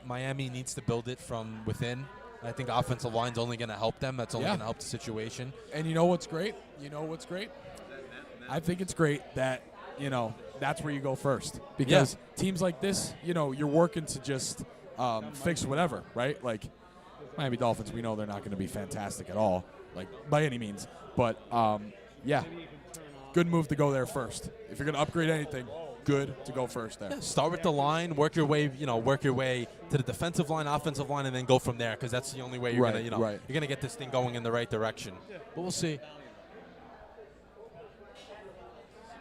needs to build it from within. I think offensive line's only going to help them. That's only going to help the situation. And you know what's great? I think it's great that, that's where you go first. Because teams like this, you're working to just fix whatever, right? Like Miami Dolphins, we know they're not going to be fantastic at all, like by any means. But, good move to go there first. If you're going to upgrade anything, good to go first there. Yeah, start with the line, work your way to the defensive line, offensive line, and then go from there. Because that's the only way you're gonna, you're gonna get this thing going in the right direction. But we'll see.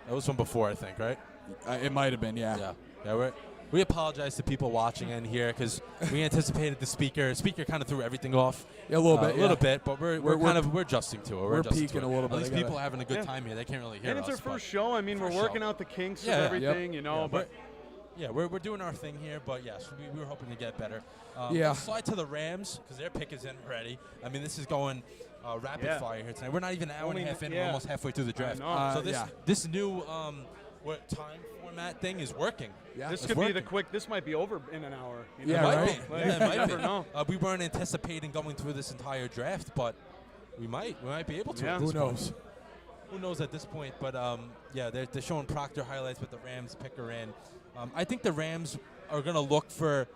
That was from before, I think, right? It might have been, yeah. We apologize to people watching in here because we anticipated the speaker. Speaker kind of threw everything off. Yeah, a little bit, but we're adjusting to it. We're peaking a little bit. At least people are having a good time here. They can't really hear us. And it's our first show. I mean, we're working out the kinks of everything, but we're doing our thing here. But yes, we were hoping to get better. Let's slide to the Rams because their pick is in ready. I mean, this is going rapid fire here tonight. We're not even an hour and a half in. We're almost halfway through the draft. So this new time format thing is working. Yeah, this could be the quick. This might be over in an hour. It might be. Know. We weren't anticipating going through this entire draft, but we might be able to. Yeah. Who knows? Who knows at this point? But they're showing Proctor highlights with the Rams picker in. I think the Rams are going to look for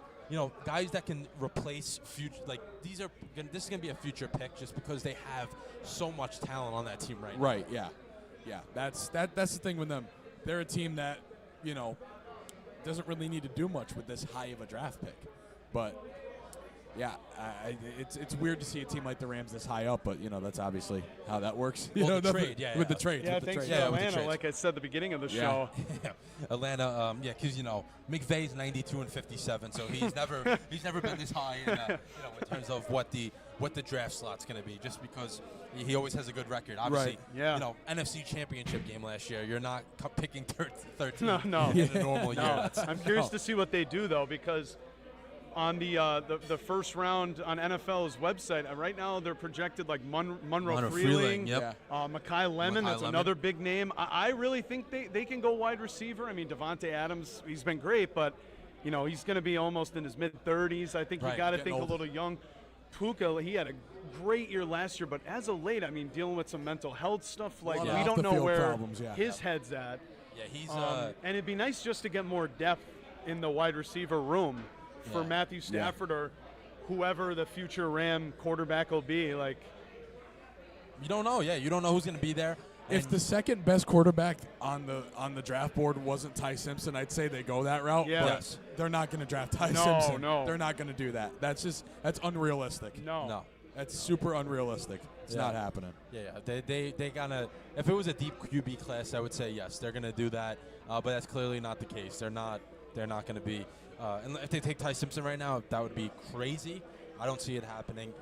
guys that can replace future. Like this is going to be a future pick just because they have so much talent on that team right now. Right. Yeah. That's the thing with them. They're a team that doesn't really need to do much with this high of a draft pick. But, it's weird to see a team like the Rams this high up, but, that's obviously how that works. The trade, with the trade. Yeah, thanks to Atlanta, like I said at the beginning of the show. Atlanta, because, McVay's 92 and 57, so he's never been this high in terms of what the draft slot's going to be, just because he always has a good record. Obviously, NFC Championship game last year, you're not picking 13 in a normal year. I'm curious to see what they do, though, because on the first round on NFL's website, right now they're projected like Monroe Freeling, Mekhi Lemon, that's another big name. I really think they can go wide receiver. I mean, Devontae Adams, he's been great, but he's going to be almost in his mid-30s. I think you got to think a little young. Puka, he had a great year last year, but as of late, I mean, dealing with some mental health stuff, like we don't know where his head's at. Yeah, he's and it'd be nice just to get more depth in the wide receiver room for Matthew Stafford or whoever the future Ram quarterback will be. Like, you don't know. Yeah, you don't know who's going to be there. If the second best quarterback on the draft board wasn't Ty Simpson, I'd say they go that route. Yeah. But they're not going to draft Ty Simpson. No. They're not going to do that. That's unrealistic. No. That's super unrealistic. It's not happening. Yeah. They gonna. If it was a deep QB class, I would say yes, they're going to do that. But that's clearly not the case. They're not going to be. And if they take Ty Simpson right now, that would be crazy. I don't see it happening.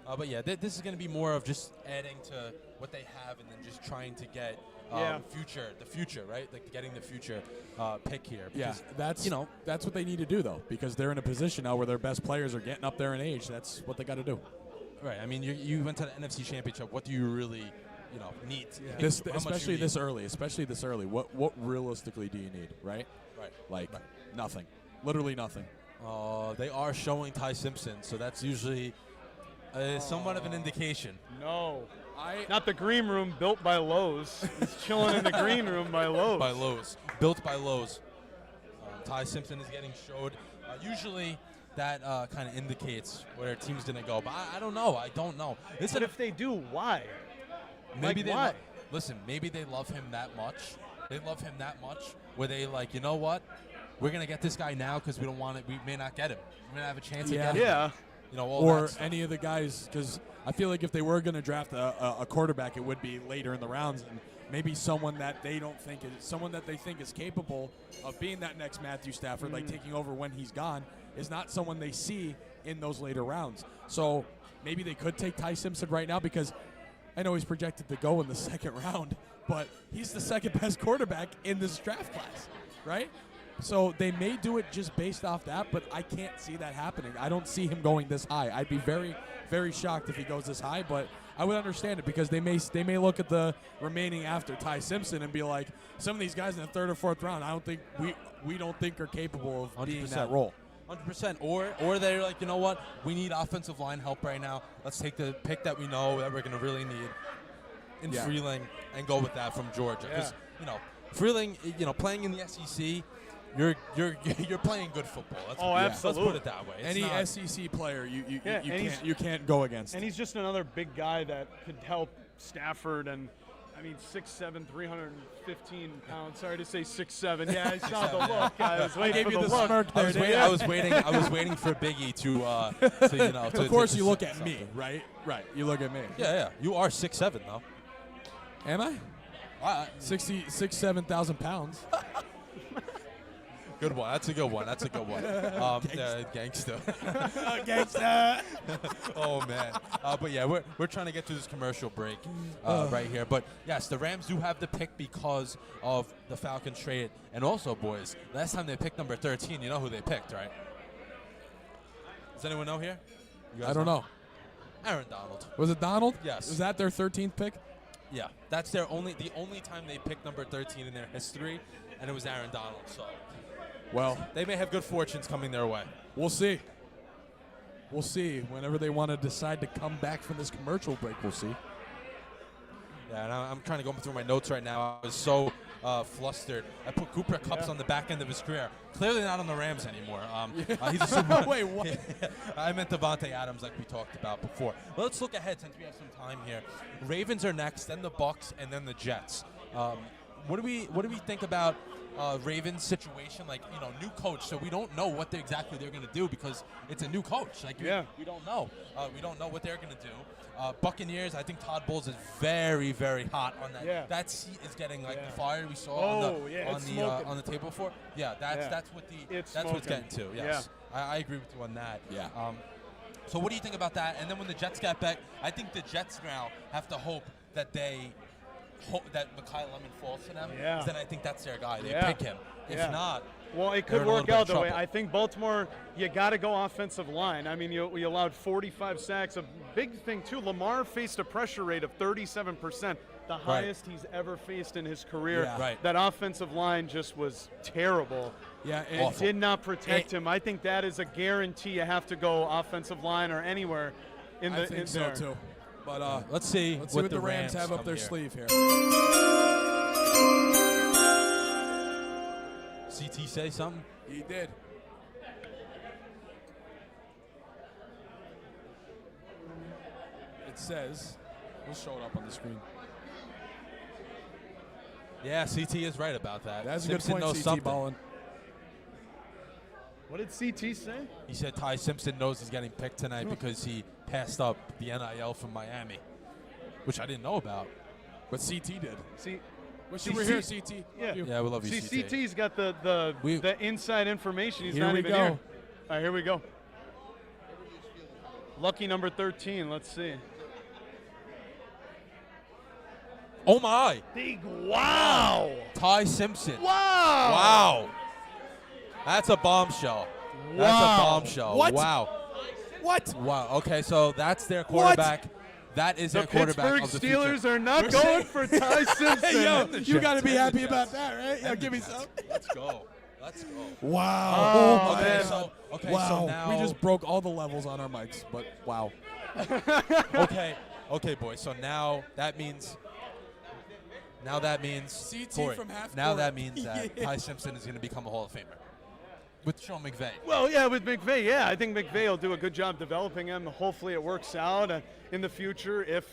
But this is going to be more of just adding to what they have and then just trying to get the future, right? Like getting the future pick here. Yeah, that's what they need to do though, because they're in a position now where their best players are getting up there in age. That's what they got to do. Right. I mean, you went to the NFC Championship. What do you really, need? Yeah. Especially this early. What realistically do you need? Right. Nothing. Literally nothing. They are showing Ty Simpson, so that's usually. Somewhat of an indication. No. Not the green room built by Lowe's. He's chilling in the green room by Lowe's. Built by Lowe's. Ty Simpson is getting showed. Usually that kind of indicates where a team's going to go. But I don't know. But if they do, why? Maybe why? Listen, maybe they love him that much. They love him that much where they like, you know what? We're going to get this guy now because we don't want it. We may not get him. We may not have a chance to get him. Yeah. Or any of the guys, because I feel like if they were going to draft a quarterback, it would be later in the rounds, and maybe someone that they think is capable of being that next Matthew Stafford, like taking over when he's gone, is not someone they see in those later rounds. So maybe they could take Ty Simpson right now, because I know he's projected to go in the second round, but he's the second best quarterback in this draft class, right? So they may do it just based off that, but I can't see that happening. I don't see him going this high. I'd be very, very shocked if he goes this high, but I would understand it, because they may look at the remaining after Ty Simpson and be like, some of these guys in the third or fourth round, we don't think are capable of being that role. 100%. Or they're like, you know what? We need offensive line help right now. Let's take the pick that we know that we're going to really need in Freeling and go with that from Georgia. Because, Freeling, playing in the SEC, you're playing good football. Absolutely. Let's put it that way. Any SEC player you can't go against. And he's just another big guy that could help Stafford. And I mean, 6'7", 315 pounds. Sorry to say 6'7". Yeah, I saw the look. I was waiting for the look. Smirk there. I was waiting for Biggie to Of course, you look at me, right? Right. You look at me. Yeah. You are 6'7", though. Am I? 7,000 pounds. Good one. That's a good one. Gangsta. Gangsta. Oh man. But yeah, we're trying to get to this commercial break right here. But yes, the Rams do have the pick because of the Falcons trade, and also, boys, last time they picked number 13, you know who they picked, right? Does anyone know here? I don't know. Aaron Donald. Was it Donald? Yes. Was that their 13th pick? Yeah, that's the only time they picked number 13 in their history, and it was Aaron Donald. So. Well, they may have good fortunes coming their way. We'll see. We'll see. Whenever they want to decide to come back from this commercial break, we'll see. Yeah, and I'm trying to go through my notes right now. I was so flustered. I put Cooper Kupp's on the back end of his career. Clearly not on the Rams anymore. He's a Super Wait, what? I meant Devontae Adams like we talked about before. Well, let's look ahead since we have some time here. Ravens are next, then the Bucs, and then the Jets. What do we think about Ravens situation? Like, new coach, so we don't know what exactly they're going to do because it's a new coach. Like, we don't know. We don't know what they're going to do. Buccaneers, I think Todd Bowles is very, very hot on that. Yeah. That seat is getting the fire we saw on the table before. Yeah, that's what's getting to. Yes, I agree with you on that. Yeah. So what do you think about that? And then when the Jets got back, I think the Jets now have to hope that that Mekhi Lemon falls to them. Yeah. Then I think that's their guy. They pick him. If not, well, it they're could in a work little out bit of that way. trouble. I think Baltimore, you got to go offensive line. I mean, you allowed 45 sacks. A big thing, too, Lamar faced a pressure rate of 37%, the highest he's ever faced in his career. Yeah. Right. That offensive line just was terrible. Yeah, It did not protect him. I think that is a guarantee. You have to go offensive line or anywhere in I think so, there. too. But let's see what the Rams have up their sleeve here. CT say something? He did. It says, we'll show it up on the screen. Yeah, CT is right about that. That's Simpson a good knows point, CT something. Ballin. What did CT say? He said Ty Simpson knows he's getting picked tonight because he passed up the NIL from Miami, which I didn't know about. But CT did. See, Wish you were here, CT. Yeah, we love you, See, CT. CT's got the inside information. He's Here not we even go. here. All right, here we go. Lucky number 13. Let's see. Oh my! Big wow! Ty Simpson. Wow! Wow! That's a bombshell. Wow. That's a bombshell. What? Wow. What? Wow. Okay, so that's their quarterback. That is The their quarterback Pittsburgh of the Steelers future. are not going for Ty Simpson. Hey, yo, the you got to Jets. be And happy the about Jets. that, right? Yeah, give me some. Let's go. Let's go. Wow. Oh, my man. God. Okay, wow. so now we just broke all the levels on our mics, but wow. Okay, boys. So now that means CT Corey, from half now court. that means that Ty Simpson is going to become a Hall of Famer with Sean McVay. Well, yeah, with McVay, yeah. I think McVay will do a good job developing him. Hopefully it works out in the future if,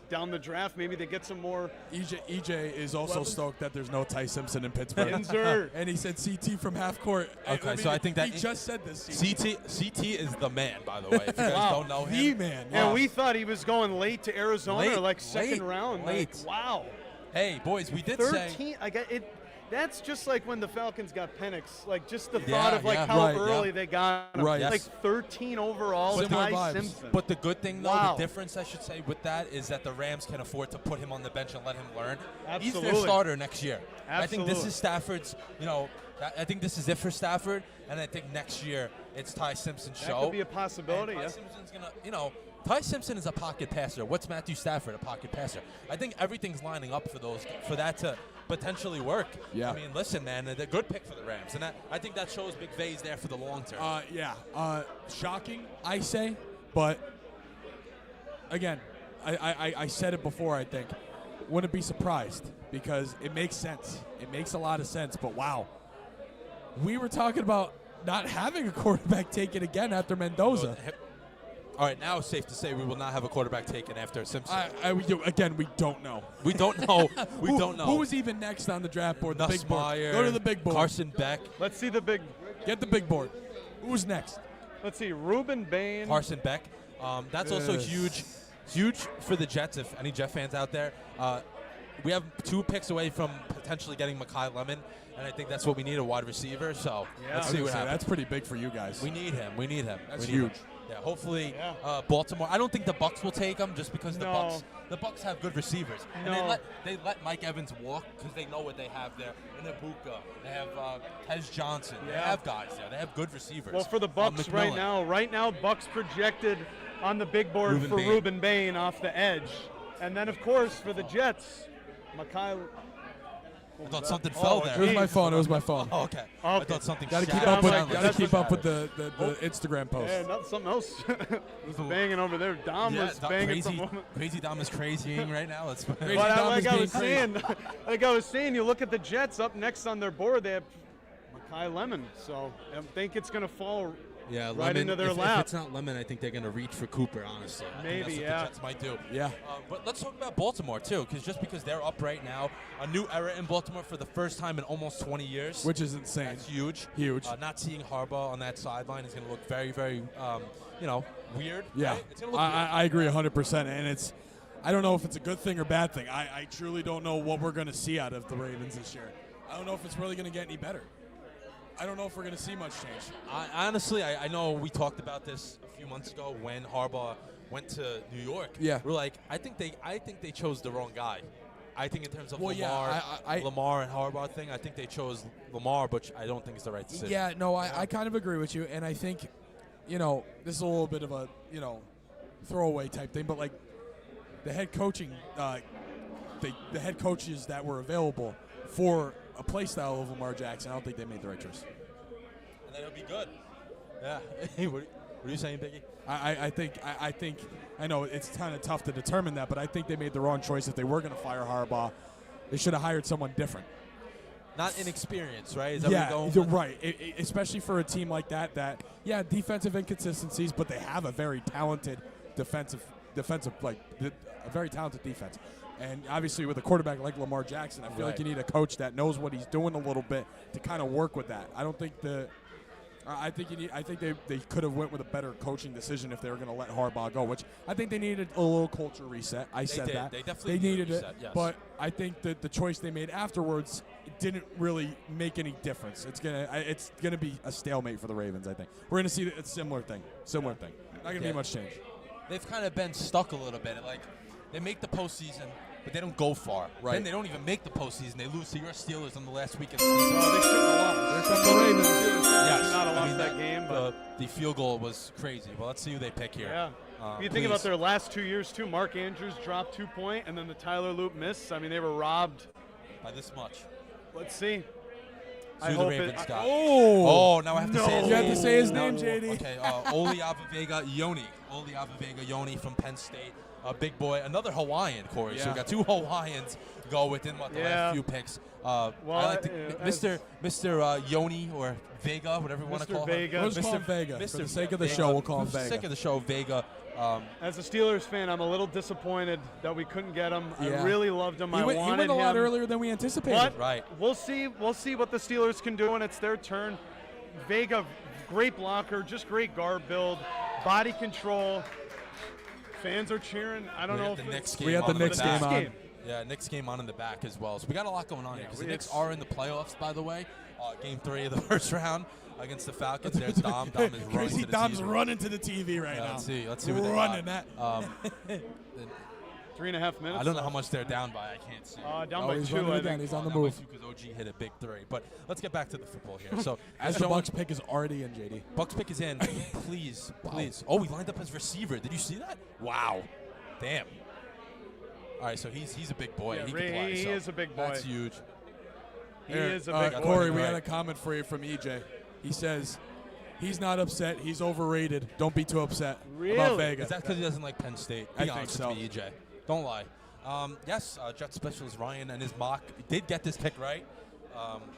down the draft, maybe they get some more. EJ is also Weapons? stoked that there's no Ty Simpson in Pittsburgh. Insert. And he said CT from half court. Okay, so I think that he just said this. CT is the man, by the way. If you guys don't know him, The man. And we thought he was going late to Arizona, Late, or like second late, round. late. Like, wow. Hey, boys, we did 13. say. I got it. That's just like when the Falcons got Penix. Like just the Yeah, thought of like yeah. how Right, early yeah. they got him. Right. Like Yes. 13 overall. Similar Ty vibes. Simpson. But the good thing, though, Wow. the difference I should say with that is that the Rams can afford to put him on the bench and let him learn. He's their Absolutely. starter next year. I think this Absolutely. is Stafford's. I think this is it for Stafford, and I think next year it's Ty Simpson's that show. could be a possibility. And Ty Yeah. Simpson's gonna, Ty Simpson is a pocket passer. What's Matthew Stafford? A pocket passer. I think everything's lining up for that potentially work. Yeah. I mean, listen, man, a good pick for the Rams, and I think that shows McVay's there for the long term. Shocking, I say, but again, I said it before. I think wouldn't be surprised because it makes sense. It makes a lot of sense. But wow, we were talking about not having a quarterback taken again after Mendoza. All right, now it's safe to say we will not have a quarterback taken after Simpson. Again, we don't know. We don't know. We don't know. Who was even next on the draft board? The big board. Nussmeier, Go to the big board. Carson Beck. Let's see the big. Get the big board. Who's next? Let's see, Reuben Bain. Carson Beck. That's also huge for the Jets, if any Jet fans out there. We have 2 picks away from potentially getting Mekhi Lemon, and I think that's what we need, a wide receiver. So let's see what happens. That's pretty big for you guys. We need him. That's we need huge. him. Yeah, hopefully Baltimore. I don't think the Bucks will take him just because the Bucks have good receivers. No. And they let Mike Evans walk because they know what they have there. And Ibuka, they have Tez Johnson. They have guys there. They have good receivers. Well, for the Bucks right now, Bucks projected on the big board for Reuben Bain off the edge. And then, of course, for the Jets, Mekhi. I thought something fell there. It was my phone. It was my phone. Oh, okay. I thought something Got to keep shattered. up with the Instagram post. Yeah, not something else was banging over there. Dom was banging Crazy Dom is crazying right now. That's But like I was saying, you look at the Jets up next on their board. They have Mekhi Lemon. So I think it's going to fall right into their lap. If it's not Lemon, I think they're going to reach for Cooper, honestly. Maybe, that's what the Jets might do. Yeah. But let's talk about Baltimore, too, because they're up right now. A new era in Baltimore for the first time in almost 20 years. Which is insane. That's huge. Huge. Not seeing Harbaugh on that sideline is going to look very, very, weird. Yeah. Right? It's going to look weird. I agree 100%. And I don't know if it's a good thing or bad thing. I truly don't know what we're going to see out of the Ravens this year. I don't know if it's really going to get any better. I don't know if we're going to see much change. Honestly, I know we talked about this a few months ago when Harbaugh went to New York. Yeah. We're like, I think they chose the wrong guy. I think in terms of Lamar and Harbaugh thing, I think they chose Lamar, but I don't think it's the right decision. Yeah, no, I kind of agree with you, and I think, this is a little bit of a, throwaway type thing, but like the head coaching, the head coaches that were available for a play style of Lamar Jackson, I don't think they made the right choice. And then it'll be good. Yeah. What are you saying, Biggie? I think I know it's kind of tough to determine that, but I think they made the wrong choice. If they were going to fire Harbaugh, they should have hired someone different. Not inexperienced, right? Is that yeah, what you're right. Especially for a team like that, defensive inconsistencies, but they have a very talented defensive, a very talented defense. And obviously, with a quarterback like Lamar Jackson, I feel like you need a coach that knows what he's doing a little bit to kind of work with that. I don't think I think they could have went with a better coaching decision if they were going to let Harbaugh go, which I think they needed a little culture reset. They definitely needed it, reset, yes. But I think that the choice they made afterwards didn't really make any difference. It's gonna be a stalemate for the Ravens. I think we're gonna see a similar thing. Not gonna be much change. They've kind of been stuck a little bit. Like they make the postseason, but they don't go far. Right. Then they don't even make the postseason. They lose to your Steelers on the last week of the They season. shouldn't have lost. They're from the Ravens. Yes. Not have lost that game, but the field goal was crazy. Well, let's see who they pick here. yeah. If you think about their last 2 years too, Mark Andrews dropped 2 point, and then the Tyler Loop miss. I mean, they were robbed by this much. Let's see. I hope the Ravens got. Oh, now I have to say his You name. have to say his name, JD. Okay, Oli Avavega-Yoni from Penn State. Big boy. Another Hawaiian, Corey. So we got 2 Hawaiians go within the last few picks. I like Mr. Yoni or Vega, whatever you want to call him. We'll just call him Vega. For the sake of the show, we'll call him Vega. For the sake of the show, Vega. As a Steelers fan, I'm a little disappointed that we couldn't get him. I really loved him. He went a lot him. earlier than we anticipated. But right. We'll see what the Steelers can do when it's their turn. Vega, great blocker, just great guard build, body control. Fans are cheering. I don't know if we had the Knicks game on. Yeah, Knicks game on in the back as well. So we got a lot going on here. The Knicks are in the playoffs, by the way. Game 3 of the first round against the Falcons. There's Dom. Dom is running Crazy to the Dom's TV. running to the TV right now. Let's see what they're running that. 3.5 minutes. I don't know how much they're down by. I can't see. Down by 2. I think. He's on the move. Because OG hit a big 3. But let's get back to the football here. So as the Bucks pick is already in, JD. Bucks pick is in. Please. Oh, he lined up as receiver. Did you see that? Wow. Damn. All right, so he's a big boy. Yeah, he can play, he so is a big boy. That's huge. He is a big boy. Corey, we Right. got a comment for you from EJ. He says he's not upset. He's overrated. Don't be too upset about Really? Vega. Is that because he doesn't like Penn State? I Be think honest so. with me, EJ. Don't lie. Yes, Jet specialist Ryan and his mock did get this pick right.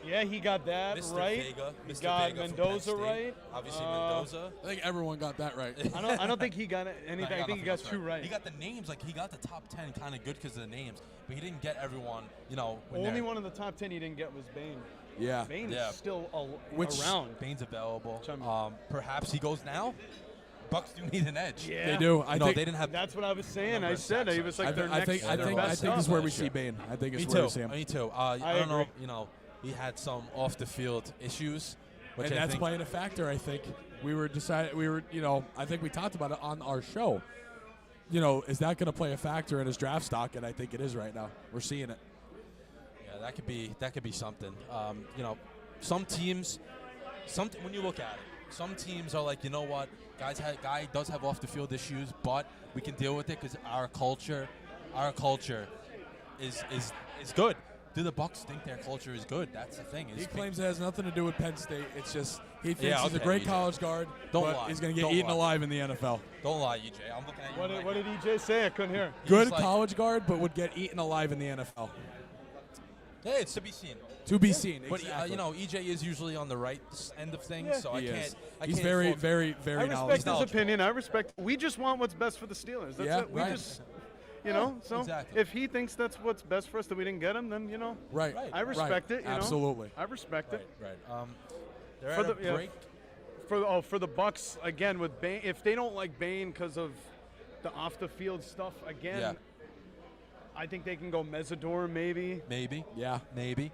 Yeah, he got that Mr. right. Vega, He Mr. got Vega from Penn Mendoza State. right. Obviously, Mendoza. I think everyone got that right. I don't think he got anything. I think he got nothing two else right. He got the names, like he got the top 10 kind of good because of the names, but he didn't get everyone. You know, when Only they're- one in the top 10 he didn't get was Bain. Yeah. Bain Yeah. is still Which- around. Bain's available. Chum. Perhaps he goes now. Bucks do need an edge. Yeah. They do. I No, think they didn't have. That's what I was saying. Number I of said sacks, he was I like their next. I their think best this is where we last see year. Bain. I think Me it's where we too. see him. Me too. I don't know. agree. You know, he had some off the field issues, which And I that's think, playing a factor, I think. I think we talked about it on our show. You know, is that going to play a factor in his draft stock? And I think it is right now. We're seeing it. Yeah, that could be something. You know, some teams, when you look at it, some teams are like, you know what, guy does have off the field issues, but we can deal with it because our culture is good. Do the Bucks think their culture is good? That's the thing. He claims it has nothing to do with Penn State. It's just he thinks Yeah, he's a okay, great EJ. college guard, Don't but lie. he's going to get Don't eaten lie. alive in the NFL. Don't lie, EJ. I'm looking at you. What did EJ say? I couldn't hear. Good like- college guard, but would get eaten alive in the NFL. Hey, it's to be seen. To be seen. But exactly. you know, EJ is usually on the right end of things, Yeah. so I He can't. is. I He's can't very, fault- very, I very respect knowledgeable. his knowledgeable. opinion. I respect. We just want what's best for the Steelers. That's Yeah, it. We right. just, you know. So Exactly. if he thinks that's what's best for us that we didn't get him, then you know, Right. Right. I respect it. You Absolutely. know? I respect it. Right. They're For at a the- yeah. break. For the Bucks again with Bain, if they don't like Bain because of the off the field stuff again, Yeah. I think they can go Mesidor maybe. Maybe. Yeah. Maybe.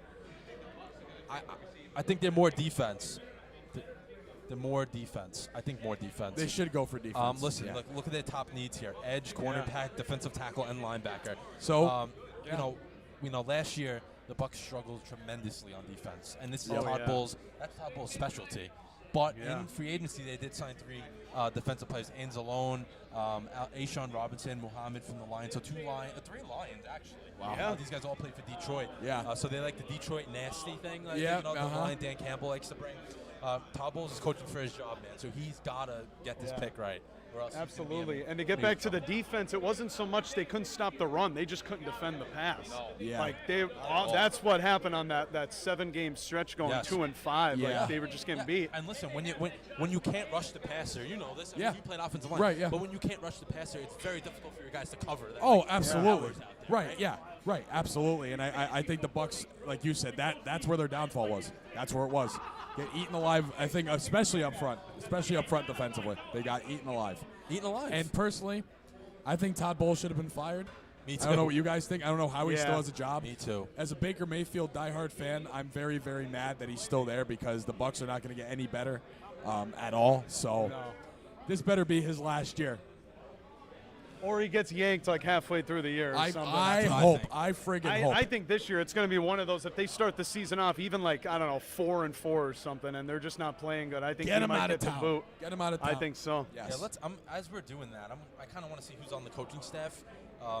I think they're more defense. They're more defense. I think more defense. They should go for defense. Listen, Yeah. look at their top needs here: edge, cornerback, defensive tackle, and linebacker. So, you know, last year the Bucks struggled tremendously on defense, and this is Oh, Todd yeah. Bowles. That's Todd Bowles' specialty. But Yeah. in free agency, they did sign 3 defensive players: Anzalone, Ashawn Robinson, Muhammad from the Lions. So 3 Lions actually. Wow. Yeah. These guys all played for Detroit. Yeah. So they like the Detroit nasty thing. Like, Yeah, You know, the uh-huh. line Dan Campbell likes to bring. Todd Bowles is coaching for his job, man. So he's gotta get this Yeah. pick right. Or else he's gonna be Absolutely. in And to get big back to the trouble. defense, it wasn't so much they couldn't stop the run; they just couldn't defend the pass. Yeah. Like that's what happened on that 7-game stretch going Yes. 2-5. Yeah. Like they were just getting beat. And listen, when you can't rush the passer, you know this. I mean, Yeah. you play an offensive line. Right, yeah. But when you can't rush the passer, it's very difficult for your guys to cover that. Oh, Like, absolutely. hours out there, Right, yeah. Right, absolutely. And I think the Bucks, like you said, that's where their downfall was. That's where it was. Get eaten alive, I think, especially up front defensively. They got eaten alive. Eaten alive. And personally, I think Todd Bowles should have been fired. Me I too. don't know what you guys think. I don't know how he Yeah. still has a job. Me too. As a Baker Mayfield diehard fan, I'm very, very mad that he's still there because the Bucks are not going to get any better at all. So No. this better be his last year. Or he gets yanked like halfway through the year or I something. hope. think. I friggin' hope. I think this year it's going to be one of those. If they start the season off even like I don't know 4-4 or something, and they're just not playing good, I think Get he him might out of get the town. boot. Get him out of town. I think so. Yes. Yeah, as we're doing that, I kind of want to see who's on the coaching staff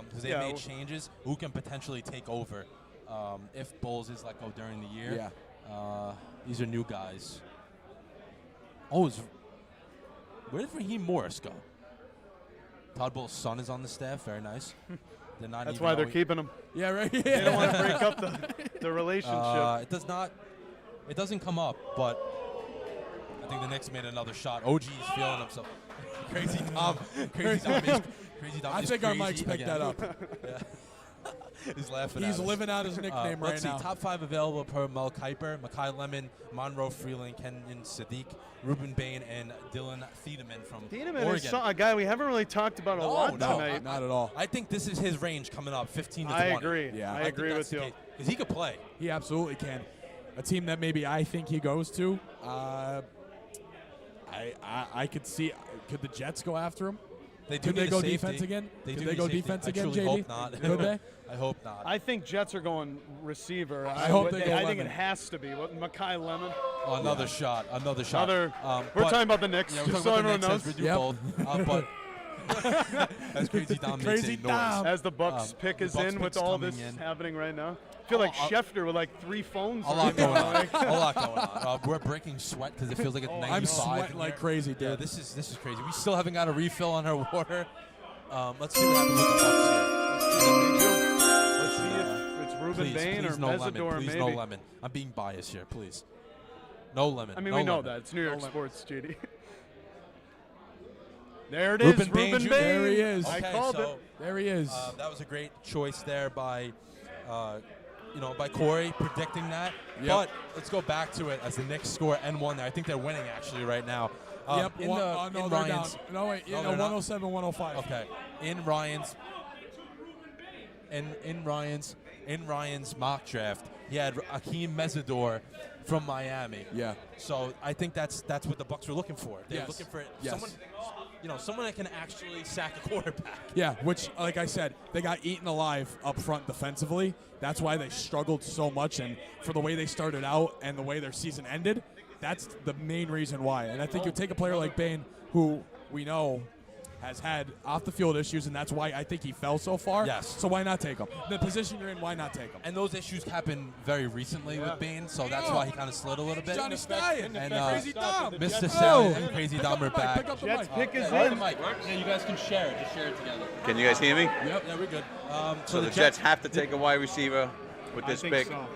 because they Yeah. made changes. Who can potentially take over if Bowles is let go during the year? Yeah. These are new guys. Oh, where did Raheem Morris go? Todd Bowles' son is on the staff. Very nice. They're not That's even why they're knowing- keeping him. Yeah, right. They don't want to break up the relationship. It does not. It doesn't come up, but I think the Knicks made another shot. OG is feeling himself. Crazy Tom. Crazy Tom. I is think our crazy Mike's picked again. that up. Yeah. He's laughing. He's at us. living out his nickname right let's now. see. Top 5 available per Mel Kiper, Makai Lemon, Monroe Freeland, Kenyon Sadiq, Ruben Bain, and Dylan Thiedemann from Tiedemann Oregon. is a guy we haven't really talked about a lot no, tonight. Not at all. I think this is his range coming up, 15 to 20. I agree. Yeah. I I think agree with you. Because he could play. He absolutely can. A team that maybe I think he goes to. I could see. Could the Jets go after him? They do Could they need a go safety. defense again? They Could do they need go safety. defense I again, truly JD? hope not. Could they? I hope not. I think Jets are going receiver. I hope they go I think Lemon. it has to be. What Makai Lemon? Another shot. Another shot. We're but- talking about the Knicks, Yeah, we're just talking so about the everyone Knicks knows. since we do Yep. both. But As Crazy Dom makes Crazy a noise. Dom. As the Bucks pick the is Bucks in with pick's all coming this in. happening right now. I feel like Schefter with like 3 phones. A lot right going now. on. A lot going on. We're breaking sweat because it feels like it's 95. I'm sweating in like here. crazy, dude. Yeah, this is crazy. We still haven't got a refill on our water. Let's see what happens with the Bucks here. Let's see if it's Ruben Please, Bain please or no Mesidor, lemon. Please maybe. no lemon. I'm being biased here, please. No lemon. I mean, no we know lemon. that. It's New York lemon. sports, JD. There it is, Ruben Bain Ruben Jr. Bain. There he is. I Okay, called so, it. There he is. That was a great choice there by, by Corey predicting that. Yep. But let's go back to it as the Knicks score N1 there. I think they're winning actually right now. Yep. In no, in they're Ryan's, down. No, wait. No, No, they're not. 107, 105. Okay. In Ryan's mock draft, he had Akeem Mesidor from Miami. Yeah. So I think that's what the Bucks were looking for. They're Yes. looking for Yes. someone that can actually sack a quarterback. Yeah, which, like I said, they got eaten alive up front defensively. That's why they struggled so much. And for the way they started out and the way their season ended, that's the main reason why. And I think you take a player like Bain, who we know has had off-the-field issues, and that's why I think he fell so far. Yes. So why not take him? The position you're in, why not take him? And those issues happened very recently with Bain, so that's why he kind of slid a little bit. Johnny Stein and Crazy Dom. Mr. Oh. Stallion and Crazy Dom are Pick up back. the Jets mic. pick is Yeah, in. the mic. Yeah, you guys can share it. Just share it together. Can you guys hear me? Yep. Yeah, we're good. So the Jets have to take a wide receiver with I this think pick. so.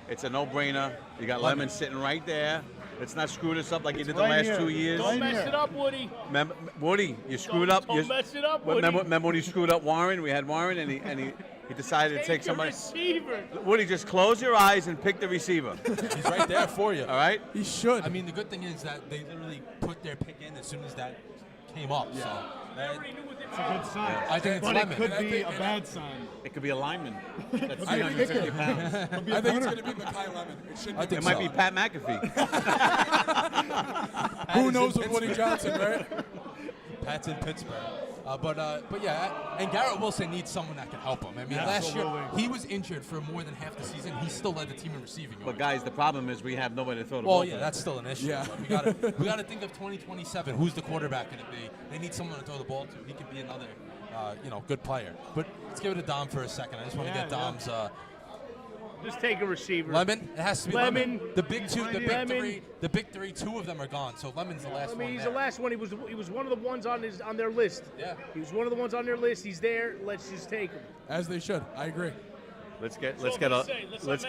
It's a no-brainer. You got Lemon sitting right there. Let's not screw this up like you did the right last here. 2 years. Don't Right mess here. it up, Woody. Remember, Woody, you screwed up. Don't mess it up, Woody. Remember when you screwed up Warren? We had Warren, and he decided to take a somebody. receiver. Woody, just close your eyes and pick the receiver. He's right there for you. All right? He should. I mean, the good thing is that they literally put their pick in as soon as that came up. So that, It's a good sign. I think it's But it Lemon. could And I be think- a bad sign. It could be a lineman. That's I think 350 pounds. I think it's going to be Mekhi Lemon. It should I be. think It might so. be Pat McAfee. Who knows with Woody Johnson, right? Pat's in Pittsburgh. But yeah, and Garrett Wilson needs someone that can help him. I mean, last year Absolutely. he was injured for more than half the season. He still led the team in receiving. But guys, the problem is we have nobody to throw the Well, ball yeah, to. that's still an issue. Yeah. But we gotta think of 2027. Who's the quarterback going to be? They need someone to throw the ball to. He could be another, good player. But let's give it to Dom for a second. I just want to get Dom's Just take a receiver. Lemon. It has to be Lemon. The big two, the big Lemon. three, the big three. 2 of them are gone. So Lemon's the last I one. mean, he's there. the last one. He was one of the ones on their list. Yeah. He was one of the ones on their list. He's there. Let's just take him. As they should. I agree. Let's get what I'm saying. Let's not mess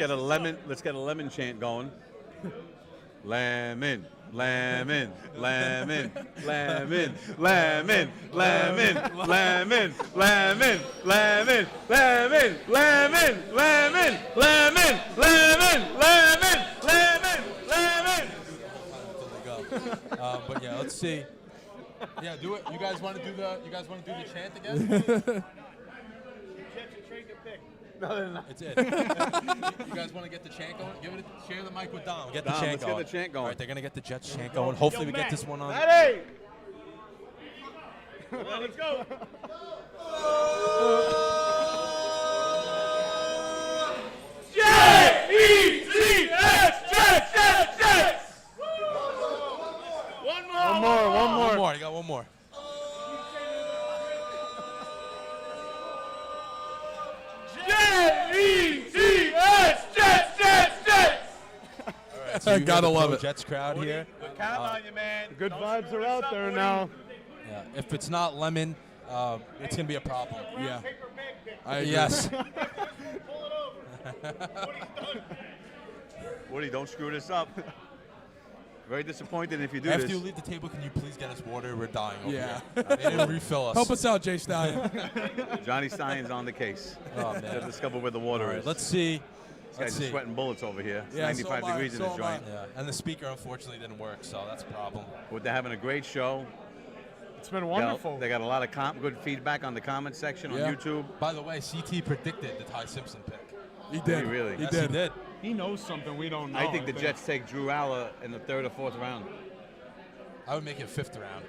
this up. a lemon chant going. Lemon, lemon, lemon, lemon, lemon, lemon, lemon, lemon, lemon, lemon, lemon, lemon, lemon, lemon, lemon, lemon. But yeah, let's see. Yeah, do it. You guys want to do the chant again? It's it. You guys want to get the chant going? Share the mic with Dom. Get the Dom, chant let's get going. the chant going. All right, they're gonna get the Jets chant going. Hopefully, we get Matt. this one on. Ready? Let's go. One more. One more. You got one more. So you Gotta hear the love pro it. Jets crowd here. Count on you, man. Good vibes are out there now. Yeah. If it's not Lemon, it's gonna be a problem. Yeah. I agree. Yes. Woody, don't screw this up. Very disappointed if you do After this. you leave the table, can you please get us water? We're dying over Yeah. here. They didn't refill us. Help us out, Jay Stallion. Johnny Stein's on the case. Oh To man. discover where the water All right, is. let's see. This Let's guy's see. sweating bullets over here. It's Yeah, 95 so am I, degrees in so this am I. joint. Yeah, and the speaker unfortunately didn't work, so that's a problem. But they're having a great show. It's been They got- wonderful. They got a lot of good feedback on the comment section Yeah. on YouTube. By the way, CT predicted the Ty Simpson pick. He did. really? He Yes, did. he did. He knows something we don't know. I think the Jets take Drew Aller in the 3rd or 4th round. I would make it 5th round.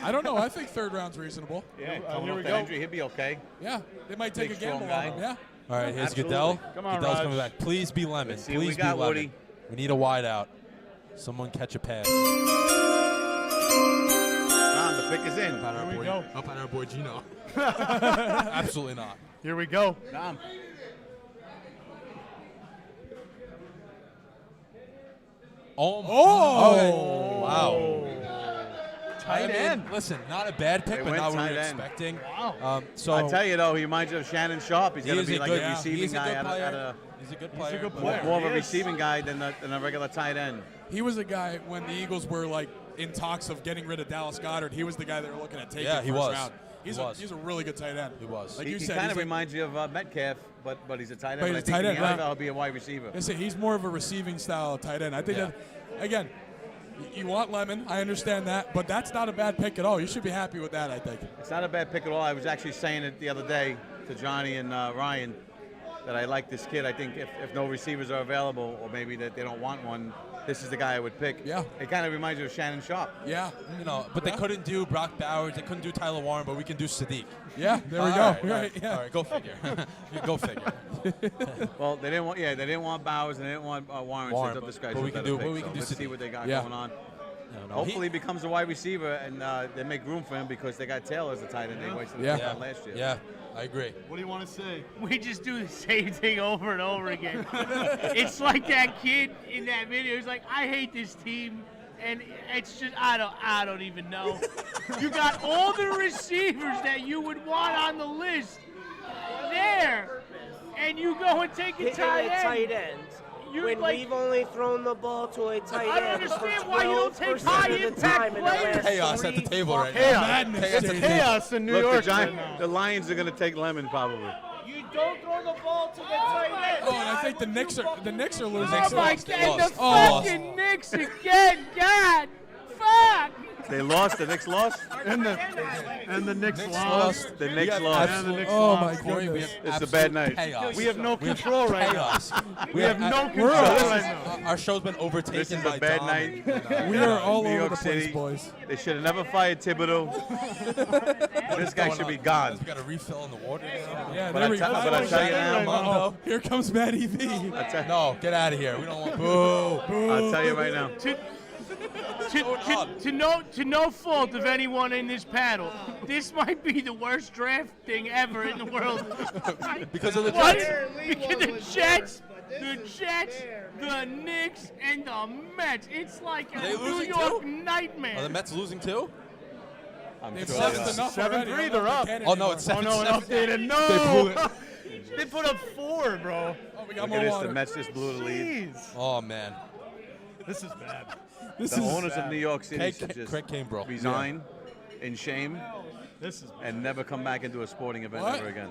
I don't know. I think 3rd round's reasonable. Yeah, here coming we off the go. injury, he'll be okay. Yeah. They might take Big, a gamble strong on guy. him. Yeah. All right, here's Absolutely. Goodell. Come on, Goodell's Raj. coming back. Please be Lemon. Let's see what we Please be got, Lemon. Woody. We need a wide out. Someone catch a pass. Don, the pick is in. Up on our Here we boy, go. Up on our boy Gino. Absolutely not. Here we go. Tom. Oh, wow. Tight end. Listen, not a bad pick, They but went not what we tight were end. expecting. Wow. So I tell you though, he reminds you of Shannon Sharp. He's he going is to be a like good, a receiving he's a guy good at player. a He's a good He's player. a good but- player. more of a He is. receiving guy than a regular tight end. He was a guy when the Eagles were like in talks of getting rid of Dallas Goedert. He was the guy they were looking at taking. Yeah, he first was. round. He's He was. a really good tight end. He was. Like He you said, kind he's of like- reminds you of Metcalf, but he's a tight end. But But he's I a think tight in the end, right. NFL he'll be a wide receiver. I say he's more of a receiving style tight end. I think Yeah. that, again, you want Lemon. I understand that, but that's not a bad pick at all. You should be happy with that, I think. It's not a bad pick at all. I was actually saying it the other day to Johnny and Ryan that I like this kid. I think if no receivers are available, or maybe that they don't want one, this is the guy I would pick. Yeah. It kind of reminds you of Shannon Sharp. Yeah. You know, but they Yeah. couldn't do Brock Bowers. They couldn't do Tyler Warren, but we can do Sadiq. Yeah, there we All go. right, all Right, right, yeah. all right, go figure. Go figure. Well, they didn't want Bowers and they didn't want Warren. Warren, so but- this guy's but we a can better do- pick. but we So can do let's see Sadiq. what they got Yeah. going on. No, Hopefully he becomes a wide receiver and they make room for him because they got Taylor as a tight end. They wasted Yeah. his time last year. Yeah, I agree. What do you want to say? We just do the same thing over and over again. It's like that kid in that video. He's like, I hate this team, and it's just I don't even know. You got all the receivers that you would want on the list there, and you go and take a Picking tight a end. tight end. You When like, we've only thrown the ball to a tight I don't end understand for why you don't take 12% high of the impact time in the players. last Chaos at the 3 table right now. Chaos. Madness, It's JD. chaos in New Look, York. the right now. the Lions are going to take Lemon probably. you don't throw the ball to the tight end. Oh, and I think the Knicks are losing. Oh so- my lost. God, They the lost. fucking Knicks again. God, fuck. They lost. The Knicks lost. And the Knicks Knicks lost. lost. The Knicks have lost. Yeah, the Knicks Oh lost. my Corey, we goodness. have It's a bad absolute night. Chaos. We have no control right now. chaos. We have no we're- control right now. Our show's been This overtaken is by a bad Dom night. and, We are all New over York the place, City. boys. They should have never fired Thibodeau. This guy should be gone. We got a refill in the water. Yeah, But there I we go. tell- but I tell you now, Uh-oh. Here comes Matty V. No, get out of here. We don't want. Boo. I'll tell you right now. To no fault of anyone in this panel, this might be the worst draft thing ever in the world. Because of the What? Jets. Because the Jets, the Knicks, and the Mets. It's like a they New losing York too? nightmare. Are the Mets losing too? I'm They've sure seventh they are. enough 7-3, already. they're up. Oh no, it's Oh no, an 7-7. updated. They No. blew it. They put up 4, bro. Oh, we got Look more at this. water. The Mets just blew the lead. Jeez. Oh man. This is bad. This The is owners of New York City Craig- should just Craig Cambro. resign in shame This is bad. and never come back into a sporting event What? ever again.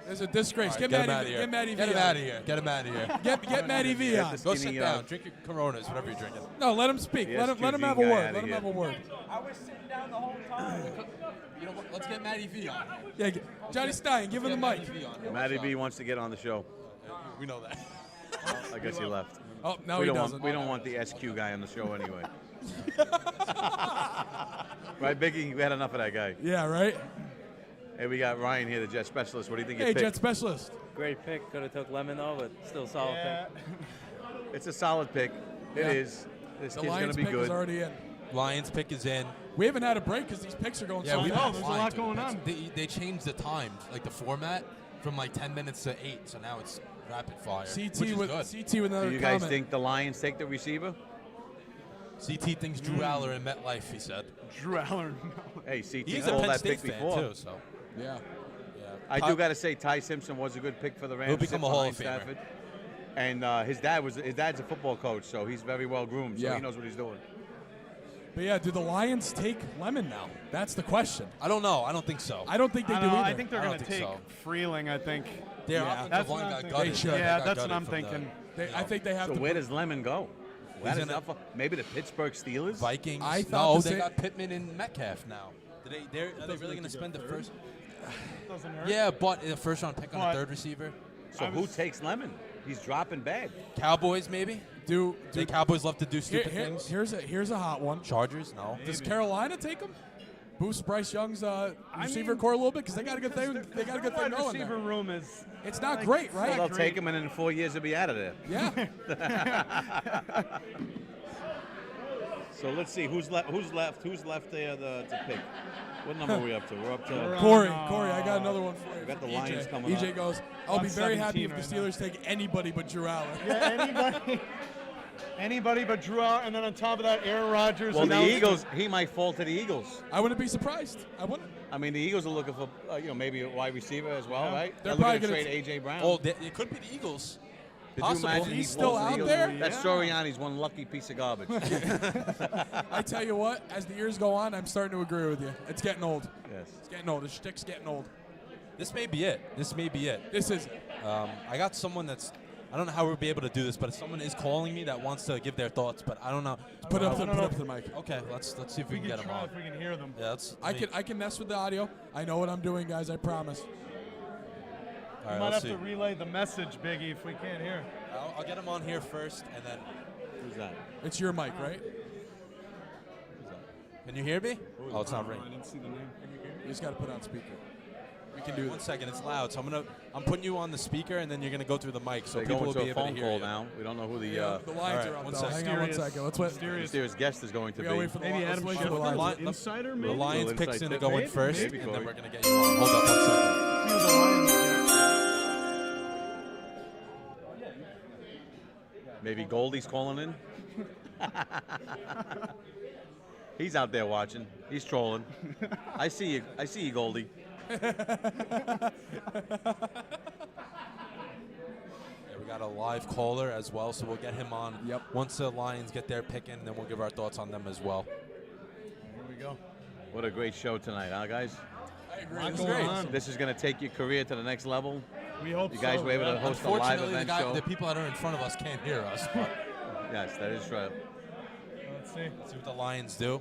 It's a disgrace. Get him out of here. Get Matty V. Get him on. out of here. Get him out of here. Get Matty V on. this Go skinny, sit down. Drink your Coronas, whatever you're drinking. No, let him speak. The Let him have a SQG guy word. outta Let him here. have a word. I was sitting down the whole time. You know what? Let's get Matty V on. Yeah, Johnny Stein, give him the mic. Matty B wants to get on the show. We know that. I guess he left. Oh, no, we he don't doesn't. want. We don't want the SQ guy on the show anyway. Right, Biggie? We had enough of that guy. Yeah, right? Hey, we got Ryan here, the Jet Specialist. What do you think? Hey, you Jet picked? Specialist. Great pick. Could have took Lemon though, but still solid pick. It's a solid pick. It Yeah. is. This The kid's Lions gonna be pick good. is already in. Lions pick is in. We haven't had a break because these picks are going so we fast. there's a lot going on. They changed the time, like the format, from like 10 minutes to 8. So now it's rapid fire. which CT is with good. CT with another Do you guys comment. think the Lions take the receiver? CT thinks Drew Aller in MetLife. He said Drew Allen. Hey, CT he's a called Penn that State pick fan before. too. So Yeah. I do got to say, Ty Simpson was a good pick for the Rams. He'll become Sit a Hall behind of Famer. Stafford. And his dad's a football coach, so he's very well groomed. So Yeah. he knows what he's doing. But yeah, do the Lions take Lemon now? That's the question. I don't know. I don't think so. I don't think they I do don't know. either. I think they're I going don't to take think Freeling, I think. Their Yeah. offensive That's line what got I'm gutted. They should. Yeah, Got that's what gutted I'm from the thinking. I think they have So to. where does Lemon go? That He's is in not maybe the Pittsburgh Steelers? Vikings. I thought no, the they same- got Pittman and Metcalf now. Are they really going to spend the first? Doesn't hurt. Yeah, but a first round pick on a But- third receiver. So who takes Lemon? He's dropping bad. Cowboys maybe. Do The Cowboys love to do stupid things. here's a hot one. Chargers, no. Does Carolina take him? Boost Bryce Young's receiver core a little bit because they got a good thing. They got a good thing Wide going receiver there. room is. It's not great, right? They'll take him, and in 4 years he'll be out of there. Yeah. So let's see who's left. Who's left there to pick? What number are we up to? We're up to. Corey, I got another one for you. We got the from Lions EJ. coming EJ up. goes, I'll be very happy if 17 the right Steelers take anybody but Drew Allen. Yeah, anybody but Drew Allen, and then on top of that, Aaron Rodgers. Well, and the now- Eagles. He might fall to the Eagles. I wouldn't be surprised. I wouldn't. I mean, the Eagles are looking for maybe a wide receiver as well, Yeah. right? They're looking probably to gonna trade AJ Brown. Oh, it could be the Eagles. Could you possible. imagine He's he still falls to the out Eagles? there? That's Soriano's one lucky piece of garbage. I tell you what, as the years go on, I'm starting to agree with you. It's getting old. Yes. It's getting old. The shtick's getting old. This may be it. This is. I got someone that's. I don't know how we'll be able to do this, but if someone is calling me that wants to give their thoughts, but I don't know. Put up to the mic. Okay, let's see if we can get them on. If we can hear them. Yeah, that's. I can mess with the audio. I know what I'm doing, guys. I promise. All We right, might let's have see. to relay the message, Biggie, if we can't hear. I'll get them on here first, and then. Who's that? It's your mic, right? Can you hear me? Oh, it's not ringing. didn't see the name. You just got to put on speaker. We can do One this. second, it's loud. So I'm putting you on the speaker, and then you're gonna go through the mic, so They people go will into be a able to phone hear call you. now. We don't know who the The lines alright, are up, one though. second. Hang on one second. Let's wait. mysterious guest is going to We gotta be. wait for the Maybe let's Adam wait for Schefter, the lines. insider, The maybe? Lions Little pick's inside gonna tip. go in Maybe, first, maybe, and then Corey. we're gonna get you on. Hold up one second. Few of the Lions, Maybe Goldie's calling in. He's out there watching. He's trolling. I see you. I see you, Goldie. Yeah, we got a live caller as well, so we'll get him on. Yep. Once the Lions get their pick in, then we'll give our thoughts on them as well. Here we go. What a great show tonight, huh, guys? I agree. Lot This is going great. on. This is going to take your career to the next level. We hope You guys so. were able to yeah. host a live Unfortunately, event show. the people that are in front of us can't hear us. But Yes, that is right. Let's see. let's see what the Lions do.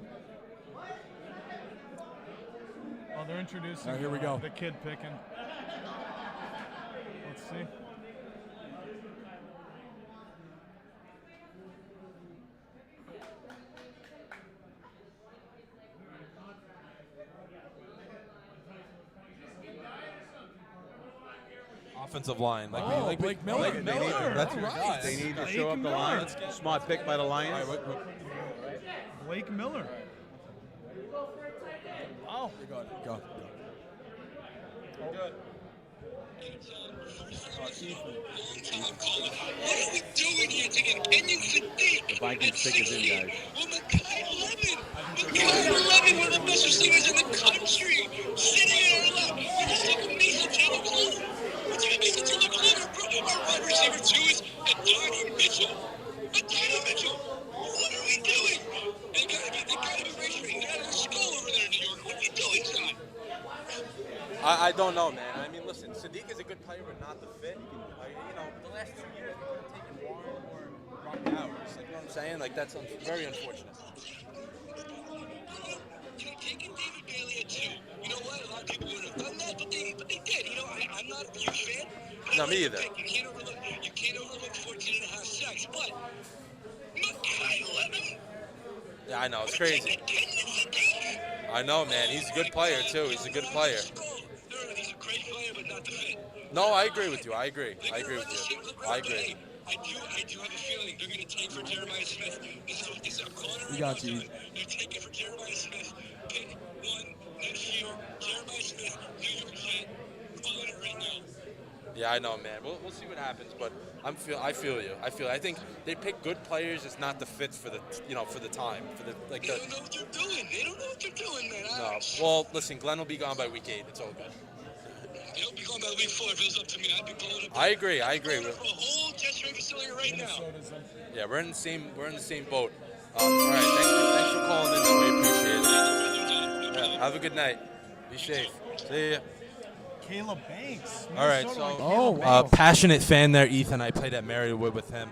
Oh, they're introducing All right, here we go. the kid picking. Let's see. Offensive line, like Oh, we, like Blake Miller. Blake Miller. That's All your right. guy. They need to Blake show up the Miller. Lions. Smart pick by the Lions. All right, Blake Miller. Wow. Go. What are we doing here together? Kenyon Sadiq. The Vikings pick is in, guys. Well, Makai Levin, one of the best receivers in the country, sitting in our lap. You just took Mason Taylor Clover. What's your Mason Taylor Clover, bro? Our wide receiver two is Adonai Mitchell. Adonai Mitchell. What are we doing? They gotta be racially out of their skull over there in New York. What are we doing, John? I don't know, man. I mean, listen, Sadiq is a good player, but not the fit. The last 2 years we could have taken Warren or Brock Bowers. Like, you know what I'm saying? Like, that's very unfortunate. Taking David Bailey at 2. You know what? A lot of people would have done that, but they did. You know, I'm not a huge fan. No, me either. You can't overlook 14 and a half sacks, but Makai Levin. Yeah, I know. It's crazy. I know, man. He's a good player, too. He's a good player. He's a great player, but not the fit. No, I agree with you. I agree with you. I agree. I do have a feeling they're going to take for Jeremiah Smith. This is a corner. We got you. They're taking for Jeremiah Smith. Pick one next year. Jeremiah Smith, New York Jet. Calling it right now. Yeah, I know, man. We'll see what happens, but I feel you. I think they pick good players. It's not the fits for the time They don't know what they're doing. They don't know what they're doing, man. No. Well, listen, Glenn will be gone by week 8. It's all good. He'll be going by week 4 if it was up to me. I'd be blowing up. I agree. Blowing up a whole jet stream facility right now. Yeah, we're in the same boat. All right, thanks for calling in. Though. We appreciate it. Yeah, have a good night. Be safe. See ya. Caleb Banks. All right, Minnesota so with Caleb Banks. passionate fan there, Ethan. I played at Marywood with him.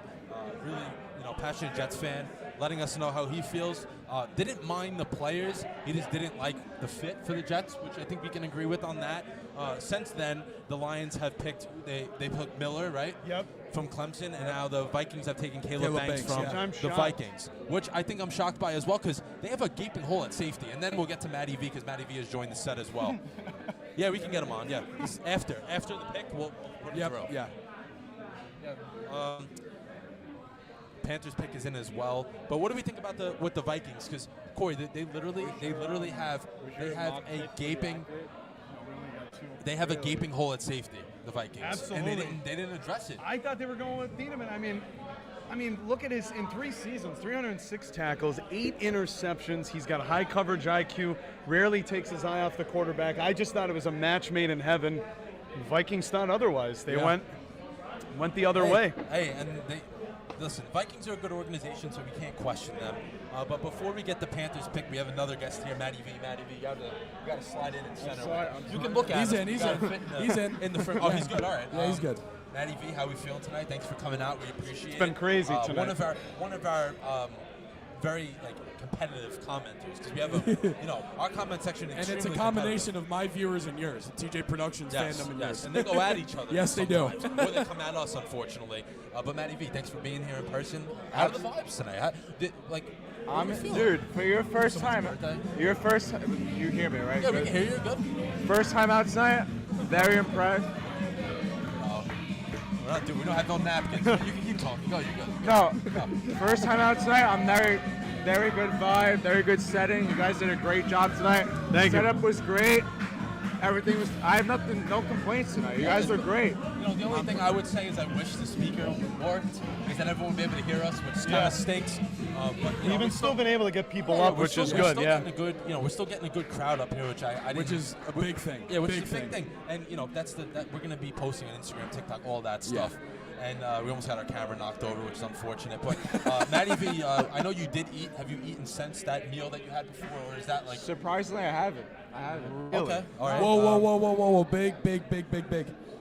Really, passionate Jets fan, letting us know how he feels. Didn't mind the players. He just didn't like the fit for the Jets, which I think we can agree with on that. Since then, the Lions have picked they picked Miller, right? Yep. From Clemson, and now the Vikings have taken Caleb Banks from yeah. I'm the shocked. Vikings, which I think I'm shocked by as well because they have a gaping hole at safety. And then we'll get to Matty V because Matty V has joined the set as well. Yeah, we can get him on. Yeah, after the pick, we'll put him through. Yeah. Panthers pick is in as well. But what do we think about the Vikings? Because Corey, they literally have a gaping. They have a gaping hole at safety, the Vikings. Absolutely. And they didn't address it. I thought they were going with Thiedemann. I mean, look at his in 3 seasons, 306 tackles, 8 interceptions. He's got high coverage IQ. Rarely takes his eye off the quarterback. I just thought it was a match made in heaven. Vikings thought otherwise. They went the other way. Hey, and listen, Vikings are a good organization, so we can't question them. But before we get the Panthers pick, we have another guest here, Matty V. Matty V, you got to slide in and center. You can look at him. He's in. In the front. Oh, he's good. All right. Yeah, he's good. Matty V, how we feeling tonight? Thanks for coming out. We appreciate it. It's been crazy tonight. One of our very competitive commenters, because we have our comment section. And it's a combination of my viewers and yours, TJ Productions fandom and yours. And they go at each other. Yes, they do. Or they come at us, unfortunately. But Matty V, thanks for being here in person. How are the vibes tonight? Dude, for your first time, you hear me, right? Yeah, we can hear you. Good. First time out tonight, very impressed. We don't have no napkins. You can keep talking. Go, you're good. No, first time out tonight, I'm very good vibe, very good setting. You guys did a great job tonight. Thank you. Setup was great. Everything was. I have no complaints tonight. You guys were great. The only thing I would say is I wish the speaker worked, because then everyone would be able to hear us, which kind of stinks. But We've still been able to get people up, which is good. Yeah. We're still getting a good crowd up here, which is a big thing. Yeah, which is a big thing. And that's we're gonna be posting on Instagram, TikTok, all that stuff. And we almost had our camera knocked over, which is unfortunate. But Matty V, I know you did eat. Have you eaten since that meal that you had before, or is that like? Surprisingly, I haven't. Okay. All right. Whoa. Big.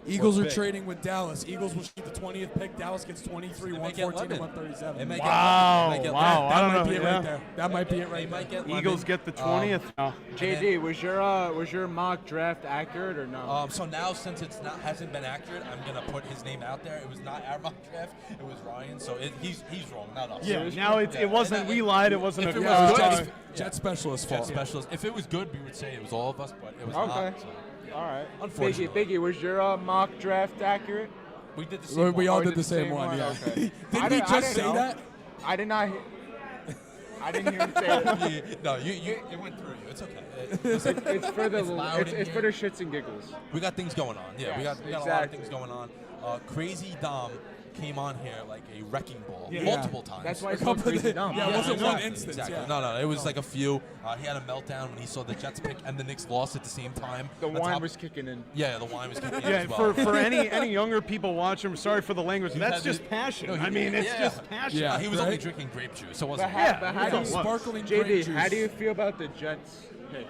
Eagles are trading with Dallas. Eagles will shoot the 20th pick. Dallas gets 23, 114, and 137. Wow. I don't That might be know. it right there. That might be it right there. Eagles get the 20th. JD, was your mock draft accurate or no? So now, since hasn't been accurate, I'm gonna put his name out there. It was not our mock draft. It was Ryan. So he's wrong, not us. Yeah. Now it wasn't. We lied. It wasn't if a it good. was Jet specialist fault. Jet specialist. If it was good, we would say it was all of us, but it was Okay. not. So. All right. Unfortunately. Biggie, was your mock draft accurate? We did the same. We all one. did the same one. Yeah. Okay. Didn't he just say that? I did not. I didn't hear him say that. No, it went through you. It's okay. It's for the it's for the shits and giggles. We got things going on. Yeah, Yes, we got a lot of exactly. things going on. Crazy Dom came on here like a wrecking ball Yeah. multiple times. That's why it's called Crazy Dumb. Yeah, it wasn't one exactly, instance. Exactly. Yeah. No, it was like a few. He had a meltdown when he saw the Jets pick and the Knicks lost at the same time. The wine was kicking in. Yeah, the wine was kicking in Yeah, as well. for any younger people watching, sorry for the language. That's had just the- passion. No, I mean, it's yeah. just passion. Yeah. He was only Right? drinking grape juice, so it wasn't. But how do you, Sparkling JD, grape juice. how do you feel about the Jets pick?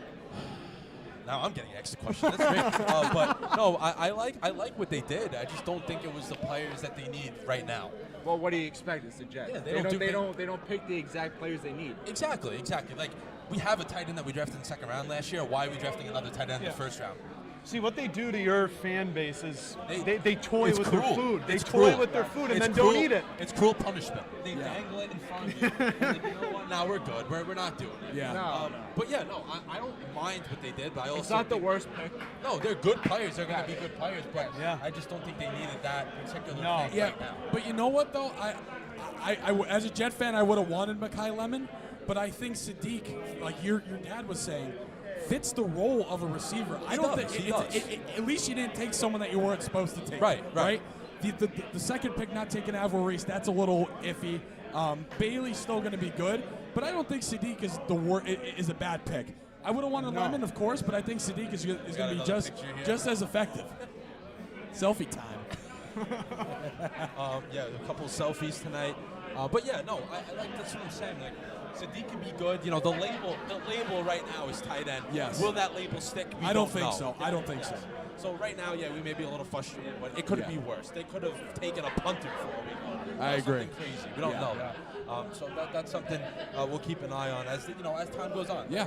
Now I'm getting extra questions. That's great. But no, I like what they did. I just don't think it was the players that they need right now. Well, what do you expect? It's the Jets. Yeah, they don't pick the exact players they need. Exactly. Like we have a tight end that we drafted in the second round last year. Why are we drafting another tight end in the first round? See, what they do to your fan base is they toy it's with cruel. their food. They It's toy cruel. with their food and It's then cruel. don't eat it. It's cruel punishment. They dangle it in front of you. Like, you know what? Now we're good. We're not doing it. Yeah. No. But yeah, no, I don't mind what they did, but I also It's not the think- worst pick. No, they're good players. They're going to be good players, but I just don't think they needed that particular thing Yeah, right now. but you know what though? I as a Jet fan, I would have wanted Mekhi Lemon, but I think Sadiq, like your dad was saying, fits the role of a receiver. I don't think at least you didn't take someone that you weren't supposed to take. Right. The second pick not taking Averill Reese, that's a little iffy. Bailey's still going to be good, but I don't think Sadiq is a bad pick. I would have wanted Lemon, of course, but I think Sadiq is going to be just as effective. Selfie time. Yeah, a couple of selfies tonight. But yeah, no, I like that's what I'm saying. Like Sadiq can be good. You know, the label right now is tight end. Yes. Will that label stick? I don't think know. so. I don't think so. So right now, yeah, we may be a little frustrated, but it could be worse. They could have taken a punter for all we know. I agree. Something crazy. We don't know. So that's something we'll keep an eye on as time goes on. Yeah.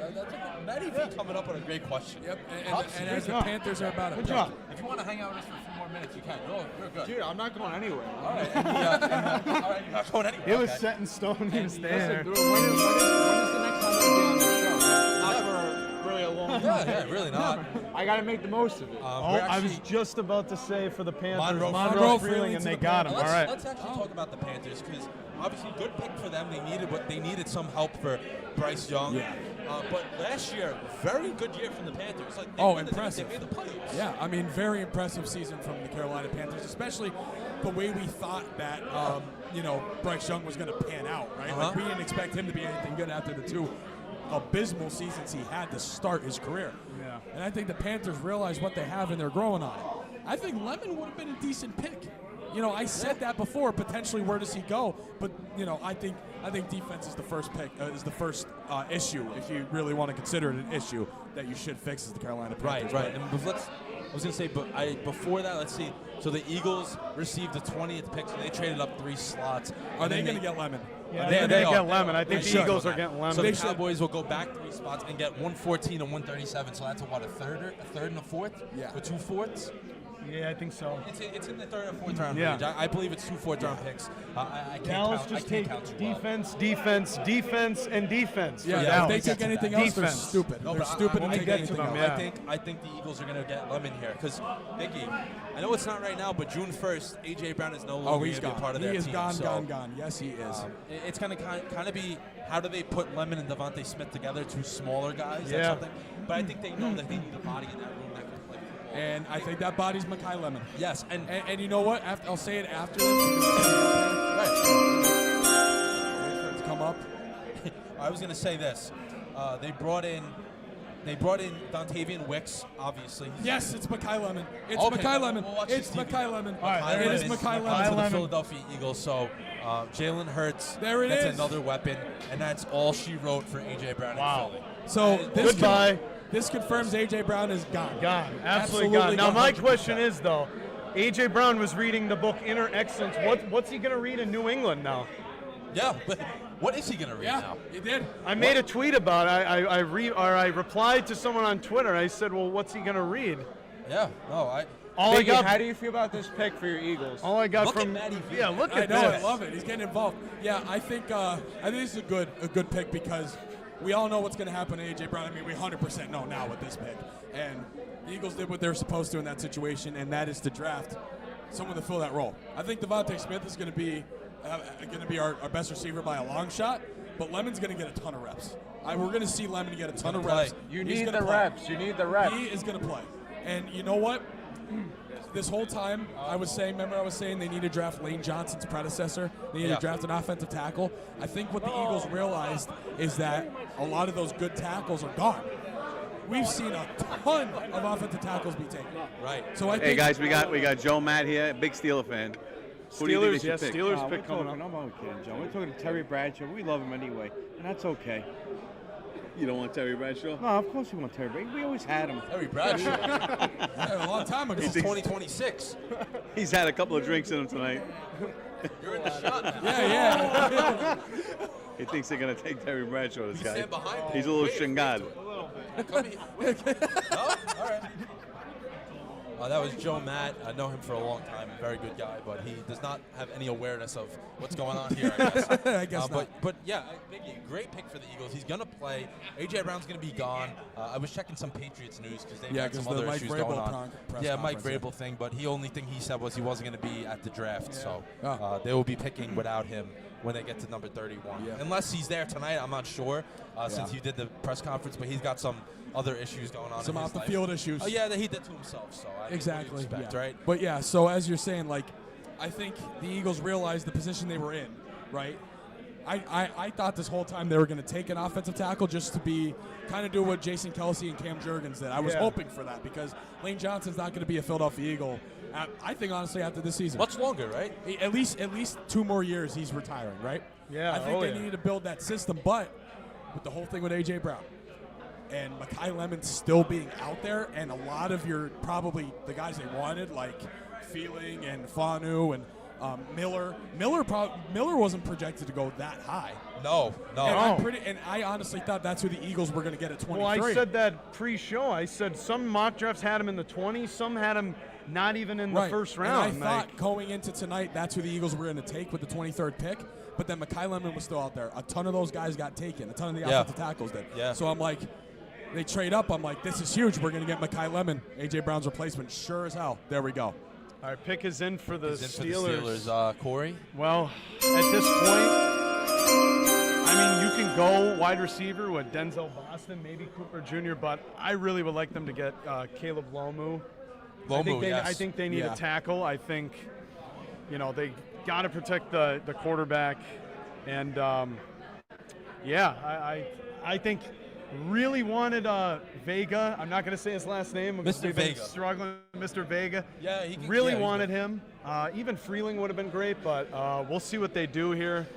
Matty V coming up with a great question. Yep. And as the Panthers are about to pick. If you want to hang out with us for a few more minutes, you can. No, you're good. Dude, I'm not going anywhere. All right. All right, you're not going anywhere. It was Okay. set in stone. He was Listen, there. dude, when is the next time I'm going to be on the show? Not for really a long Yeah, really not. I got to make the most of it. I was just about to say for the Panthers, Monroe Monroe Freeling Freeling, to and the they got him. All Let's, right. let's actually talk about the Panthers because obviously good pick for them. They needed some help for Bryce Young. Yeah. But last year, very good year from the Panthers. Like they won impressive. They made the playoffs. Yeah, I mean, very impressive season from the Carolina Panthers, especially the way we thought that, Bryce Young was going to pan out, right? Like, we didn't expect him to be anything good after the 2 abysmal seasons he had to start his career. Yeah. And I think the Panthers realize what they have and they're growing on it. I think Lemon would have been a decent pick. I said that before. Potentially, where does he go? But I think defense is the first pick. Is the first issue if you really want to consider it an issue that you should fix as the Carolina Panthers. Right. And I was gonna say, but before that, let's see. So the Eagles received the 20th pick, so they traded up 3 slots. Are they going to get Lemon? Yeah, They- they're they going to are. get Lemon. I think They the should. Eagles are getting Lemon. So the Cowboys will go back 3 spots and get 114 and 137. So that's a third and a fourth? Yeah. Or 2 fourths? Yeah, I think so. It's in the 3rd and 4th round Yeah. range. I believe it's 2 4th-round picks. I can't Dallas count. just I take can't count too well. defense, and defense. Yeah, for if Dallas. they take anything else, they're Defense. stupid. No, They're but stupid I to take get to anything them, else. yeah. I think the Eagles are going to get Lemon here because, Vicky, I know it's not right now, but June 1st, A.J. Brown is no longer He's going to be gone. a part of He their is team. gone. Yes, he is. It's going to kind of be how do they put Lemon and Devontae Smith together, 2 smaller guys? Yeah. That's something. But I think they know that they need a body in that room that can play football. And I think that body's Mekhi Lemon. Yes, And you know what? I'll say it after this. Wait for it to come up. I was going to say this. They brought in Dontavian Wicks, obviously. Yes, it's Mekhi Lemon. It's Okay, Mekhi Lemon. we'll watch It's this TV. Mekhi Lemon. All right, there It it is is. Mekhi To Lemon. the Philadelphia Eagles. So Jalen Hurts. There it that's is. another weapon, and that's all she wrote for A.J. Brown Wow. in Philly. So this Goodbye. This confirms A.J. Brown is gone. Gone. Absolutely gone. Now, my 100%. question is, though, A.J. Brown was reading the book Inner Excellence. What's he going to read in New England now? Yeah, but what is he going to read Yeah, now? he did. I made a tweet about it. I replied to someone on Twitter. I said, well, what's he going to read? Yeah, no, All I got, how do you feel about this pick for your Eagles? all I got Look at from Matty V. yeah, look I at know. this. I love it. He's getting involved. Yeah, I think this is a good pick because we all know what's going to happen to A.J. Brown. I mean, we 100% know now with this pick. And the Eagles did what they were supposed to in that situation, and that is to draft someone to fill that role. I think Devontae Smith is going to be our best receiver by a long shot, but Lemon's going to get a ton of reps. We're going to see Lemon get a ton of reps. You He's need gonna the play. reps. You need the reps. He is going to play. And you know what? This whole time, I was saying they need to draft Lane Johnson's predecessor. They need to draft an offensive tackle. I think what the Eagles realized is that a lot of those good tackles are gone. We've seen a ton of offensive tackles be taken. Right. So I Hey think guys, we got Joe Matt here, big Steeler fan. Who do you think Steelers, they yes, should pick? Steelers we're pick coming up. talking, I'm only kidding, Joe. We're talking to Terry Bradshaw. We love him anyway, and that's okay. You don't want Terry Bradshaw? No, of course we want Terry Bradshaw. We always had him. Terry Bradshaw. yeah, a long time ago. This is 2026. He's had a couple of drinks in him tonight. You're in the shot now. Yeah. He thinks they're gonna take Terry Bradshaw. This You guy. stand behind him. He's a little Wave shingad. to it. Come here. Wave. No? All right. That was Joe Matt. I know him for a long time. Very good guy, but he does not have any awareness of what's going on here, I guess. I guess not. But yeah, Biggie, great pick for the Eagles. He's going to play. A.J. Brown's going to be gone. I was checking some Patriots news because they've had some 'cause the other Mike issues Vrabel going on. press Yeah, Mike conference, Vrabel thing, but the only thing he said was he wasn't going to be at the draft. So Oh. they will be picking without him when they get to number 31. Yeah. Unless he's there tonight, I'm not sure since he did the press conference, but he's got some other issues going on Some in his off the life. field issues. Oh, yeah, that he did to himself. So I Exactly. expect, yeah. right? But yeah, so as you're saying, like, I think the Eagles realized the position they were in, right? I thought this whole time they were going to take an offensive tackle just to be kind of do what Jason Kelsey and Cam Jurgens did. I was hoping for that because Lane Johnson's not going to be a Philadelphia Eagle. I think honestly after this season, Much longer, right? at least 2 more years he's retiring, right? Yeah, I think they yeah. needed to build that system, but with the whole thing with A.J. Brown and Mekhi Lemon still being out there, and a lot of your probably the guys they wanted like Feeling and Fanu and Miller. Miller wasn't projected to go that high. No. And I honestly thought that's who the Eagles were going to get at 23. Well, I said that pre-show. I said some mock drafts had him in the 20s, some had him not even in the first round. And I thought going into tonight, that's who the Eagles were going to take with the 23rd pick. But then Mekhi Lemon was still out there. A ton of those guys got taken. A ton of the offensive tackles did. Yeah. So I'm like, They trade up. I'm like, this is huge. We're going to get Mekhi Lemon, A.J. Brown's replacement. Sure as hell. There we go. All right, pick is in for the Steelers. Corey? Well, at this point, I mean, you can go wide receiver with Denzel Boston, maybe Cooper Jr., but I really would like them to get Caleb Lomu. I think they need a tackle. I think, they got to protect the quarterback. And, I think really wanted Vega. I'm not going to say his last name. Mr. Vega. Struggling with Mr. Vega. Yeah, he can, really wanted him. Even Freeling would have been great, but we'll see what they do here.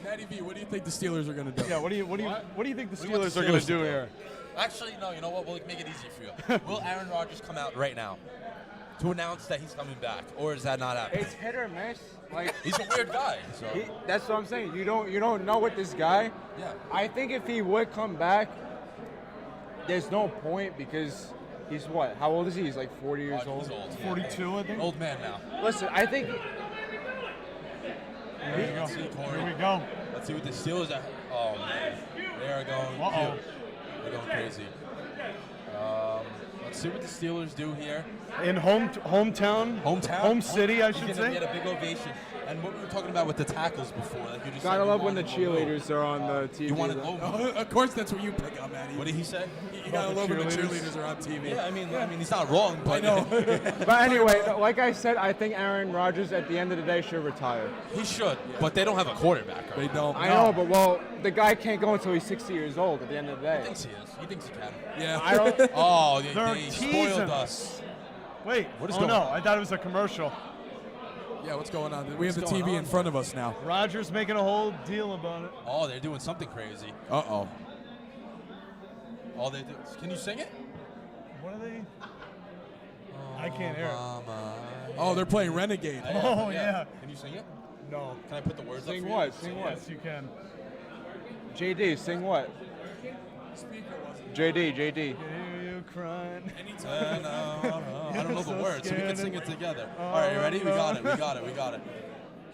Matty V, what do you think the Steelers are going to do? Yeah, what do you think the Steelers are going to do here? Actually, no. You know what? We'll make it easy for you. Will Aaron Rodgers come out right now to announce that he's coming back, or is that not happening? It's hit or miss. Like He's a weird guy. So. That's what I'm saying. You don't know with this guy. Yeah. I think if he would come back, there's no point because he's what? How old is he? He's like 40 years old. He's old. 42, I think. Old man now. Listen, I think. There you go. Here we go. Let's see what the Steelers are. Oh, man. They are going Uh-oh. They're going crazy. Let's see what the Steelers do here. In hometown? Home city, I should He's say. gonna get a big ovation. And what we were talking about with the tackles before. Like you just Gotta said, love you when the wanted Lomu. cheerleaders are on the TV. You wanted though. Lomu. Of course, that's what you pick up, Matty. What did he say? You got to love when the cheerleaders are on TV. Yeah, I mean, he's not wrong, but I know. But anyway, like I said, I think Aaron Rodgers at the end of the day should retire. he should. But they don't have a quarterback. They don't. I know, but the guy can't go until he's 60 years old at the end of the He day. thinks he is. He thinks he can. Yeah. I don't. Oh, They're they teasing. spoiled us. Wait, What is oh going no, on? I thought it was a commercial. Yeah, what's going on? We have the What's going TV in on? front of us now. Rogers making a whole deal about it. Oh, they're doing something crazy. Uh-oh. All they do. Can you sing it? What are they? I can't hear it. Mama. Oh, they're playing Renegade. Oh, yeah. Can you sing it? No. Can I put the words up Sing for what? you? Sing what? Yes, you can. JD, sing what? JD. Hear you crying. I don't know the words, so we can sing it together. All right, you ready? We got it.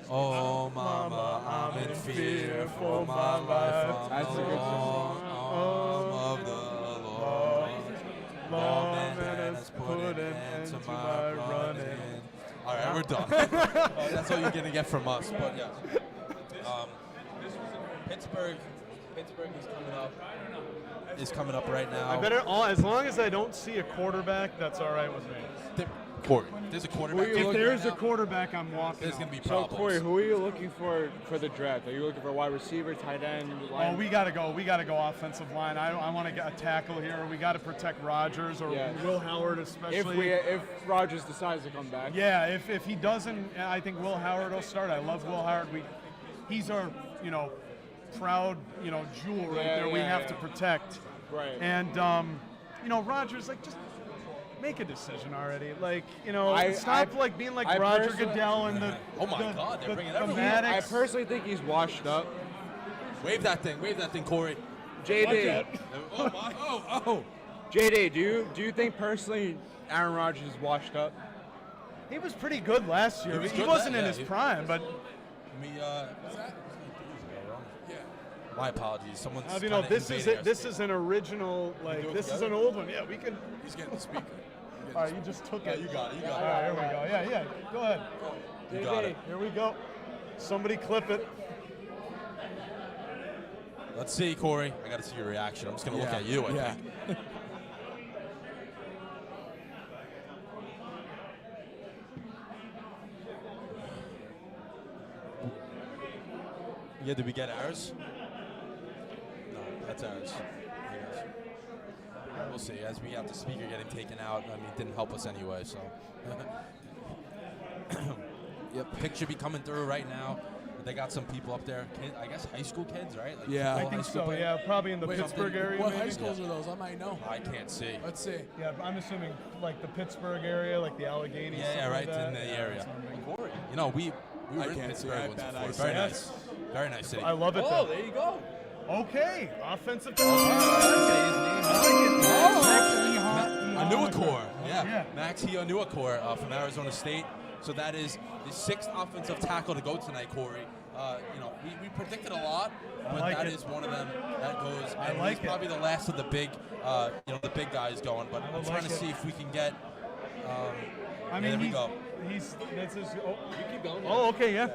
Oh, mama, I'm in fear for my life. That's a good song. Of the Lord. Long man has put an end to my running. All right, we're done. That's all you're gonna get from us. But yeah, Pittsburgh is coming up right now. I better, as long as I don't see a quarterback, that's all right with me. Corey, there's a quarterback. If there's a quarterback, I'm walking. There's gonna out. be So problems. Corey, who are you looking for the draft? Are you looking for wide receiver, tight end? Oh, we gotta go. We gotta go offensive line. I want to get a tackle here. We got to protect Rodgers or Yeah. Will Howard especially. if Rodgers decides to come back. Yeah, if he doesn't, I think Will Howard will start. I love Will Howard. He's our proud jewel right there. We have to protect. Right. And Rodgers, like, just make a decision already. Like, stop being like I Roger personally- Goodell and the. Oh my God, they're bringing the everyone. I Maddox. personally think he's washed up. Wave that thing, Corey. JD, Oh my! Oh. JD, do you think personally Aaron Rodgers is washed up? He was pretty good last year. He was He good wasn't last- in yeah, his he- prime, but What's that? Yeah. My apologies. Someone's. this is an original, like, do it this is together? an old one. Yeah, we can. He's getting the speaker. All right, you just took it. You got it. All right, here we go. Yeah, go ahead. You got it. Here we go. Somebody clip it. Let's see, Corey. I got to see your reaction. I'm just gonna look at you. I Yeah. think. Yeah, did we get ours? No, that's ours. Yes. We'll see. As we have the speaker getting taken out, I mean, it didn't help us anyway, so. Yep, pick should be coming through right now. They got some people up there. I guess high school kids, right? Like Yeah. I high think school so. player. Yeah, probably in the Wait, Pittsburgh area. What maybe. high schools are those? I might know. I can't see. Let's see. Yeah, I'm assuming like the Pittsburgh area, like the Alleghenies. Yeah, something right like that. in the Yeah, area. that's what I'm thinking. Corey, we I were in can't see. I Pittsburgh have once bad before. eyesight. Very Yes. nice. Very nice city. I love it. Oh, though. there you go. Okay, offensive. Anuakor. Yeah. Yeah. Max Anuakor from Arizona State. So that is the 6th offensive tackle to go tonight, Corey. we predicted a lot, but like that it. is one of them that goes. I And like he's it. probably the last of the big, the big guys going. But I'm trying to see if we can get. I there mean, we go. That's his. Oh, You keep going. oh, okay, yeah.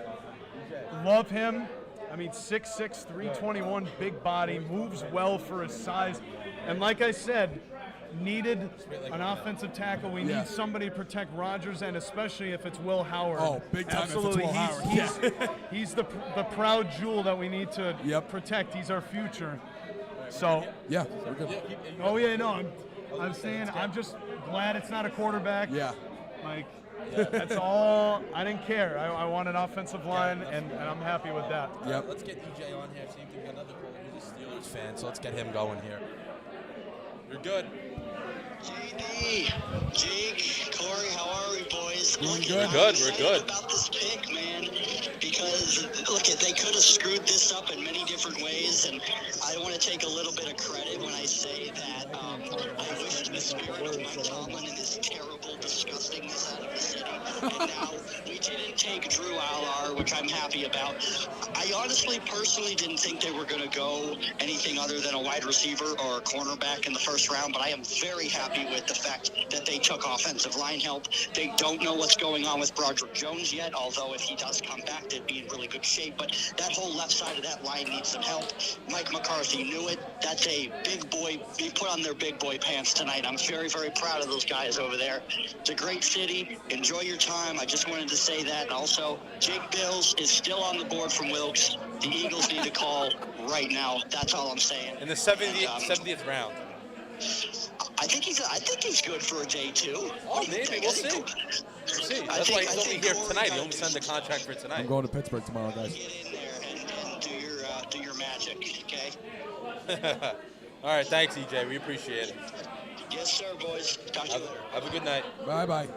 Love him. I mean, 6'6", 321, big body, moves well for his size. And like I said, needed an offensive tackle. We need somebody to protect Rodgers, and especially if it's Will Howard. Oh, big time Absolutely. if it's Will Howard. He's the proud jewel that we need to protect. He's our future. So. Yeah, we're good. Oh, yeah, no, I'm saying I'm just glad it's not a quarterback. Yeah. Like, that's all. I didn't care. I want an offensive line, and I'm happy with that. Yep. Let's get EJ on here. Same thing. We got another caller. He's a Steelers fan, so let's get him going here. You're good. JD, Jake, Corey, how are we, boys? Doing Look, good. I'm Good, excited we're good. about this pick, man, because look, they could have screwed this up in many different ways, and I want to take a little bit of credit when I say that I wish the spirit of Mike Tomlin and this terrible disgustingness out of the city. And now we didn't take Drew Allard, which I'm happy about. I honestly, personally didn't think they were going to go anything other than a wide receiver or a cornerback in the first round, but I am very happy with the fact that they took offensive line help. They don't know what's going on with Broderick Jones yet, although if he does come back, they'd be in really good shape. But that whole left side of that line needs some help. Mike McCarthy knew it. That's a big boy. He put on their big boy pants tonight. I'm very, very proud of those guys over there. It's a great city. Enjoy your time. I just wanted to say that. And also, Jake Bills is still on the board from Wilkes. The Eagles need to call right now. That's all I'm saying. In the 70th round. I think he's good for a J2. Oh, maybe. We'll see. We'll see. That's why he's only here tonight. He only signed the contract for tonight. I'm going to Pittsburgh tomorrow, guys. Get in there and do your magic, okay? All right, thanks, EJ. We appreciate it. Yes, sir, boys. Talk to you later. Have a good night. Bye-bye.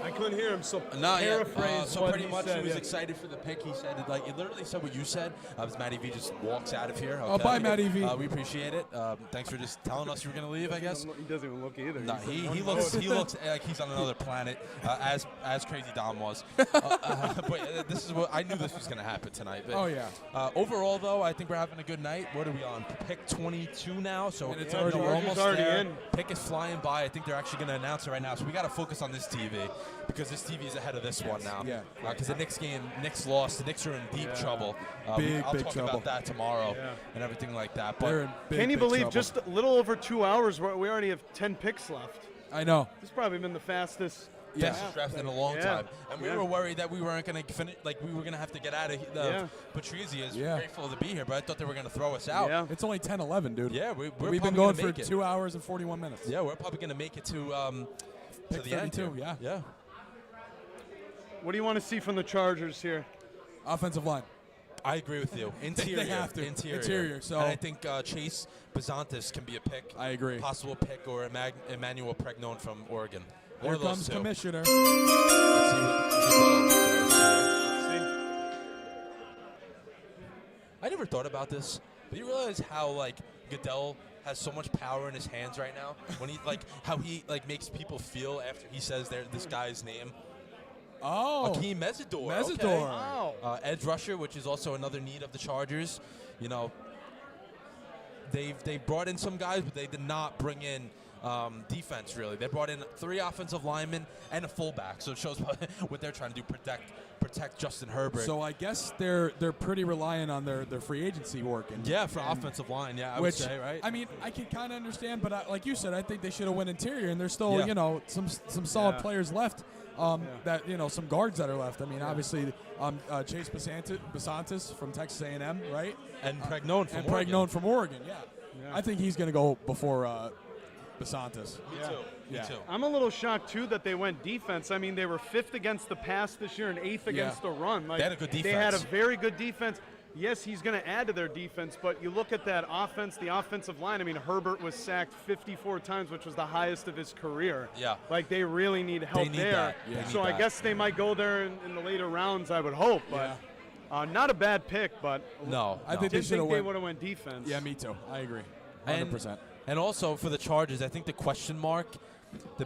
I couldn't hear him, so No, paraphrase so what pretty he much said, he was yeah. excited for the pick. He said it like it literally said what you said. As Matty V just walks out of here. Okay? Oh, bye, Matty V. We appreciate it. Thanks for just telling us you were gonna leave. I guess. He doesn't even look either. No, He's he one looks mode. like he's on another planet, as Crazy Dom was. But this is what I knew this was gonna happen tonight. But, Oh, yeah. Overall, though, I think we're having a good night. What are we on? Pick 22 now, so And it's we're already- almost already there. in. Pick is flying by. I think they're actually gonna announce it right now. So we got to focus on this TV because this TV is ahead of this one now. Yeah. Because the Knicks lost. The Knicks are in deep trouble. Big, I'll big talk trouble. about that tomorrow Yeah. and everything like that. They're But in big, Can you big believe trouble. just a little over 2 hours, we already have 10 picks left. I know. This has probably been the fastest. Yeah. fastest draft in a long Yeah. time. And we Yeah. were worried that we weren't going to finish, like we were going to have to get out of Yeah. Patrizia is Yeah. grateful to be here, but I thought they were going to throw us out. Yeah. It's only 10:11, dude. Yeah, we're We've probably been going gonna for make it. 2 hours and 41 minutes. Yeah, we're probably going to make it to Pick the end 32, here. yeah. What do you want to see from the Chargers here? Offensive line. I agree with you. Interior. have to. Interior. Interior, so- and I think Chase Bazantis can be a pick. I agree. Possible pick, or Emmanuel Pregnon from Oregon. One Here of those comes two. Commissioner. Let's see what Goodell does here. I never thought about this, but you realize how like Goodell has so much power in his hands right now when he how he makes people feel after he says this guy's name. Oh. Akeem Mesidor. Mesidor. Okay. Wow. Edge rusher, which is also another need of the Chargers. You know, they've brought in some guys, but they did not bring in defense really. They brought in 3 offensive linemen and a fullback, so it shows what they're trying to do: protect Justin Herbert. So I guess they're pretty reliant on their free agency working. yeah, for offensive line, I would Which, say, right? I mean, I can kind of understand, but like you said, I think they should have went interior, and there's still, Yeah. some solid Yeah. players left. That some guards that are left. I mean, obviously, Chase Bazantis from Texas A&M, right? and Pregnon from And Oregon. Pregnon from Oregon. Yeah. I think he's going to go before Bazantis. Me Yeah. too. Yeah. Me too. I'm a little shocked, too, that they went defense. I mean, they were 5th against the pass this year and 8th against the run. Like, They had a good They had a defense. very good defense. Yes, he's going to add to their defense, but you look at that offense, the offensive line. I mean, Herbert was sacked 54 times, which was the highest of his career. Yeah. Like, they really need help need there. that. Yeah. They So need I that. guess they might go there in the later rounds, I would hope. But not a bad pick, but No, I no. think they didn't should have think they went. would have went defense. Yeah, me too. I agree. And- 100%. And also for the Chargers, I think the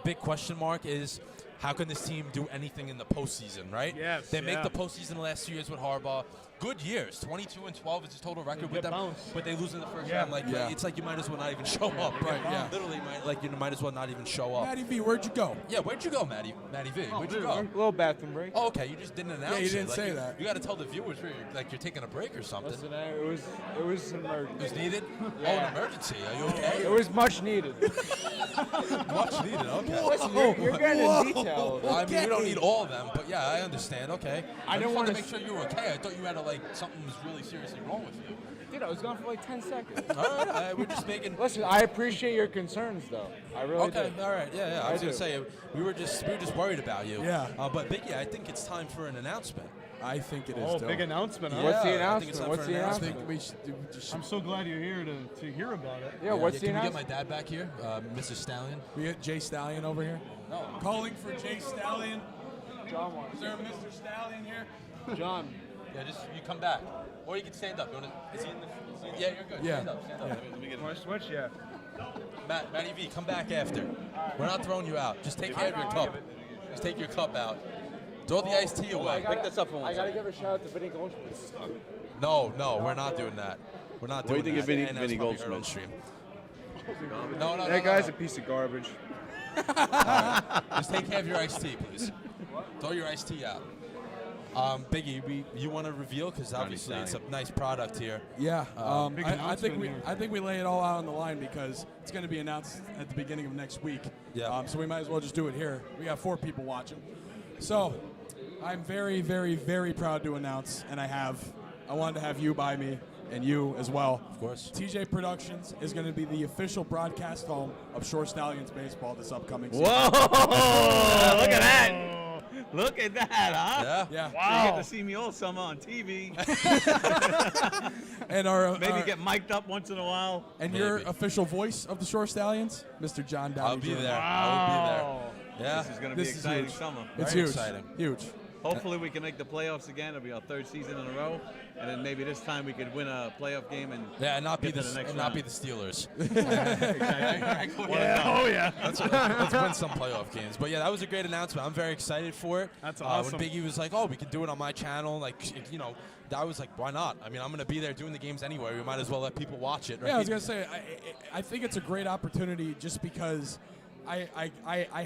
big question mark is how can this team do anything in the postseason, right? Yes, They make yeah. the postseason the last 2 years with Harbaugh. Good years, 22-12 is his total record with get them, bounced. but they lose in the first Yeah. round. Like it's like you might as well not even show up. Right, yeah. Literally, you might as well not even show up. Matty V, where'd you go? Yeah, where'd you go, Matty V? Where'd you go? Little bathroom break. Oh, okay. You just didn't announce it. you didn't Like, say that. You got to tell the viewers you're taking a break or something. Listen, it was an It was emergency. needed? Oh, Yeah. an emergency. Are you okay? It was much needed. Much needed. Okay. Listen, you're getting in detail. I mean, we don't need all of them, but yeah, I understand. Okay. I didn't just wanted to wanna make sure you were okay. I thought you had something was really seriously wrong with you. Dude, I was gone for like 10 seconds. All right, we're just making. Listen, I appreciate your concerns, though. I really Okay, do. all right, yeah. I was gonna do. say we were just worried about you. Yeah. But Biggie, I think it's time for an announcement. I think it is. Oh, Dylan. big announcement, huh? What's the Yeah, I think it's announcement? time What's for the an I announcement? think we should just. I'm so glad you're here to hear about it. Yeah, what's the Can we get announcement? my dad back here, Mr. Stallion? We get Jay Stallion over here. No. Calling for Jay Stallion. John Is there a Mr. Stallion here? John. Yeah, just you come back, or you can stand up. You wanna, is he in the? Yeah, you're good. Yeah. Stand up. Stand up. Let me get him. Switch, yeah. Matty V, come back after. We're not throwing you out. Just take care of your cup. Just take your cup out. Throw the iced tea away. Pick this up for one I gotta second. give a shout out to Vinny Goldschmidt. No, we're not doing that. We're not doing do you think that. of Vinny- And that's Vinny probably heard Goldsmith? on stream. No. That guy's a piece of garbage. Just take care of your iced tea, please. Throw your iced tea out. Biggie, you want to reveal because obviously it's a nice product here. Yeah, Big I think announcement we here. I think we lay it all out on the line because it's going to be announced at the beginning of next week. Yeah. So we might as well just do it here. We got 4 people watching, so I'm very, very, very proud to announce, and I wanted to have you by me and you as well. Of course. TJ Productions is going to be the official broadcast home of Shore Stallions baseball this upcoming season. Whoa! Look at that! Look at that, huh? Yeah. Yeah. You get to see me all summer on TV. And our Maybe get mic'd up once in a while. and your Maybe. official voice of the Shore Stallions, Mr. John Downey. I'll be Jr. there. I will be there. Yeah. This is going to be This is exciting huge. summer. It's Very huge. exciting. Huge. Hopefully we can make the playoffs again. It'll be our 3rd season in a row, and then maybe this time we could win a playoff game and Yeah, and not be get the to the next and not be round. the Steelers. Oh, yeah. Let's win some playoff games. But yeah, that was a great announcement. I'm very excited for it. That's awesome. When Biggie was like, "Oh, we can do it on my channel," I was like, "Why not?" I mean, I'm gonna be there doing the games anyway. We might as well let people watch it. Right? Yeah, I was gonna say, I think it's a great opportunity just because I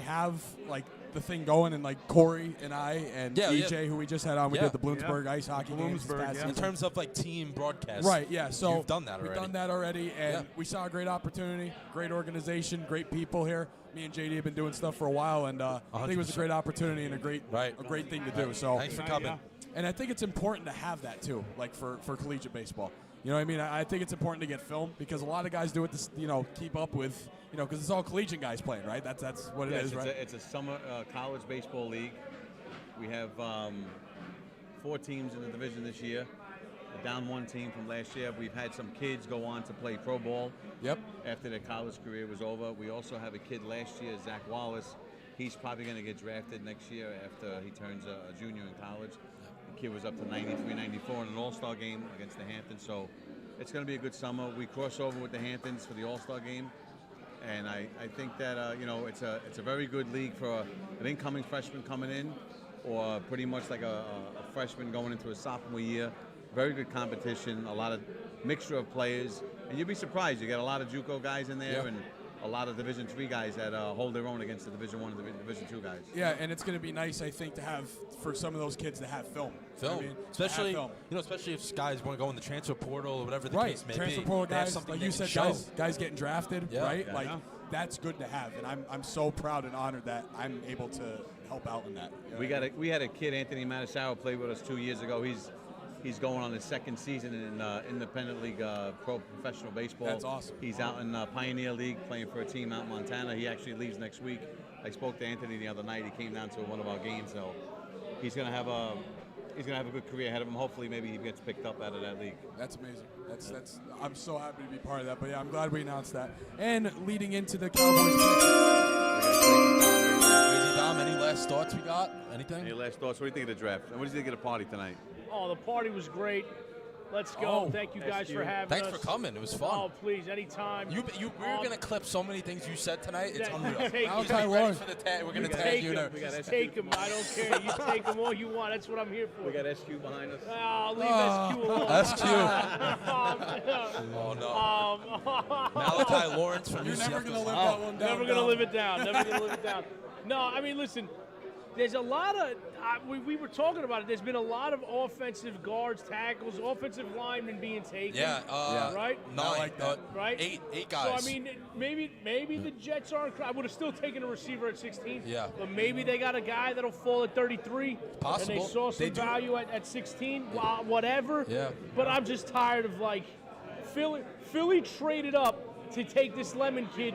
have like the thing going, and like Corey and I and Yeah, EJ, who we just had on, we Yeah. did the Bloomsburg ice hockey games. Bloomsburg, past yeah. in season. terms of like team broadcast. Right, yeah. So you've done that already. We've done that already, and Yeah. we saw a great opportunity, great organization, great people here. Me and JD have been doing stuff for a while, and I think it was a 100%. great opportunity and a great thing to do. So, Thanks for coming. and I think it's important to have that too, like for collegiate baseball. You know what I mean? I think it's important to get film because a lot of guys do it to keep up with, because it's all collegiate guys playing, right? That's what it Yes, is, right? It's a summer college baseball league. We have 4 teams in the division this year. We're down 1 team from last year. We've had some kids go on to play pro ball Yep. after their college career was over. We also have a kid last year, Zach Wallace. He's probably going to get drafted next year after he turns a junior in college. The kid was up to 93, 94 in an all-star game against the Hamptons. So it's going to be a good summer. We cross over with the Hamptons for the all-star game. And I think that it's a very good league for an incoming freshman coming in, or pretty much like a freshman going into a sophomore year. Very good competition, a lot of mixture of players, and you'd be surprised. You get a lot of JUCO guys in there, Yeah. and a lot of Division III guys that hold their own against the Division I and Division II guys. Yeah, and it's going to be nice, I think, to have for some of those kids to have film. You know what I mean? To have especially film. especially if guys want to go in the transfer portal or whatever the Right, case may transfer be. portal They have guys, something like they you can said, show. guys getting drafted, Yeah. right? Yeah. Like that's good to have, and I'm so proud and honored that I'm able to help out in that. You know? We had a kid, Anthony Matisaro, played with us 2 years ago. He's going on his 2nd season in Independent League Pro Professional Baseball. That's awesome. He's out in Pioneer League playing for a team out in Montana. He actually leaves next week. I spoke to Anthony the other night. He came down to one of our games, so he's gonna have a good career ahead of him. Hopefully, maybe he gets picked up out of that league. That's amazing. That's I'm so happy to be part of that. But yeah, I'm glad we announced that. And leading into the Cowboys. Crazy Dom, any last thoughts we got? Anything? Any last thoughts? What do you think of the draft? And what do you think of the party tonight? Oh, the party was great. Let's go. Oh, Thank you guys for having Thanks us. for coming. It was fun. Oh, please, anytime. We're gonna clip so many things you said tonight. It's Yeah, unreal. take He's it. ready for the tag. We're gonna tag you. Take them. I don't care. You take them all you want. That's what I'm here for. We got SQ behind us. Oh, leave SQ alone. Oh no. Malachi Lawrence from You're UCF. never gonna live that one down. Never gonna live it down. Never gonna live it down. No, I mean, listen. There's a lot of we were talking about it. There's been a lot of offensive guards, tackles, offensive linemen being taken. Yeah. Right. 9, like that. Right. Eight guys. So I mean, maybe the Jets aren't. I would have still taken a receiver at 16. Yeah. But maybe they got a guy that'll fall at 33. Possible. And they saw some They do. value at 16. Whatever. Yeah. But I'm just tired of like Philly traded up to take this Lemon kid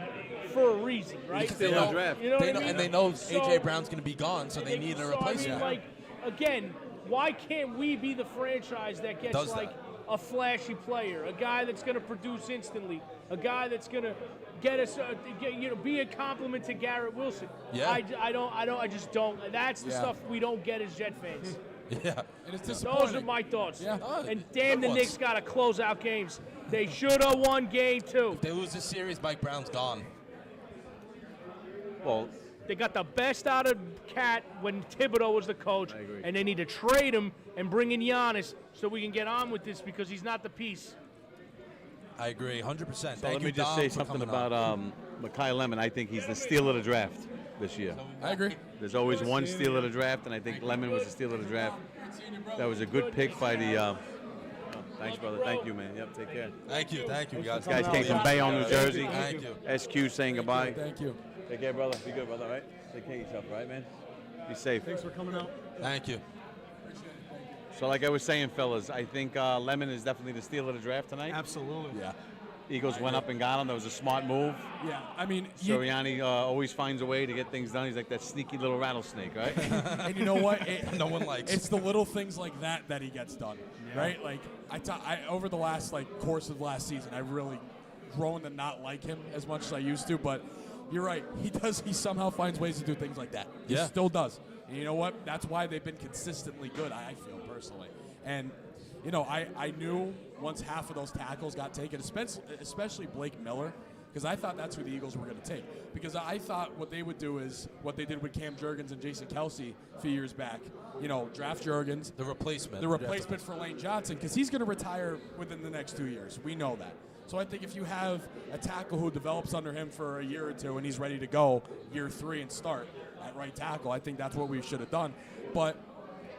for a reason, right? They know, draft. You know what I mean? and they know So- AJ Brown's going to be gone, so they need a so, replacement. I mean, like, again, why can't we be the franchise that gets Does like that. a flashy player, a guy that's going to produce instantly, a guy that's going to get us, be a compliment to Garrett Wilson? Yeah. I just don't. That's the Yeah. stuff we don't get as Jet fans. Yeah. And it's Those disappointing. are my thoughts. Yeah. And damn, the Good Knicks ones. got to close out games. They should have won game 2. If they lose this series, Mike Brown's gone. Well, They got the best out of Cat when Thibodeau was the coach, I agree. and they need to trade him and bring in Giannis so we can get on with this because he's not the piece. I agree, 100%. So Thank let you, me just Dom, say for something coming on. about Mekhi Lemon. I think he's the steal of the draft this year. I agree. There's always one steal of the draft, and I think Lemon was the steal of the draft. That was a good pick by the. Thanks, brother. Thank you, man. Yep, take care. Thank you, guys. This guys came from Bayonne, New Jersey. Thank you. SQ saying goodbye. Thank you. Take care, brother. Be good, brother. All right? Take care of yourself, all right, man? Be safe. Thanks for coming out. Thank you. So, like I was saying, fellas, I think Lemon is definitely the steal of the draft tonight. Absolutely. Yeah. Eagles went up and got him. That was a smart move. Yeah. I mean, Sirianni always finds a way to get things done. He's like that sneaky little rattlesnake, right? and you know what? No one likes. It's the little things like that he gets done, right? Like I over the last course of last season, I really grown to not like him as much as I used to. But you're right, he does. He somehow finds ways to do things like that. He Yeah. still does. And you know what? That's why they've been consistently good. I feel personally, and you know, I knew once half of those tackles got taken, especially Blake Miller, because I thought that's who the Eagles were going to take. Because I thought what they would do is what they did with Cam Jurgens and Jason Kelsey a few years back. You know, draft Jurgens, The replacement. the replacement for Lane Johnson, because he's going to retire within the next 2 years. We know that. So I think if you have a tackle who develops under him for a year or two and he's ready to go year 3 and start at right tackle, I think that's what we should have done. But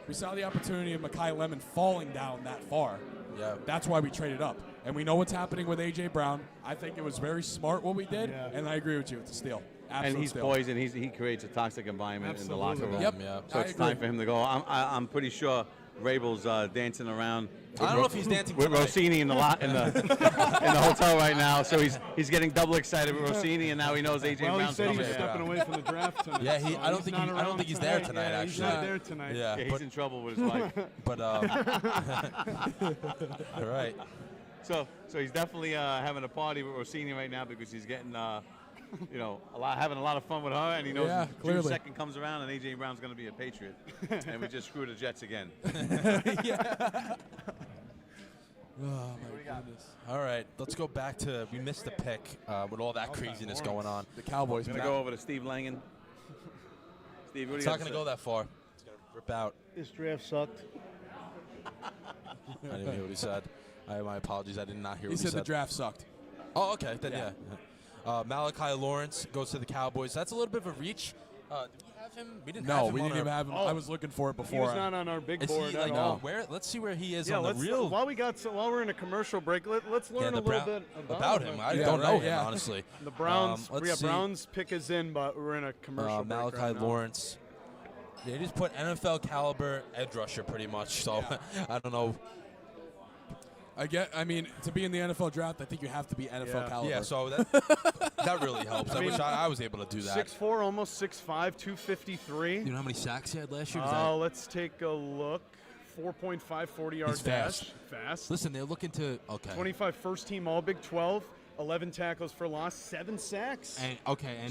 we saw the opportunity of Mekhi Lemon falling down that far. Yeah. That's why we traded up. And we know what's happening with A.J. Brown. I think it was very smart what we did, and I agree with you. It's a steal. Absolute And he's steal. poised, and he creates a toxic environment in the locker room. Yep. Yeah. So I it's agree. time for him to go. I'm pretty sure Rabel's dancing around. I don't know if he's dancing with tonight. Rossini in the in the hotel right now. So he's getting double excited with Rossini, and now he knows AJ Well, he Brown's said he coming. was stepping away from the draft tonight. Yeah, so I don't think not I don't around think he's there tonight. Yeah, Actually, he's not there tonight. Yeah, Yeah, he's in trouble with his wife. but all right. So he's definitely having a party with Rossini right now because he's getting having a lot of fun with her, and he knows Yeah, June clearly. 2nd comes around and AJ Brown's going to be a Patriot, and we just screwed the Jets again. Oh, my goodness. All right, let's go back to we missed the pick with all that craziness going on. The Cowboys. I'm going to go over to Steve Langen. Steve, what do It's you not got going to go that far. It's going to rip out. This draft sucked. I didn't hear what he said. My apologies. I did not hear He what he said said. the draft sucked. Oh, okay. Then yeah. Malachi Lawrence goes to the Cowboys. That's a little bit of a reach. Did we have him? We didn't have No, him. we on didn't our- even have him. Oh. I was looking for it He before. was not on our big Is board he at like all. where? Let's see where he is Yeah, on the let's real. while we're in a commercial break, let's learn the a little bit about him. I Yeah, don't know right, him yeah. honestly. The Browns, let's see. Browns pick is in, but we're in a commercial break Malachi right now. Lawrence. They just put NFL caliber edge rusher pretty much. So I don't know. I mean, to be in the NFL draft, I think you have to be NFL caliber. Yeah, so that really helps. I mean, wish I was able to do that. 6'4", almost 6'5", 253. You know how many sacks he had last year? Let's take a look. 4.5 40-yard He's dash. fast. Fast. Listen, they're looking to 25 first team All Big 12. 11 tackles for loss. 7 sacks. And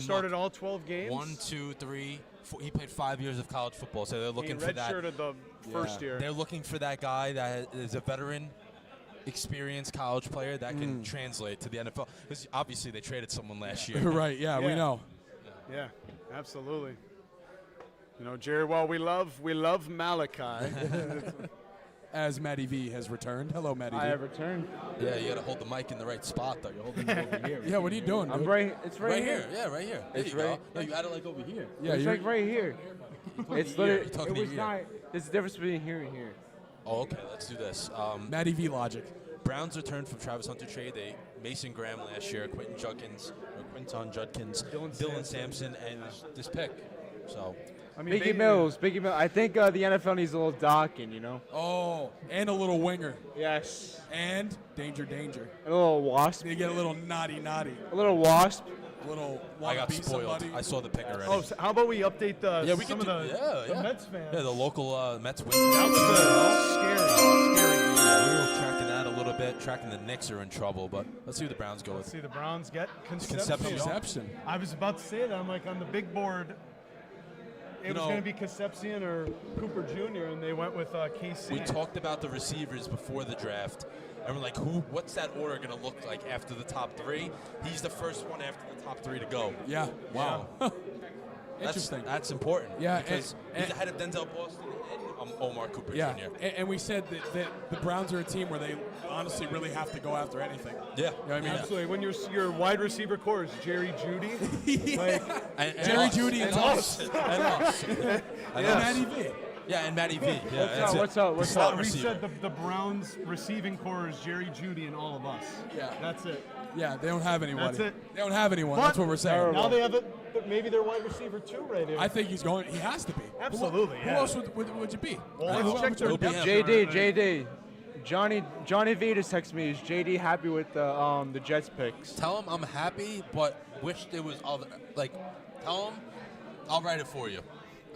Started look, all 12 games. 1, 2, 3. He played 5 years of college football, so they're looking he for that. redshirted the first year. They're looking for that guy that is a veteran experienced college player that can translate to the NFL. Because obviously they traded someone last year. Right, yeah, we know. Yeah, absolutely. You know, Jerry, well, we love Malachi. As Matty V has returned. Hello, Matty V. I have returned. Yeah, you got to hold the mic in the right spot, though. You're holding it over here. Yeah, what are you doing, I'm dude? right. It's right, here. Yeah, right here. There It's you go. right- No, you had it like over here. Yeah, It's you're, like right here. It's You're literally. talking It to was your not. There's a difference between here and here. Oh, okay. Let's do this. Matty V logic. Browns returned from Travis Hunter trade. They Mason Graham last year, Quinton Judkins, Dylan Sampson, and this pick. So I mean, Biggie Mills. I think the NFL needs a little docking, you know? Oh, and a little winger. Yes. And danger. A little wasp. They get a little naughty. A little wasp. A little I wanna got be spoiled. somebody. I saw the pick already. Oh, so how about we update the yeah, we some can of do. the Mets fans? Yeah, the local Mets win. That was a scary game. Yeah, we were tracking that a little bit. Tracking the Knicks are in trouble, but let's see what the Browns go Let's with. see the Browns get Concepcion. I was about to say that. I'm like, on the big board, it was going to be Concepcion or Cooper Jr., and they went with KC. We talked about the receivers before the draft, and we're like, what's that order going to look like after the top three? He's the first one after the top three to go. Yeah. Wow. Interesting. That's important. Yeah, because he's ahead of Denzel Boston and Omar Cooper Yeah, Jr. and we said that the Browns are a team where they honestly really have to go after anything. Yeah. You know what I mean? Absolutely. When your wide receiver core is Jerry Judy, like, And Jerry us. Judy and us. And us. And Matty V. Yeah, and Matty V. Yeah, that's it. What's up? The slot we receiver. said the Browns receiving core is Jerry Judy and all of us. Yeah. That's it. Yeah, they don't have anybody. That's it. They don't have anyone. But That's what we're saying. Now they have maybe their wide receiver too right there. I think he's going. He has to be. Absolutely, Who yeah. else would you be? Well, let's check their It'll be depth him. chart. JD. Johnny V just texted me. Is JD happy with the Jets picks? Tell him I'm happy, but wish there was other. Like, tell him I'll write it for you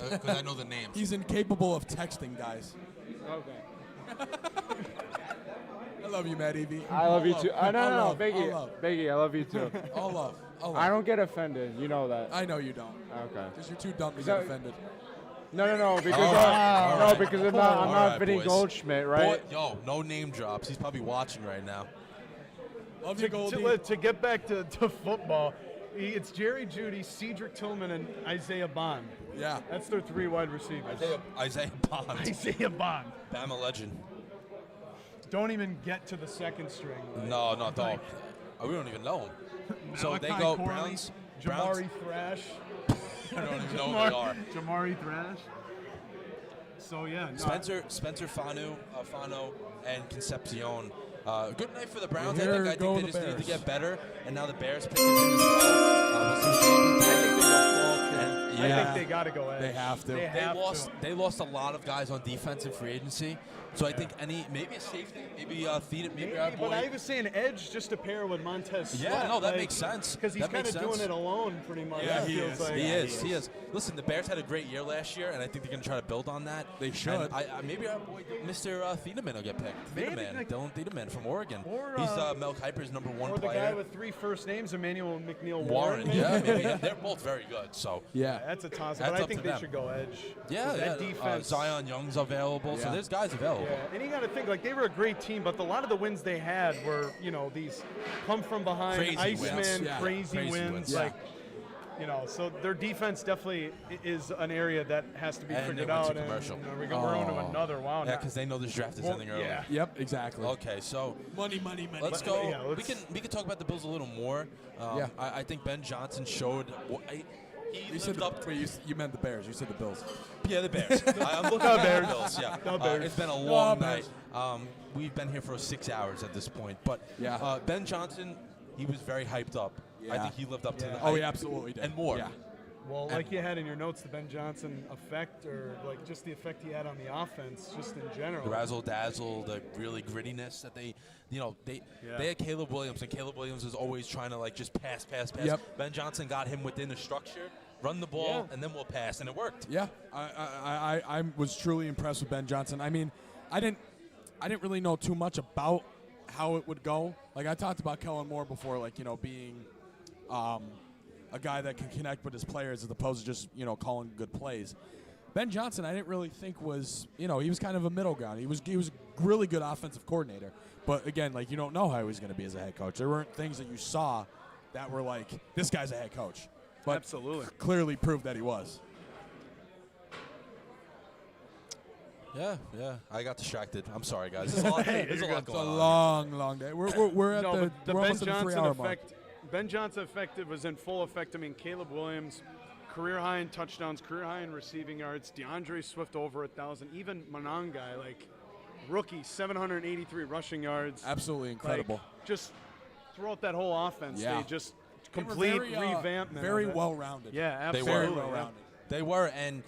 because I know the names. He's incapable of texting, guys. Okay. I love you, Matt Evie. I love you too. All No, love, Biggie. all love. Biggie, I love you too. All love. All love. I don't get offended. You know that. I know you don't. Okay. Because you're too dumb to So- get offended. No, because All right. because I'm All not right, Vinny boys. Goldschmidt, right? Boy, yo, no name drops. He's probably watching right now. Love you, Goldie. To get back to football, it's Jerry Judy, Cedric Tillman, and Isaiah Bond. Yeah. That's their three wide receivers. Isaiah Bond. Isaiah Bond. Bama legend. Don't even get to the second string. No, don't. We don't even know him. So they Malachi go Corley, Browns. Jamari Thrash. I don't even know who they are. Jamari Thrash. So yeah, no, Spencer Fano, and Concepcion. Good night for the Browns. Here I go think they the just need to Bears. get better. And now the Bears pick is in as well. We'll see what I think they got to go edge. They have to. They lost a lot of guys on defense in free agency. So I think maybe a safety, maybe Theda, maybe our boy. But I was saying edge just to pair with Montez. Yeah, no, that makes sense. Because he's That kind makes of doing sense. it alone pretty much. Yeah, it he feels is. like. He is. Listen, the Bears had a great year last year, and I think they're going to try to build on that. They should. And maybe our boy, Mr. Thiedemann will get picked. Maybe, Dylan Thiedemann from Oregon. Or, He's Mel Kiper's number one Or the player. guy with three first names, Emmanuel McNeil Warren, maybe? yeah, maybe. They're both very good. So Yeah. That's a toss. That's But I up think to they them. should go edge. yeah, That defense. Zion Young's available, so Yeah. there's guys available. Yeah, and you got to think, like, they were a great team, but a lot of the wins they had were, these come from behind, Crazy Iceman, wins. Yeah. crazy Crazy wins. wins. Yeah. Like, so their defense definitely is an area that has to be And figured they went out. to commercial. And we're on to another. Wow. Yeah, because they know this draft is ending early. Yeah. Yep, exactly. Okay, so Money. let's But, go. yeah, We can talk about the Bills a little more. Yeah. I think Ben Johnson showed. He You said lived up. you meant the Bears. You said the Bills. Yeah, the Bears. I'm looking at the Bills. Yeah, The Bears. it's been a long The night. Bears. We've been here for 6 hours at this point, but Yeah. Ben Johnson, he was very hyped up. I Yeah. think he lived up to the Oh, hype. he absolutely did. And more. Yeah. Well, like you had in your notes, the Ben Johnson effect, or like just the effect he had on the offense, just in general. The razzle dazzle, the really grittiness that they had Caleb Williams, and Caleb Williams was always trying to just pass. Yep. Ben Johnson got him within the structure, run the ball, and then we'll pass, and it worked. Yeah, I was truly impressed with Ben Johnson. I mean, I didn't really know too much about how it would go. Like I talked about Kellen Moore before, being a guy that can connect with his players as opposed to just calling good plays. Ben Johnson, I didn't really think was he was kind of a middle ground. He was really good offensive coordinator. But again, like, you don't know how he was going to be as a head coach. There weren't things that you saw that were like, this guy's a head coach. But Absolutely. clearly proved that he was. Yeah. I got distracted. I'm sorry, guys. There's a lot, there's a lot It's a going on. long day. We're at No, but we're almost at the 3-hour mark. Ben Johnson effect was in full effect. I mean, Caleb Williams, career high in touchdowns, career high in receiving yards. DeAndre Swift over 1,000. Even Monangai, like rookie, 783 rushing yards. Absolutely incredible. Like, just throughout that whole offense, Yeah. they just They were complete very, revampment. very of it. well-rounded. Yeah, They absolutely. were. Very well-rounded. They were, and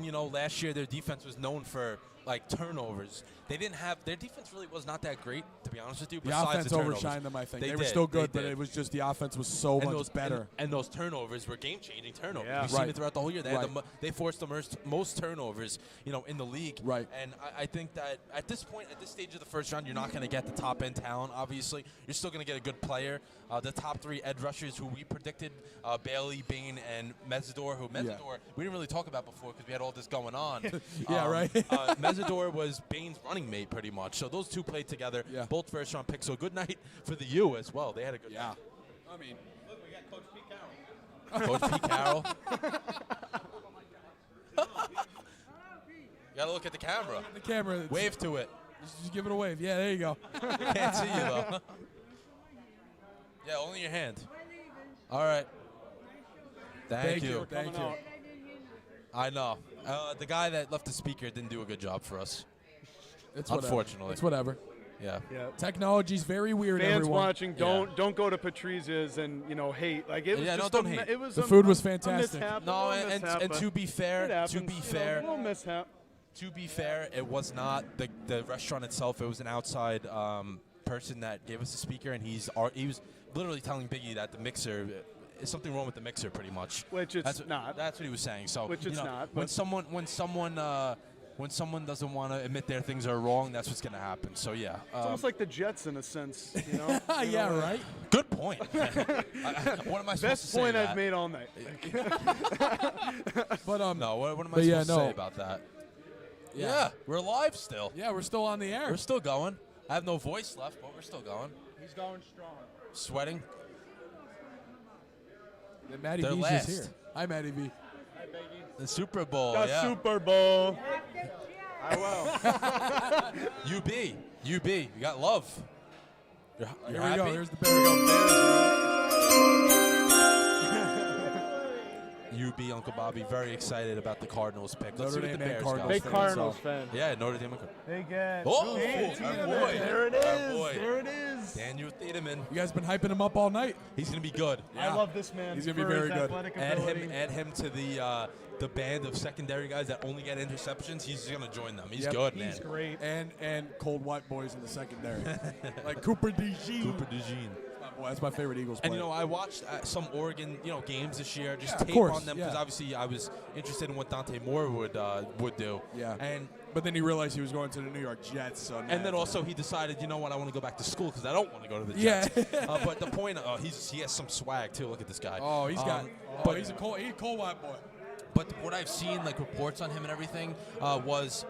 you know, last year their defense was known for like turnovers. They didn't have their defense really was not that great, to be honest with you. The Besides offense the turnovers. overshined them, I think. They They were did, still they good, but did. it was just the offense was so much better. And those turnovers were game-changing turnovers. Yeah. We've seen Right. it throughout the whole year. They had Right. they forced the most turnovers, you know, in the league. Right. And I think that at this point, at this stage of the first round, you're not going to get the top-end talent. Obviously, you're still going to get a good player. The top 3 edge rushers who we predicted, Bailey, Bain, and Mesidor. Who Mesidor we didn't really talk about before because we had all this going on. Yeah, right. Mesidor was Bain's running mate pretty much. So those two played together. Yeah. Both first-round picks. So good night for the U as well. They had a good Yeah. night. I mean, Look, we got Coach Pete Carroll. Coach Pete Carroll. You gotta look at the camera. the camera. Wave to it. Just give it a wave. Yeah, there you go. Can't see you though. Yeah, only your hand. All right. Thank you. Thank you. I know. The guy that left the speaker didn't do a good job for us. It's whatever. Unfortunately. It's whatever. Yeah. Yeah. Technology's very weird, Fans everyone. watching, don't go to Patrizia's and hate. Like it was Yeah, no, just don't a, hate. It was The a- food was a fantastic. mishap, No, a and mishap, but to be fair, it happens, to be you know, fair, a little mishap. it was not the restaurant itself. It was an outside person that gave us the speaker, and he was literally telling Biggie that the mixer. Is something wrong with the mixer, pretty much. Which it's that's, not. That's what he was saying. So, Which it's not, When but- someone doesn't want to admit their things are wrong, that's what's going to happen. So yeah. It's almost like the Jets in a sense, you know. You Yeah, know, right. Good point. What am I supposed to Best say? point to I've that? made all night. But No, what am I But supposed yeah, to no. say about that? Yeah, we're live still. yeah, we're still on the air. We're still going. I have no voice left, but we're still going. He's going strong. Sweating. And Matty They're V's last. just here. Hi, Matty V. The Super Bowl. The yeah. Super Bowl. I will. UB. You got love. You're Here we happy? go. Here's the Bears. UB, Uncle Bobby, very excited about the Cardinals pick. Let's Notre see what Dame the and Bears Cardinals got. Big fan, Cardinals so- fan. Yeah, Notre Dame. They get. Oh, Hey, our boy. there it Our is. boy. There it is. Daniel Thiedemann. You guys been hyping him up all night. He's going to be good. I love this man. He's gonna be for very his good. athletic Add ability. him to the band of secondary guys that only get interceptions. He's going to join them. He's Yep. good, man. He's great. And cold white boys in the secondary. Like Cooper DeJean. Cooper DeJean. Boy, that's my favorite Eagles player. And I watched some Oregon, games this year, just Yeah, of tape course, on them because yeah. obviously I was interested in what Dante Moore would do. Yeah. And But then he realized he was going to the New York Jets. So and then also he decided, you know what, I want to go back to school because I don't want to go to the Yeah. Jets. But the point, he has some swag too. Look at this guy. Oh, he's got. but He's a cold white boy. But what I've seen, like reports on him and everything, was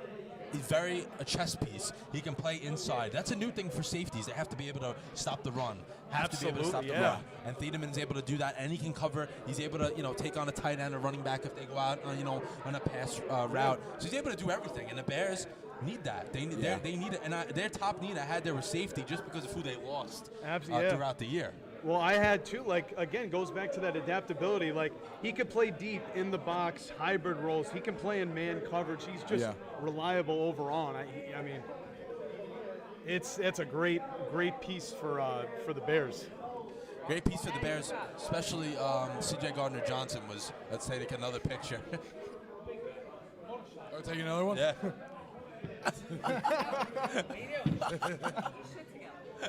he's very a chess piece. He can play inside. That's a new thing for safeties. They have to be able to stop the run. Have to be able to stop Absolutely, the yeah. run. And Thiedemann's able to do that, and he can cover. He's able to, take on a tight end or running back if they go out, on a pass route. So he's able to do everything. And the Bears need that. They need it. And their top need I had there was safety, just because of who they lost Absolutely, yeah. throughout the year. Well, I had too. Like again, goes back to that adaptability. Like he could play deep in the box, hybrid roles. He can play in man coverage. He's just reliable overall. And I mean, it's a great piece for the Bears. Great piece for the Bears, especially C.J. Gardner-Johnson was. Let's take another picture. Oh, take another one? Yeah.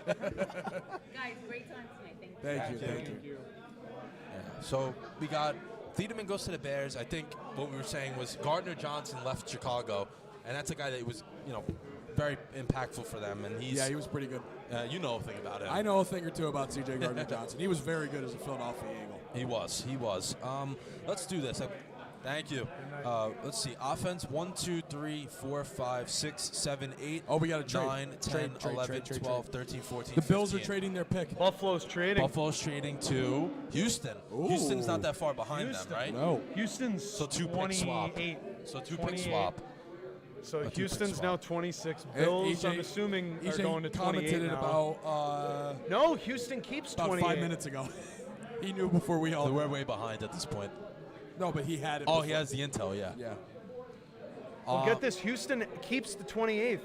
Guys, great time tonight. Thank you. Yeah. So we got Thiedemann goes to the Bears. I think what we were saying was Gardner-Johnson left Chicago, and that's a guy that was, very impactful for them. And Yeah, he was pretty good. you know a thing about him. I know a thing or two about C.J. Gardner-Johnson. He was very good as a Philadelphia Eagle. He was. Let's do this. Thank you. Let's see. Offense 1, 2, 3, 4, 5, 6, 7, 8. Oh, we got a trade. 9, 10, 11, 12, 13, 14. The Bills 15. are trading their pick. Buffalo's trading. Buffalo's trading to Houston. Ooh. Houston's not that far behind Houston. them, right? No. Houston's So two pick swap. 28. So two pick 28. swap. So A two-pick Houston's swap. now 26. Bills, I'm assuming, are going to 28 commented now. about No, Houston keeps about 28. 5 minutes ago. He knew before we all. We're way behind at this point. No, but he had it. Oh, before. he has the intel, yeah. Yeah. Well, get this. Houston keeps the 28th.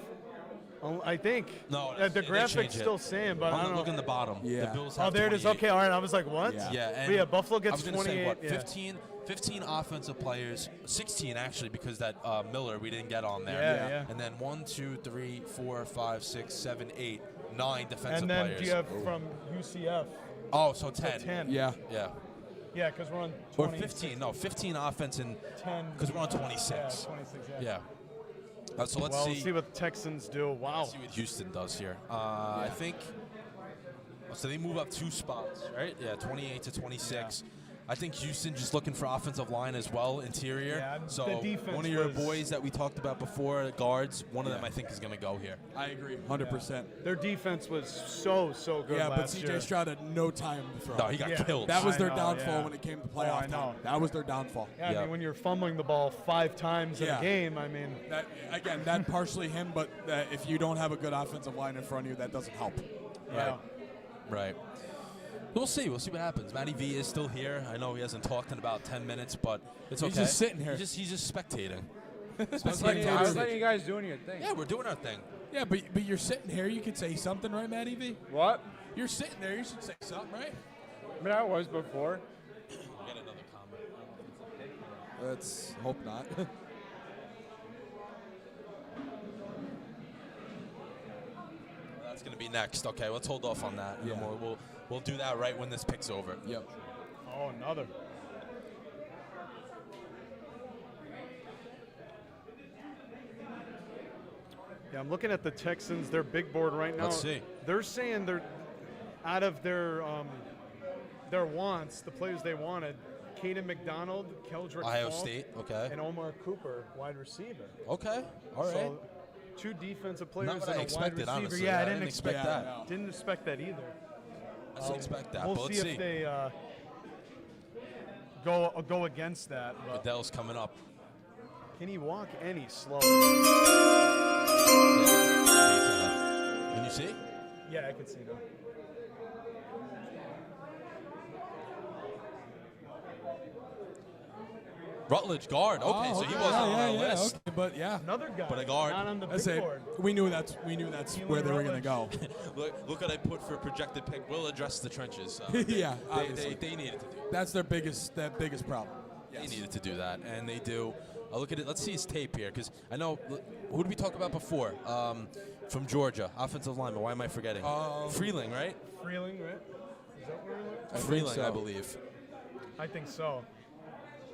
I think. No, the they graphic's changed it. still saying, but I don't know. Look in the bottom. Yeah. The Bills have Oh, there it is. 28. Okay, all right. I was like, what? Yeah. And But yeah, Buffalo I gets was gonna 28. say, what, yeah. 15 offensive players, 16 actually, because that Miller we didn't get on there. Yeah. And then 1, 2, 3, 4, 5, 6, 7, 8, 9 defensive And then players. do you have from UCF? Oh, so 10. 10. Yeah. Yeah. Yeah, because we're on Or 20. 15. No, 15 offense and 10. because we're on 26. Yeah, 26, yeah. Yeah. So let's Well, see. we'll see what the Texans do. Wow. Let's see what Houston does here. I think. So they move up 2 spots, right? Yeah, 28 to 26. I think Houston just looking for offensive line as well, interior. Yeah, so the defense one of your was- boys that we talked about before, guards, one of them I think is going to go here. I agree, 100%. Their defense was so good Yeah, but last CJ year. Stroud had no time to throw. No, he got killed. That was their I know, downfall yeah. when it came to Oh, I playoff know. time. That was their downfall. Yeah, I Yeah. mean, when you're fumbling the ball 5 times in Yeah. a game, I mean, That again, that partially him, but if you don't have a good offensive line in front of you, that doesn't help. yeah. Right. We'll see. We'll see what happens. Matty V is still here. I know he hasn't talked in about 10 minutes, but it's okay. He's just sitting here. He's just spectating. I was letting you guys doing your thing. Yeah, we're doing our thing. Yeah, but you're sitting here. You could say something, right, Matty V? What? You're sitting there. You should say something, right? I mean, I was before. Get another comment. Let's hope not. That's going to be next. Okay, let's hold off on that. Yeah. And we'll do that right when this pick's over. Yep. Oh, another. Yeah, I'm looking at the Texans, their big board right now. Let's see. They're saying they're out of their wants, the players they wanted, Caden McDonald, Keldrick Ohio Falk, State, okay. and Omar Cooper, wide receiver. Okay, all right. So 2 defensive players Not what and I a expected, wide receiver. honestly. Yeah, I I didn't didn't expect expect that. No. Didn't expect that either. I didn't expect that, We'll but let's see if they go against that. But Adele's coming up. can he walk any slower? Can you see? Yeah, I can see now. Rutledge guard. Okay, so he wasn't on our list. Okay, but yeah. Another guy. But a guard. Not on the That's big it. board. We knew that's where they were going to go. Look what I put for a projected pick. We'll address the trenches. Yeah, obviously. they needed to do. That's their biggest problem. They needed to do that, and they do. I'll look at it. Let's see his tape here, because I know who did we talk about before? From Georgia, offensive lineman. Why am I forgetting? Freeling, right? Freeling, right? Is that where we went? Freeling, so. I believe. I think so.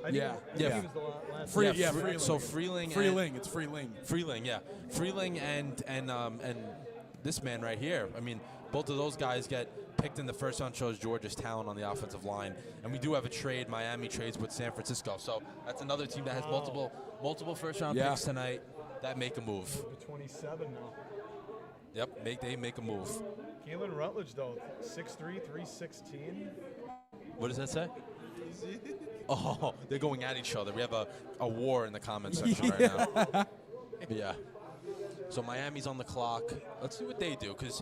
I Yeah, think yeah. he was the last Freeling. So Freeling. It's Freeling. Freeling, yeah. Freeling and this man right here. I mean, both of those guys get picked in the first round, shows Georgia's talent on the offensive line. And we do have a trade. Miami trades with San Francisco. So that's another team that has multiple first round picks tonight that make a move. 27 now. Yep, they make a move. Keelan Rutledge, though, 6'3", 316. What does that say? Oh, they're going at each other. We have a war in the comment section right now. Yeah. So Miami's on the clock. Let's see what they do, because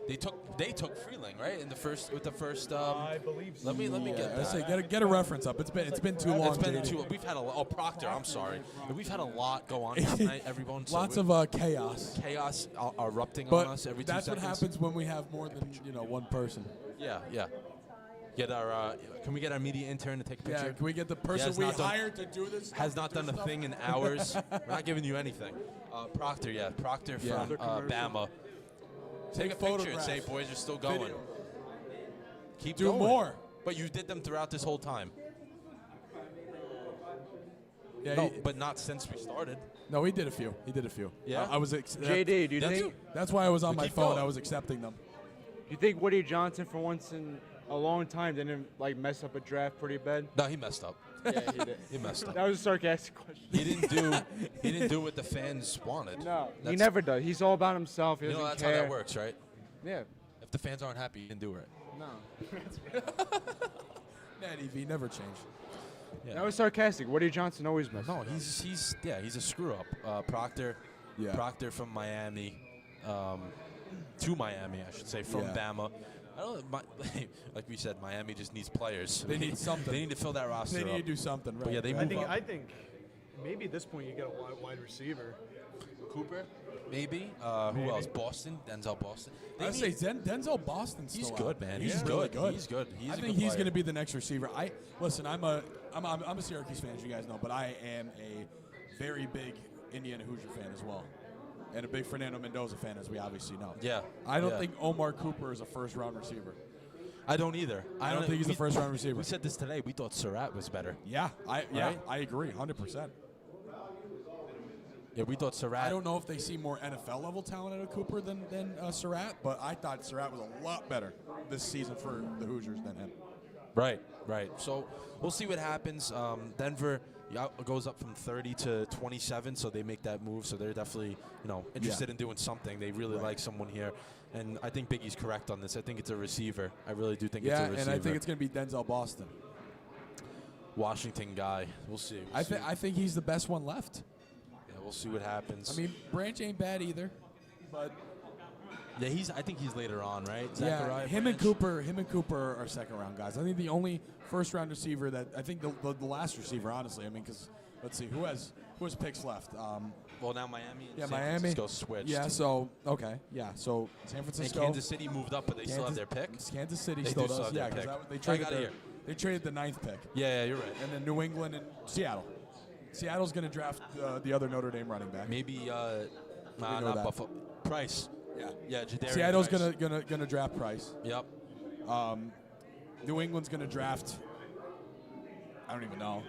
they took Freeling, right, in the first with the first. I believe so. Let me get I that. say get a reference up. It's been too long. It's been JD. too. We've had Proctor. I'm sorry. We've had a lot go on tonight. Everyone. So Lots of chaos. chaos erupting But on us every 2 that's seconds. what happens when we have more than one person. Yeah. Get our. Can we get our media intern to take a picture? Yeah, can we get the person has we not done- hired to do this? Has not done a thing in hours. We're not giving you anything. Proctor, Proctor from Bama. Take a picture and say, boys are still going. Video. Keep Do going. more. But you did them throughout this whole time. Yeah, No, but not since we started. no, he did a few. Yeah? I was. JD, do you That's think That's why I was on Well, my keep phone. going. I was accepting them. you think Woody Johnson for once in a long time didn't mess up a draft pretty bad? No, he messed up. Yeah, he did. He messed up. That was a sarcastic question. He didn't do what the fans wanted. No, he That's- never does. He's all about himself. He You know doesn't that's care. how that works, right? Yeah. If the fans aren't happy, he didn't do it. No. Natty V never changed. Yeah. That was sarcastic. Woody Johnson always messes No, up. he's a screw up. Proctor, Proctor from Miami, to Miami, I should say, from Bama. I don't like we said, Miami just needs players. They need something. They need to fill that roster. They need up. to do something, right? But yeah, they I move up. think maybe at this point you get a wide receiver. Cooper, maybe. Who else? Boston, Denzel Boston. They I say Denzel Boston's He's still good, out. man. He's He's really good. good. He's good. He's I a think good he's player. going to be the next receiver. Listen. I'm a Syracuse fan, as you guys know, but I am a very big Indiana Hoosier fan as well, and a big Fernando Mendoza fan, as we obviously know. Yeah. I don't yeah. think Omar Cooper is a first-round receiver. I don't either. I don't think he's a first-round receiver. We said this today. We thought Surratt was better. Yeah, Right? I agree, 100%. Yeah, we thought Surratt. I don't know if they see more NFL level talent out of Cooper than Surratt, but I thought Surratt was a lot better this season for the Hoosiers than him. Right. So we'll see what happens. Denver goes up from 30 to 27, so they make that move. So they're definitely, interested in doing something. They really like someone here, and I think Biggie's correct on this. I think it's a receiver. I really do think it's a receiver. And I think it's going to be Denzel Boston. Washington guy. We'll see. I think he's the best one left. Yeah, we'll see what happens. I mean, Branch ain't bad either, but yeah, I think he's later on, right? yeah, Zachariah him Branch? and Cooper are second round guys. I think the only first round receiver that I think the last receiver, honestly. I mean, because let's see who has picks left. Well, now Miami and Yeah, San Miami. Francisco switched. Yeah, so okay, yeah, so San And Francisco, Kansas City moved up, but they still have their pick. Kansas City They still do still does. have their Yeah, because pick. they I traded got it here. they traded the 9th pick. Yeah, you're right. And then New England and Seattle. Seattle's going to draft the other Notre Dame running back. Maybe know not that. Buffalo. Price. Yeah, Jadarian Seattle's Price. gonna draft Price. Yep. New England's gonna draft. I don't even know.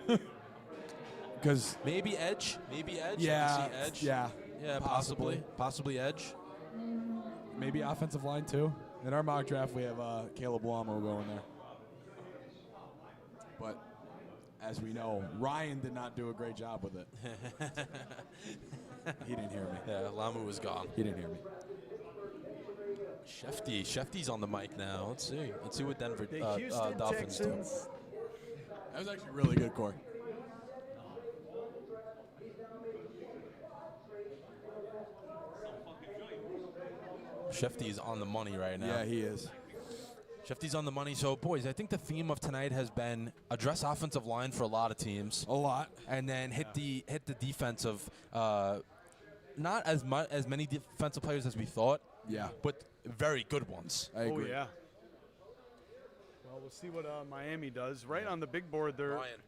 Because Maybe Edge. Maybe Edge. yeah, I can see Edge. yeah, Possibly Edge. maybe offensive line too. In our mock draft, we have Caleb Lamo going there. But as we know, Ryan did not do a great job with it. He didn't hear me. Yeah, Lamu was gone. He didn't hear me. Shefty's on the mic now. Let's see what Denver The Houston Dolphins Texans. That was actually really good, Corey. do. Shefty's on the money right now. Yeah, he is. Shefty's on the money. So, boys, I think the theme of tonight has been address offensive line for a lot of teams. A lot. And then hit the defensive. Not as many defensive players as we thought. Yeah. But very good ones. I agree. Oh yeah. Well, we'll see what Miami does. Right on the big board, they're Ryan,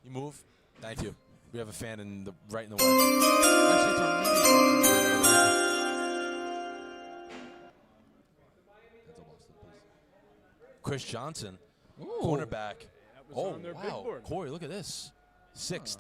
you move. Thank you. We have a fan right in the way. Actually, it's our Chris Johnson, cornerback. was on their big board. Corey, look at this. 6th.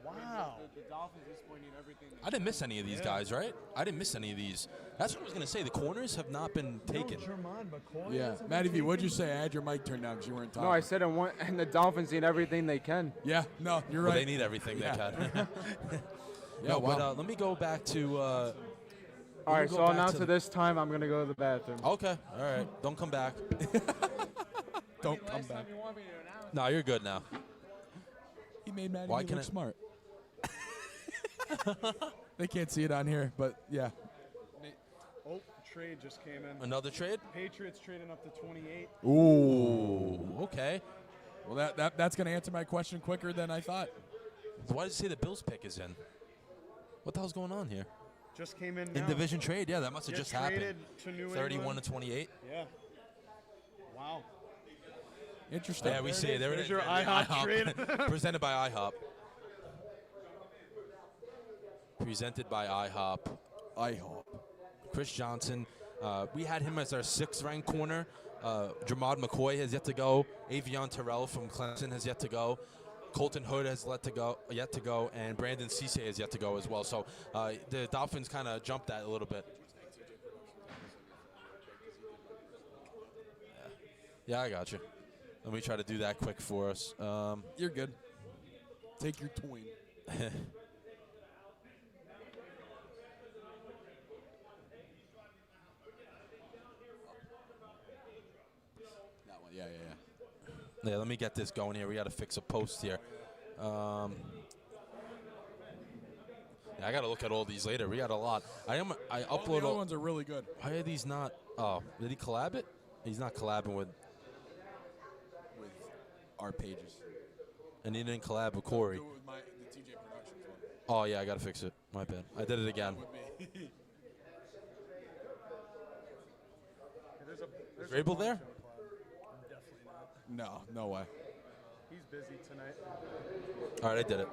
wow. The Dolphins disappointing everything. I didn't miss any of these guys, right? I didn't miss any of these. That's what I was going to say. The corners have not been taken. Jermon McCoy. Yeah. Matty V, what'd you say? I had your mic turned down because you weren't talking. No, I said and the Dolphins need everything they can. Yeah, no, you're Well, right. they need everything they can. Yeah, No, wow. but let me go back to. All right, go so back now to to this time, I'm gonna go to the bathroom. Okay, all right. Don't come back. Don't come back. No, you're good now. He made Matty Why V can look I- smart. They can't see it on here, but yeah. Oh, trade just came in. Another trade? Patriots trading up to 28. Ooh, okay. Well, that's going to answer my question quicker than I thought. Why did you say the Bills pick is in? What the hell's going on here? Just came in In now. division trade? Yeah, that must have Get just happened. traded to New 31 England. to 28. Yeah. Wow. Interesting. Yeah, we see it. There it There's is. your IHOP trade. Presented by IHOP. Presented by IHOP. IHOP. Chris Johnson. We had him as our 6th ranked corner. Jermod McCoy has yet to go. Avion Terrell from Clemson has yet to go. Colton Hood has yet to go, and Brandon Cisse has yet to go as well. So the Dolphins kind of jumped that a little bit. Yeah, I got you. Let me try to do that quick for us. You're good. Take your twin. That one, yeah. Yeah, let me get this going here. We got to fix a post here. Yeah, I got to look at all these later. We got a lot. I All upload the other ones are really good. Why are these not? Oh, did he collab it? He's not collabing with Our pages. And he didn't collab with Corey. Do it with the TJ Productions one. Oh, yeah, I got to fix it. My bad. I did it again. Is Rabel there? Definitely not. No way. He's busy tonight. All right, I did it.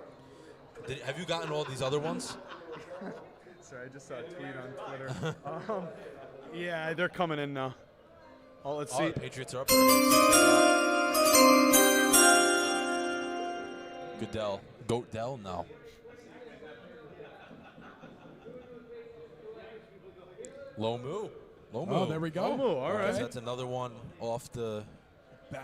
Have you gotten all these other ones? Sorry, I just saw a tweet on Twitter. Yeah, they're coming in now. Oh, let's see. The Patriots are up. Goodell. Goatdell? No. Lomu. Oh, there we go. Lomu, all right. So that's another one off the. Bang.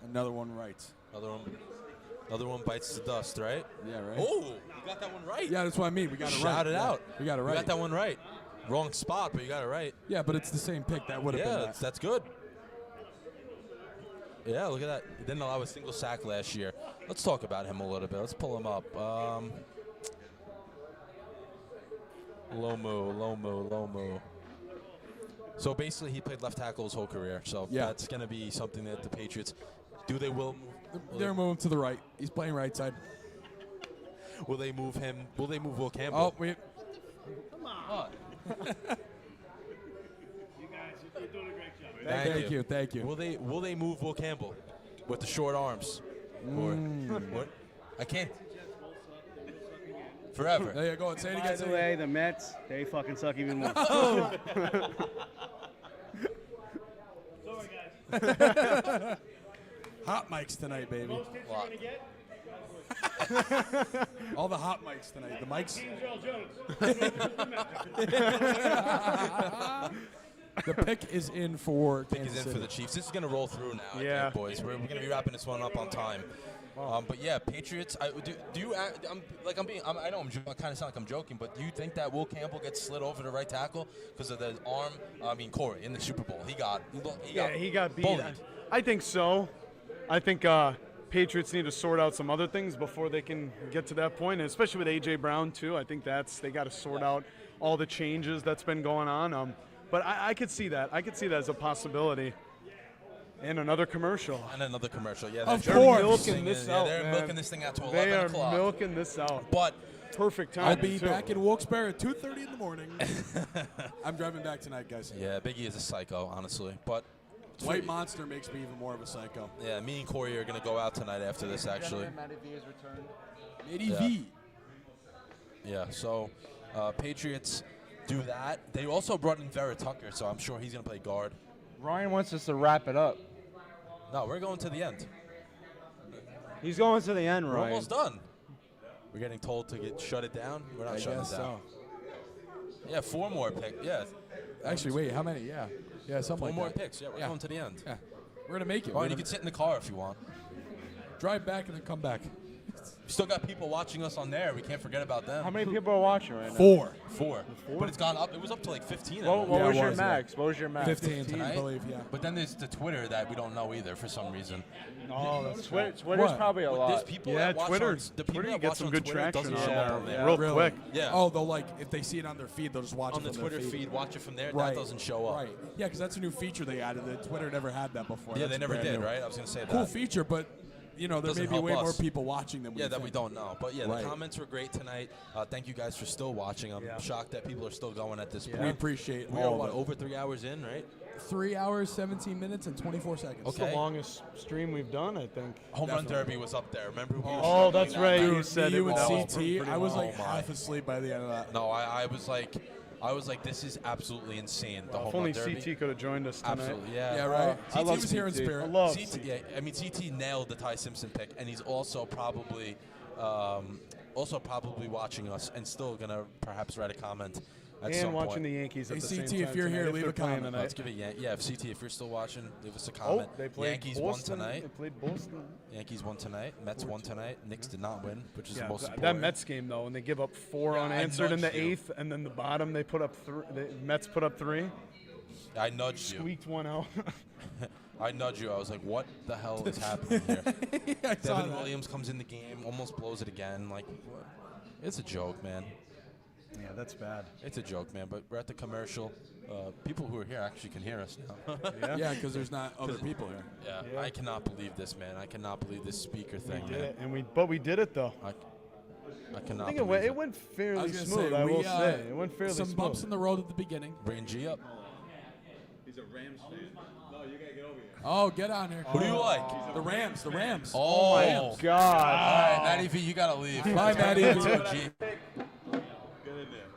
Another one right. Another one bites the dust, right? Yeah, right. Oh, you got that one right. Yeah, that's what I mean. We got it right. Shout it out. We got it right. You got that one right. Wrong spot, but you got it right. Yeah, but it's the same pick. That would have been that. That's good. Yeah, look at that. He didn't allow a single sack last year. Let's talk about him a little bit. Let's pull him up. Lomu. So basically, he played left tackle his whole career. So that's going to be something that the Patriots do. They will. They're moving to the right. He's playing right side. Will they move him? Will they move Will Campbell? Oh, wait. Come on. You guys, you're doing a great job. Thank you. Will they move Will Campbell with the short arms? Or what? I can't. Forever. There you go. Say it again. By the way, the Mets, they fucking suck even more. Sorry, guys. Hot mics tonight, baby. Most hits you're gonna get? All the hot mics tonight. The mics. The pick is in for Kansas Is in for the Chiefs. This is going to roll through now, I think, boys. We're going to be wrapping this one up on time. But yeah, Patriots. I know I'm kind of sound like I'm joking, but do you think that Will Campbell gets slid over to right tackle because of the arm? I mean, Corey in the Super Bowl, he got beat. bullied. I think so. I think Patriots need to sort out some other things before they can get to that point, and especially with A.J. Brown too. I think they got to sort out all the changes that's been going on. But I could see that. I could see that as a possibility. And another commercial. Yeah, of they're course. Milking this out, they're man. milking this thing out to 11 They are o'clock. milking this out. But perfect time. I'll be back in Wilkes-Barre at 2:30 in the morning. I'm driving back tonight, guys. Yeah, Biggie is a psycho, honestly. But White Monster makes me even more of a psycho. Yeah, me and Corey are going to go out tonight after this, actually. Matty V is returned. Matty V. Yeah, so Patriots do that. They also brought in Vera Tucker, so I'm sure he's going to play guard. Ryan wants us to wrap it up. No, we're going to the end. He's going to the end, We're Ryan. almost done. We're getting told to shut it down. We're not shutting it down. Yeah, 4 more picks. Yeah. Actually, wait, how many? Yeah, something 4 like more that. picks. Yeah, we're going to the end. Yeah, we're gonna make it. Oh, and you can sit in the car if you want. Drive back and then come back. We still got people watching us on there. We can't forget about them. How many people are watching right now? 4. 4. But it's gone up. It was up to like 15. What was your max? What was your max? 15, I believe, yeah. But then there's the Twitter that we don't know either for some reason. Oh, that's Twitter's What? probably a lot. There's people Yeah, that watch Twitter. on, the people Twitter, you that get watch some on good Twitter traction doesn't show on up there. there. Real Really? quick. Yeah. Oh, they'll if they see it on their feed, they'll just watch On it the from Twitter their feed, watch it from there. Right. That doesn't show up. Right. Yeah, because that's a new feature they added. The Twitter never had that before. Yeah, That's they never brand did, new. right? I was going to say that. Cool feature, but there Doesn't may be help way more us. people watching than we Yeah, that think. we don't know. But yeah, Right. the comments were great tonight. Thank you guys for still watching. I'm shocked that people are still going at this We point. appreciate We all are, of what, it. over 3 hours in, right? 3 hours, 17 minutes, and 24 seconds. It's the longest stream we've done, I think. Home Run Derby was up there. Remember? We were Oh, that's struggling right. that You said you it and was CT. pretty I was long. like half asleep by the end of that. No, I was like, this is absolutely insane. The If Home only Run Derby. CT could have joined us tonight. Absolutely, yeah. Yeah, right. I CT love was here in CT. spirit. I love CT, yeah, I mean, CT nailed the Ty Simpson pick, and he's also probably watching us and still gonna perhaps write a comment At And some watching point. the Yankees at Hey, the same CT, time. if you're tonight, here, if leave they're a playing comment. tonight. Let's give it. Yeah, if CT, if you're still watching, leave us a Oh, comment. they played Yankees Boston. won They tonight. played Boston. Yankees won tonight. Mets won tonight. Knicks did not win, which is the Yeah, most that important. Mets game though, and they give up 4 Yeah, I unanswered in the nudged you. 8th, and then the bottom they put up 3. The Mets put up 3. I nudged you. Squeaked one out. I nudged you. I was like, "What the hell is happening here?" I saw Devin that. Williams comes in the game, almost blows it again. Like, what? It's a joke, man. Yeah, that's bad. It's a joke, man. But we're at the commercial. People who are here actually can hear us now. Yeah, because there's not other people here. Yeah, I cannot believe this, man. I cannot believe this speaker thing, Did man. it, and we did it though. I cannot I think believe it went I fairly was gonna smooth. say, I we, will say it went fairly some smooth. bumps in the road at the beginning. Bring G up. He's a Rams fan. No, you gotta get over here. Oh, get on here. Who do you like? The Rams. The Rams. Oh, Rams. God. All right, Matty V, you gotta leave. Bye, Matty. Get in there. Get in there.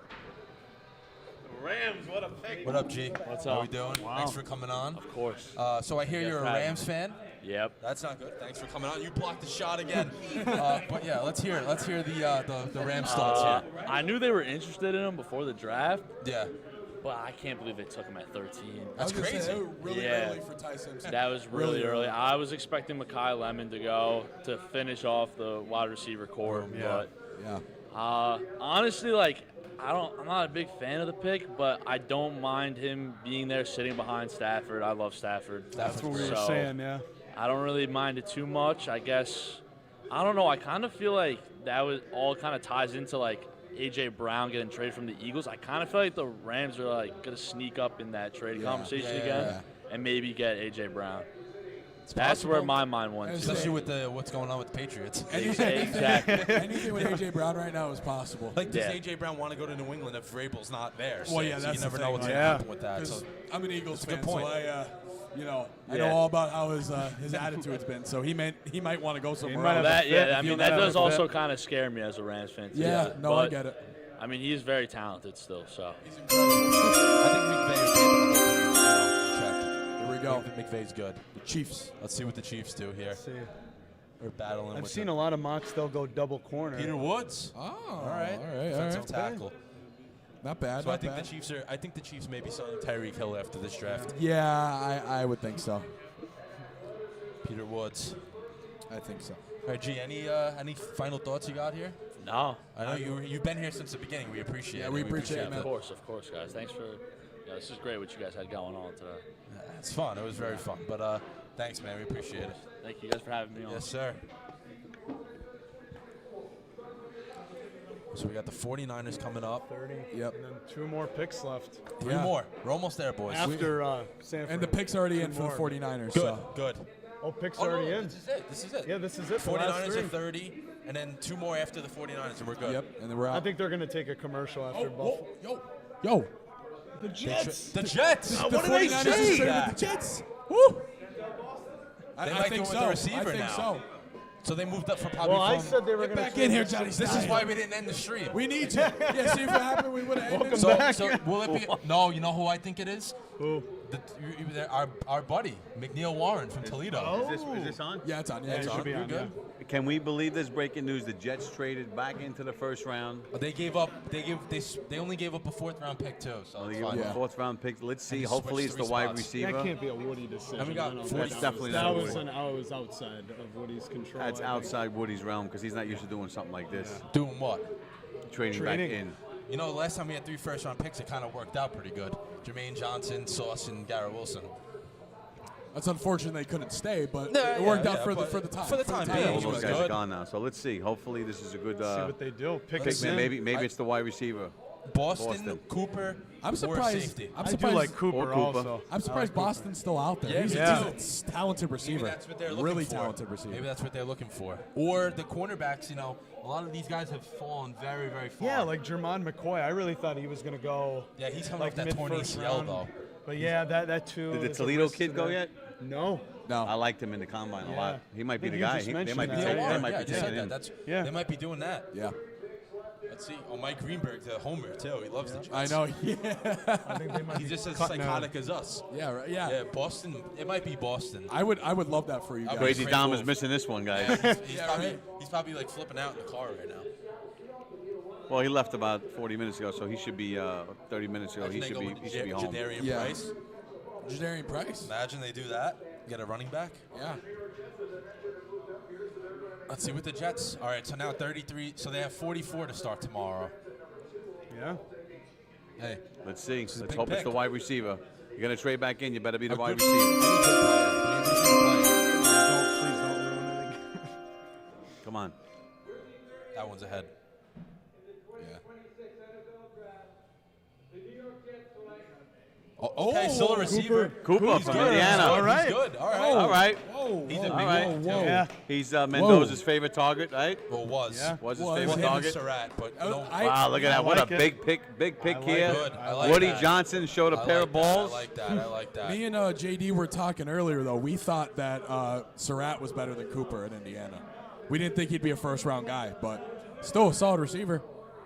Rams, what a pick. What up, G? What's How up? we doing? Wow. Thanks for coming on. Of course. So I hear Yes, you're a Pat. Rams fan. Yep. That's not good. Thanks for coming on. You blocked the shot again. But yeah, let's hear it. Let's hear the Rams thoughts here. I knew they were interested in him before the draft, Yeah. but I can't believe they took him at 13. That's I was gonna crazy. say, they were really Yeah. early for Ty Simpson. That was really early. I was expecting Mekhi Lemon to go to finish off the wide receiver core, but Yeah. honestly, like I'm not a big fan of the pick, but I don't mind him being there sitting behind Stafford. I love Stafford. That's what we were So, saying. Yeah. I don't really mind it too much. I guess I don't know. I kind of feel like that was all kind of ties into like AJ Brown getting traded from the Eagles. I kind of feel like the Rams are like gonna sneak up in that trade conversation again and maybe get AJ Brown. That's where my mind went. Especially with what's going on with the Patriots. Exactly. Anything with AJ Brown right now is possible. Like, does Yeah. AJ Brown want to go to New England if Vrabel's not there? Well, yeah, So that's you never the know thing, what's right? going to Yeah. happen with that. 'Cause So I'm an Eagles That's a fan, good point. so I Yeah. know all about how his attitude's been. So he might want to go somewhere might else. have That, yeah, I If you mean that have does a also fit. kind of scare me as a Rams fan. Too. Yeah, no, I But, get it. I mean, he is very talented still. So He's incredible. I think McVay is able to check. Here we go. I think McVay's good. The Chiefs. Let's see what the Chiefs do here. See, We're battling. I've with seen the- a lot of mocks. They'll go double corner. Peter Woods. Oh, All right. all right, Defensive tackle. Not bad. So I not think bad. the Chiefs are. I think the Chiefs may be signing Tyreek Hill after this draft. Yeah, I would think so. Peter Woods. I think so. All right, G. Any final thoughts you got here? no, I know you've been here since the beginning. We appreciate it. Yeah, we appreciate it, man. of course, guys. Thanks for. Yeah, this is great what you guys had going on today. It's fun. It was very fun. But thanks, man. We appreciate it. Thank you guys for having me on. Yes, sir. So we got the 49ers coming up. 30. Yep. And then 2 more picks left. Three Yeah. more. We're almost there, boys. After Sanford. And the pick's already in 2 for the more. 49ers. Good. So. Good. Oh, picks Oh, no, already in. This is it. This is it. Yeah, this is it. The last 49ers 3. are 30, and then 2 more after the 49ers, and we're good. Yep. And then we're out. I think they're going to take a commercial after Buffalo. Yo. The Jets. The Jets. what the did they 49ers say? are straight Yeah. with the Jets. Woo. They I might think go so. with the receiver I think now. so. So they moved up for probably Well, I from. said they were Get going to back in here, Johnny. This is why we didn't end the stream. We need you. Yeah, see if what happened. We would have ended. Welcome So will it be? No, you know who I think it is? Who? Our buddy McNeil Warren from Toledo. Is this on? Yeah, it's on. Yeah, Yeah, it's it on. should be You're on. good. Can we believe this breaking news? The Jets traded back into the first round. They gave up. They only gave up a 4th round pick too. So They it's gave fine. up a 4th round pick. Let's see. he Hopefully, switched it's the 3 wide spots. receiver. That can't be a Woody decision. And we got I don't 40 think That's definitely that not was Woody. I was outside of Woody's control. That's I think. outside Woody's realm because he's not used to doing something like this. Doing what? Trading back in. You know, the last time we had 3 first round picks, it kind of worked out pretty good. Jermaine Johnson, Sauce, and Garrett Wilson. That's unfortunate they couldn't stay, but it worked out for the time. For the time Yeah, being, all he those was guys are good. gone now. So let's see. Hopefully, this is a good See what they do. Pick pick. us Man, in. maybe it's the wide receiver. Boston, Cooper, I'm or surprised. safety. I'm I do surprised. like Cooper, Or Cooper. also. I'm surprised Boston's still out there. Yeah, he's, me a, too. he's a talented receiver. Maybe that's what they're looking really for. talented receiver. Maybe that's what they're looking for. Or the cornerbacks, you know, a lot of these guys have fallen very, very far. Yeah, like Jermon McCoy. I really thought he was going to go. Yeah, he's coming like off that torn mid-first ACL, round. though. But yeah, that too. Did the is a Toledo risk kid to go that. yet? No. No. I liked him in the combine a Yeah. lot. He might be I the think you guy. just They mentioned might be that. Neil taking. Warren, They might yeah, I be just taking said him. that. That's, Yeah. They might be doing that. Yeah. Let's see. Oh, Mike Greenberg, the homer, too. He loves the Jets. I know. Yeah. I think they might He's be just as cutting psychotic as us. Yeah. Right. Yeah. Yeah, Boston. It might be Boston. I would love that for you guys. Crazy Great Dom is move. missing this one, guys. He's, Yeah, probably, right. he's probably like flipping out in the car right now. Well, he left about 40 minutes ago, so he should be 30 minutes ago. He should be home. Jadarian Yeah. Price. Jadarian Price. Imagine they do that. Get a running back. Yeah. Let's see with the Jets. All right, so now 33. So they have 44 to start tomorrow. Yeah. Hey, Let's see. is a Let's big hope it's pick. the wide receiver. You're going to trade back in. You better be the a wide good- receiver. any good player. Any good player. Please don't ruin anything. Come on. That one's ahead. Yeah. Oh, okay, still a receiver. Cooper He's from good. Indiana. He's All good. right. He's good. All right. All right. Whoa. He's a All big right. one, too. Yeah. He's Mendoza's favorite target, right? Well, was. Yeah. Was his Was favorite him Him and target? Surratt, but no. I- Wow, look at that. What like a it. big pick I like here. it. I like Woody that. Johnson showed a I pair like of balls. That. I like that. I like that. Me and JD were talking earlier, though. We thought that Surratt was better than Cooper at Indiana. We didn't think he'd be a first-round guy, but still a solid receiver.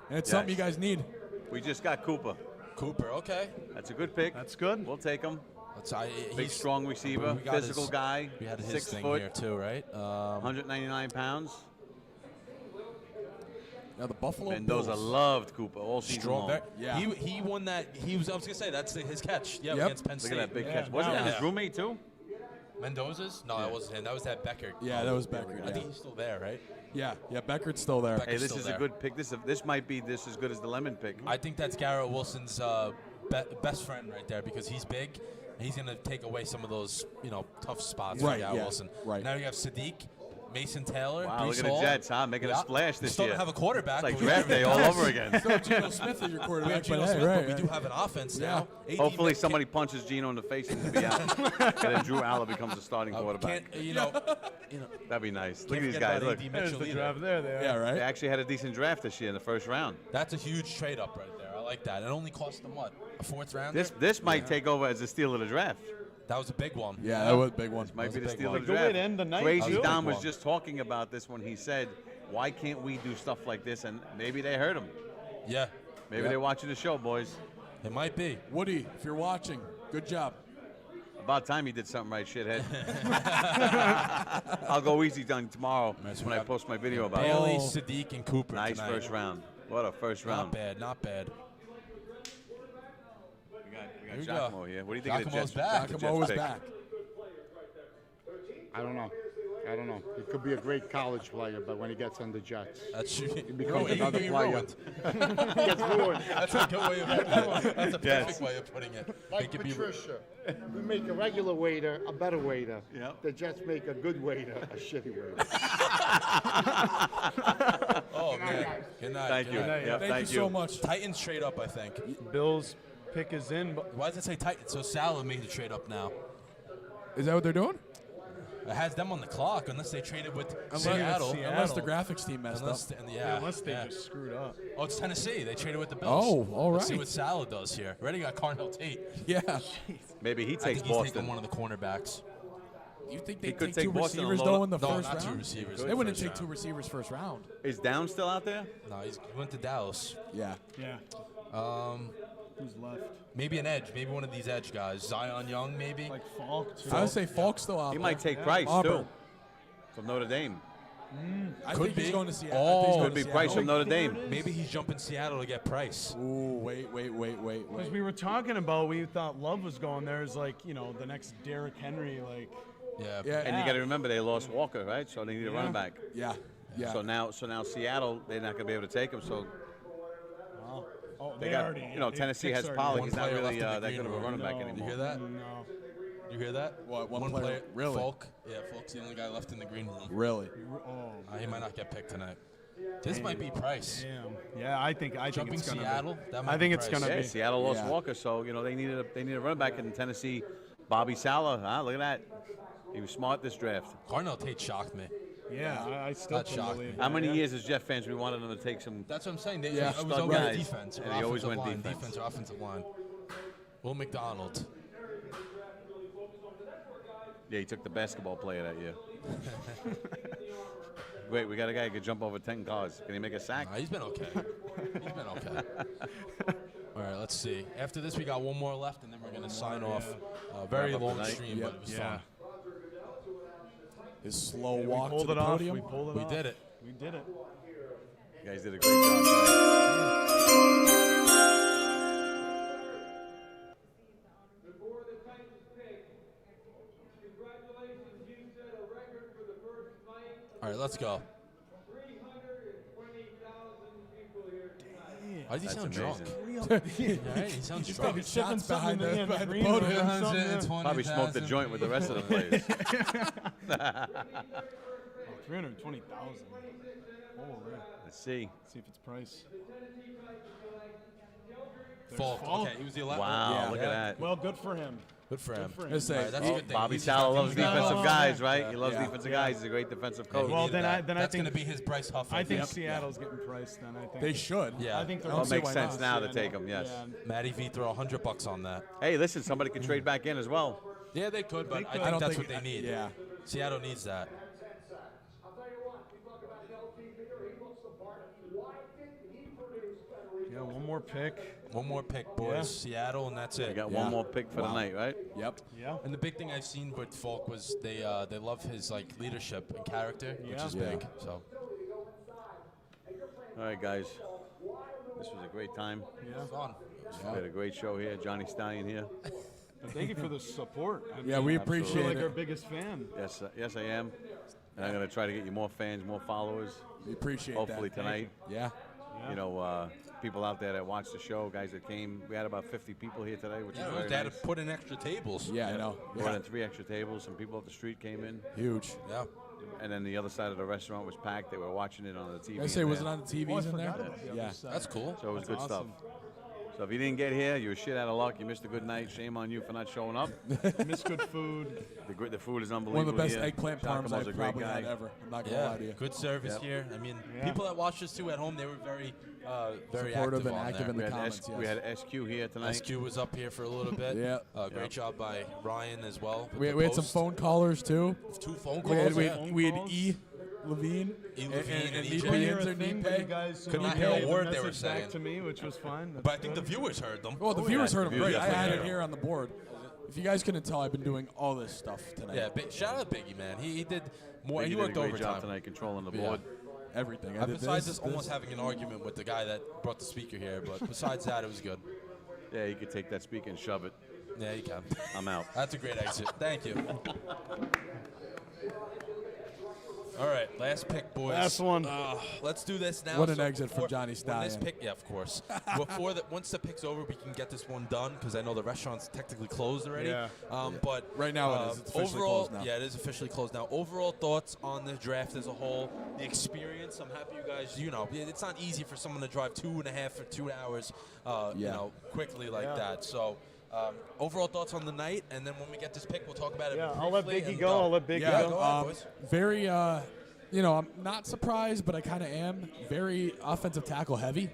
And it's something you guys need. We just got Cooper. Cooper, okay. That's a good pick. That's good. We'll take him. Big, He's strong receiver, we got physical his- guy, We had his 6 thing foot, here too, right? 199 pounds. Now the Buffalo Mendoza Bills. loved Cooper all season Strong. long. Yeah. He won that. I was gonna say that's his catch. Yeah, Yep. against Penn Look State. at that big Yeah. catch. Wasn't Wow. that his roommate too? Mendoza's? No, that wasn't him. That was that Becker. Yeah, that was Becker. I Yeah. think he's still there, right? Yeah, Becker's still there. Becker- Hey, this still is there. a good pick. This might be this as good as the lemon pick. I think that's Garrett Wilson's best friend right there because he's big. And he's gonna take away some of those, tough spots Right, for Garrett yeah, Wilson. right. Now you have Sadiq, Mason Taylor, Wow, Brees look at the Hall. Jets, huh? Making a splash this Still year. don't have a quarterback. It's like but we draft have day all over again. Still Geno Smith is your We have quarterback, Geno but hey, Smith, right, but we right. do have an offense now. AD Hopefully Met- somebody punches Gino in the face and he'll be out. And then Drew Aller becomes a starting quarterback. That'd be nice. Look at these guys. Look. There's the draft there. They are. Yeah, right. They actually had a decent draft this year in the first round. That's a huge trade up right there. I like that. It only cost them what? A fourth round? This might take over as the steal of the draft. That was a big one. Yeah, that was a big one. Might be the a big steal one. of the Good way draft. to end the night, Crazy too. Don Big was one. just talking about this when he said, "Why can't we do stuff like this?" And maybe they heard him. Yeah, Maybe Yeah. they're watching the show, boys. it might be. Woody, if you're watching, good job. About time he did something right, shithead. I'll go easy on tomorrow when I post my video about it. Bailey, Oh. Sadiq, and Cooper. Nice tonight. first round. What a first Not round. bad. Not bad. We Here got we Giacomo go. here. What do you think of the Giacomo's Jets? back. the Jets Giacomo was pick? back. I don't know. He could be a great college player, but when he gets on the Jets, That's he becomes another player. ruined. He gets ruined. That's a good way of putting it. That's a Yes. perfect way of putting it. Like It could be- Patricia, we make a regular waiter a better waiter. Yep. The Jets make a good waiter a shitty waiter. Oh man. Good night. Thank Good you. night. Yep, Thank you so much. Titans trade up, I think. Bills pick is in. But Why does it say Titans? So Salah made the trade up now. Is that what they're doing? It has them on the clock unless they traded with Unless, Seattle. unless the graphics team messed Unless, up. unless they just screwed up. Oh, it's Tennessee. They traded with the Bills. Oh, all Let's see right. what Salah does here. Already got Carnell Tate. Yeah. Maybe he I takes think he's Boston. taking one of the cornerbacks. You think He they could take two take Boston and receivers load though up- in the No, first not two round? receivers. They wouldn't First take two round. receivers first round. Is Down still out there? No, he went to Dallas. Yeah. Yeah. Who's left? Maybe an edge. Maybe one of these edge guys. Zion Young, maybe. Like Falk. Too. I would say Falk's still out He there. might take Price Auburn. too, from Notre Dame. I Could think he's be. going to Seattle. Oh, I think he's going Could be to Price Seattle. from Notre Dame. Maybe he's jumping Seattle to get Price. Ooh, wait. Because we were talking about, we thought Love was going there as like, the next Derrick Henry, like. Yeah. Yeah. And you got to remember they lost Walker, right? So they need a running back. Yeah. Yeah. So now Seattle, they're not going to be able to take him. So Wow. Oh, they got, Tennessee has Pollard. One He's not player really left in the that green good of a room. running back No. You anymore. hear that? No. You hear that? What, one player? Really? Falk. Yeah, Falk's the only guy left in the green room. Really? Oh, He might not get picked tonight. This might be Price. damn. Yeah, I think Jumping it's gonna Seattle. Be. That might I think be it's Price. gonna Yeah, be. Seattle lost Yeah. Walker, so they needed a running back in Tennessee. Bobby Saleh, look at that. He was smart this draft. Carnell Tate shocked me. Yeah, I still That couldn't shocked believe me. How it, many yeah. years as Jet fans we wanted them to take some? That's what I'm saying. It Yeah. was Stud always guys. defense. Or And he always offensive went line. defense. Defense or offensive line. Will McDonald. Yeah, he took the basketball player that year. Wait, we got a guy who could jump over 10 cars. Can he make a sack? Nah, he's been okay. He's been okay. All right, let's see. After this, we got one more left, and then we're going to sign off. Very Wrap up the long night. stream, but it was Yeah. fun. His slow We walk to pulled the it off. podium. We pulled it We off. did it. We did it. You guys did a great job tonight. let's go. Why does he sound drunk? Right? He sounds drunk. Taking shots behind the green boat room here. or something, yeah. Probably smoked the joint with the rest of the players. 320,000. Holy. Let's see. See if it's price. Falk. Okay, he was the 11th. Wow, look at that. Well, good for him. Good for him. for him. Let's say, All right, that's a good thing. Bobby He's Sala just- loves he's not- defensive guys, right? Yeah. He loves Yeah. defensive guys. He's a great defensive Yeah, coach. he Well, needed then that. I That's think- going to be his Bryce Huff. I think Yep. Seattle's getting priced then. I think they should. Yeah. I think they're Well, see makes why sense not. now to Yeah, take him, yes. yeah. Matty V throw $100 on that. Hey, listen, somebody could trade back in as well. Yeah, they could, but I could. think don't that's think- what they need. yeah. Seattle needs that. Yeah, one more pick. One more pick, boys. Yeah. Seattle, and that's We it. got Yeah. one more pick for the night, right? Yep. Yeah. And the big thing I've seen with Falk was they love his like leadership and character, which Yeah. is Yeah. big. So All right, guys. This was a great time. Yeah. fun. We had a great show here. Johnny Stallion here. But thank you for the support. I Yeah, mean, we you're appreciate like it. our biggest fan. Yes, yes, I am. And I'm going to try to get you more fans, more followers. We appreciate Hopefully that. tonight. Yeah. You know, people out there that watched the show, guys that came. We had about 50 people here today, which is Yeah, very they had nice. to put in extra tables. Yeah, I know. More than 3 extra tables. Some people off the street came in. Huge. Yeah. And then the other side of the restaurant was packed. They were watching it on the TV. I say, in was it there. on the TVs in there? forgot about the other Yeah. side. That's cool. So it was That's good awesome. stuff. So if you didn't get here, you were shit out of luck. You missed a good night. Shame on you for not showing up. Miss good food. The food is unbelievable. One of the best here. eggplant parms Giacomo's I've a great probably guy. had ever. I'm not gonna Yeah, lie to you. good service Yep. here. I mean, Yeah. people that watched us too at home, they were very Supportive and on active there. in We the had, comments. we Yes. had SQ here tonight. SQ was up here for a little bit. Yeah. Great job by Ryan as well. with We the had some post. phone callers too. 2 phone We had, calls. we, yeah. we had calls. E. Levine. E. Levine and Nipe EJ. answered Nipe. You guys Could not hear a word they were message back saying. to me, which was fine. That's But I think the good. viewers heard them. Well, the viewers heard him viewers great. I definitely had heard it him. here on the board. If you guys couldn't tell, I've been doing all this stuff tonight. Yeah, shout out Biggie, man. He did more. Biggie He did a worked great job overtime. tonight controlling the Yeah. board. Everything. I did Besides this, just almost having an argument with the guy that brought the speaker here, but besides that, it was good. Yeah, you could take that speaker and shove it. Yeah, you can. I'm out. That's a great exit. Thank you. All right, last pick, boys. Last one. Let's do this now. What an So exit from before- Johnny when this Stallion. pick, yeah, of course. Once the pick's over, we can get this one done because I know the restaurant's technically closed already. Yeah. But Right now it is. It's officially overall, closed now. yeah, it is officially closed now. Overall thoughts on the draft as a whole, the experience. I'm happy you guys. You know, it's not easy for someone to drive 2.5 or 2 hours, you Yeah. know, quickly like Yeah. that. So. Overall thoughts on the night, and then when we get this pick, we'll talk about it. Yeah, I'll let briefly Biggie and go. I'll let Biggie Yeah, go. Go ahead, boys. very, you know, I'm not surprised, but I kind of am. Very offensive tackle heavy.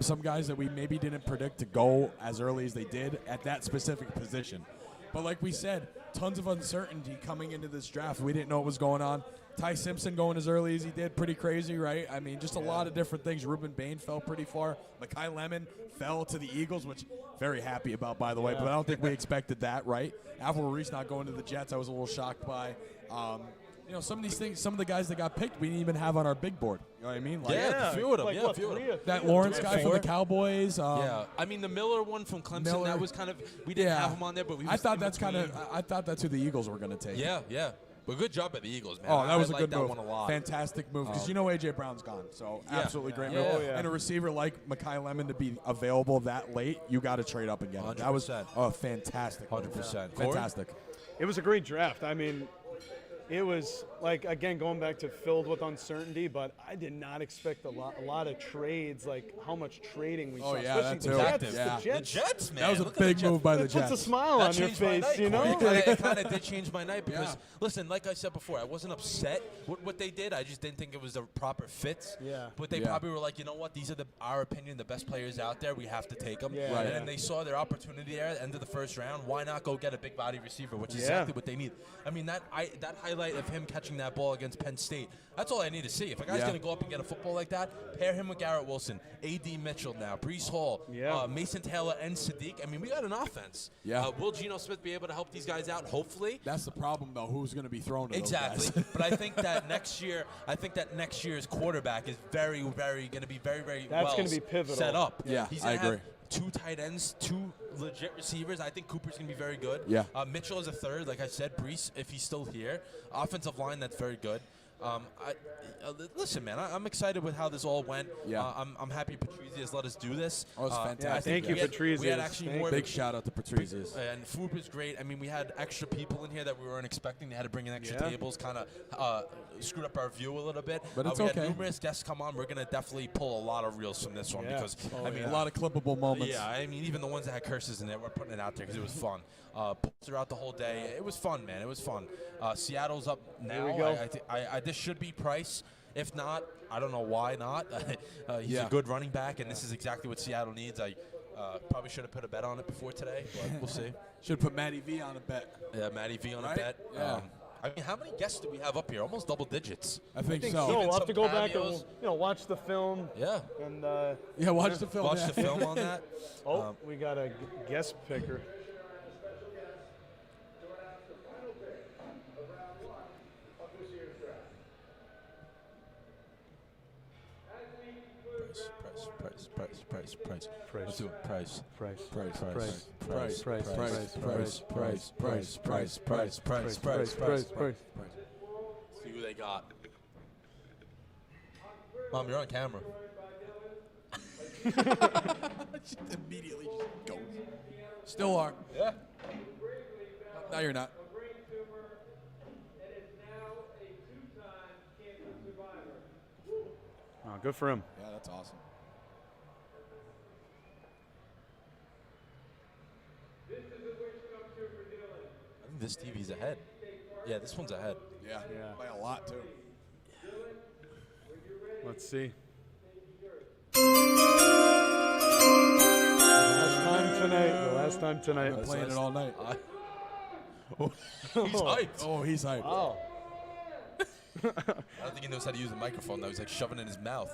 Some guys that we maybe didn't predict to go as early as they did at that specific position. But like we said, tons of uncertainty coming into this draft. We didn't know what was going on. Ty Simpson going as early as he did, pretty crazy, right? I mean, just a lot of different things. Ruben Bain fell pretty far. Mekhi Lemon fell to the Eagles, which very happy about, by the way. But I don't think we expected that, right? Alvin Reese not going to the Jets, I was a little shocked by. You know, some of these things, some of the guys that got picked, we didn't even have on our big board. You know what I mean? Like, Yeah, a few of them. Like Yeah, a what, few of them. that Lawrence three or guy from four? the Cowboys. Yeah, I mean the Miller one from Clemson. Miller. That was kind of we didn't Yeah. have him on there, but we. I was thought in that's kind between. of. I thought that's who the Eagles were going to take. Yeah, yeah. But good job by the Eagles, man. Oh, that was I a good like move. that one a lot. Fantastic move because you know AJ Brown's gone, so Yeah. absolutely great Yeah. move. Oh, yeah. And a receiver like Mekhi Lemon to be available that late, you got to trade up and get him. That was 100%. a fantastic, move. 100%. Corey? fantastic. It was a great draft. I mean, it was like, again, going back to filled with uncertainty, but I did not expect a lot of trades, like how much trading we Oh, saw. yeah, especially that the too. Jets. Yeah. The Jets. The Jets, man. That was a Look at the big Jets. move by the It puts a Jets. smile That on your changed my face, night, you know? Corey. It kind of did change my night because, Yeah. listen, like I said before, I wasn't upset with what they did. I just didn't think it was the proper fits. Yeah. But they Yeah. probably were like, you know what? These are our opinion, the best players out there. We have to take them. Yeah. Right. And they saw their opportunity there at the end of the first round. Why not go get a big body receiver, which is Yeah. exactly what they need. I mean, that highlight of him catching that ball against Penn State, that's all I need to see. If a guy's Yeah. going to go up and get a football like that, pair him with Garrett Wilson, A.D. Mitchell now, Breece Hall, Yeah. Mason Taylor, and Sadiq. I mean, we got an offense. Yeah. Will Geno Smith be able to help these guys out? Hopefully. That's the problem, though. Who's going to be thrown to Exactly. those guys? But I think that next year's quarterback is very, very going to be very, very That's well gonna be pivotal. set up. Yeah, He's I gonna have agree. 2 tight ends, 2 legit receivers. I think Cooper's going to be very good. Yeah. Mitchell is a third, like I said. Breece, if he's still here. Offensive line, that's very good. Listen, man, I'm excited with how this all went. Yeah. I'm happy Patrizia has let us do this. Oh, it's fantastic. Yeah, thank you, Patrizia. We had actually more Big shout out to Patrizia. and food was great. I mean, we had extra people in here that we weren't expecting. They had to bring in extra tables, kind of screwed up our view a little bit. But it's we okay. had numerous guests come on. We're gonna definitely pull a lot of reels from this one because I mean, a lot of clippable moments. yeah, I mean, even the ones that had curses in there, we're putting it out there because it was fun. Throughout the whole day, it was fun, man. It was fun. Seattle's up now. we go. This should be Price. If not, I don't know why not. He's a good running back, and this is exactly what Seattle needs. I probably should have put a bet on it before today, but we'll see. Should put Matty V on a bet. Yeah, Matty V on a Right? bet. Yeah. I mean, how many guests do we have up here? Almost double digits. I think so. So Even we'll have some to go back and cameos. watch the film. Yeah. And Yeah, watch the film. Watch yeah. the film on that. we got a guest picker. Price. Let's do it. Price. Price. See who they got. Mom, you're on camera. Immediately just goes. Still are. Yeah. No, you're not. Oh, good for him. Yeah, that's awesome. I think this TV's ahead. Yeah, this one's ahead. Yeah, by a lot too. Let's see. Last time tonight. Been playing it all night. He's hyped. Oh, he's hyped. Oh. I don't think he knows how to use a microphone, though. He's like shoving it in his mouth.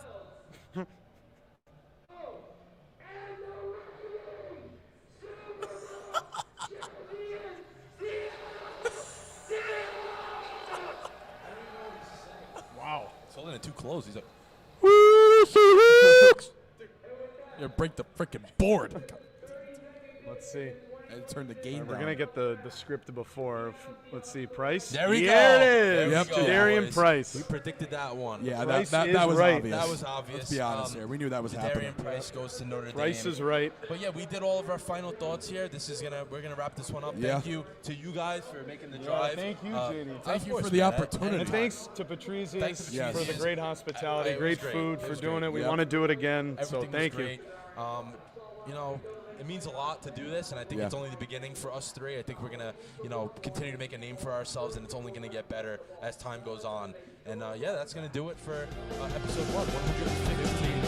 Wow. He's holding it too close. He's like, You break the freaking board. Let's see. And turn the game We're down. gonna get the script before. Let's see, Price. there we go. There it There is. we go, Jadarian boys. Price. We predicted that one. Yeah, Price that is was right. obvious. That was obvious. Let's be honest here. We knew that was happening. Jadarian Price goes to Notre Dame. Price is right. But yeah, we did all of our final thoughts here. We're gonna wrap this one up. Yeah. Thank you to you guys for making the drive. Thank you, JD. Thank Of you course, for the man. opportunity. And thanks to Patrizia Thanks to Yes. for the Patrizia. great hospitality, It was great great. food It for was doing great. it. We Yep. want to do it again, Everything so thank was you. great. You know, it means a lot to do this, and I think it's only the beginning for us three. I think we're gonna, continue to make a name for ourselves, and it's only gonna get better as time goes on. And yeah, that's gonna do it for episode 115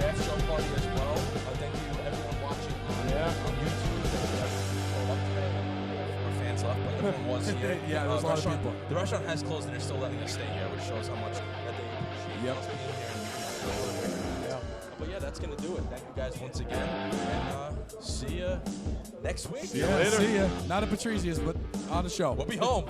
draft show party as well. Thank you everyone watching on YouTube. More fans left, but everyone was here. Yeah, there was a lot of people. The restaurant has closed, and they're still letting us stay here, which shows how much that they appreciate us being here. But yeah, that's going to do it. Thank you guys once again. And see you next week. See ya. Not at Patrizia's, but on the show. We'll be home.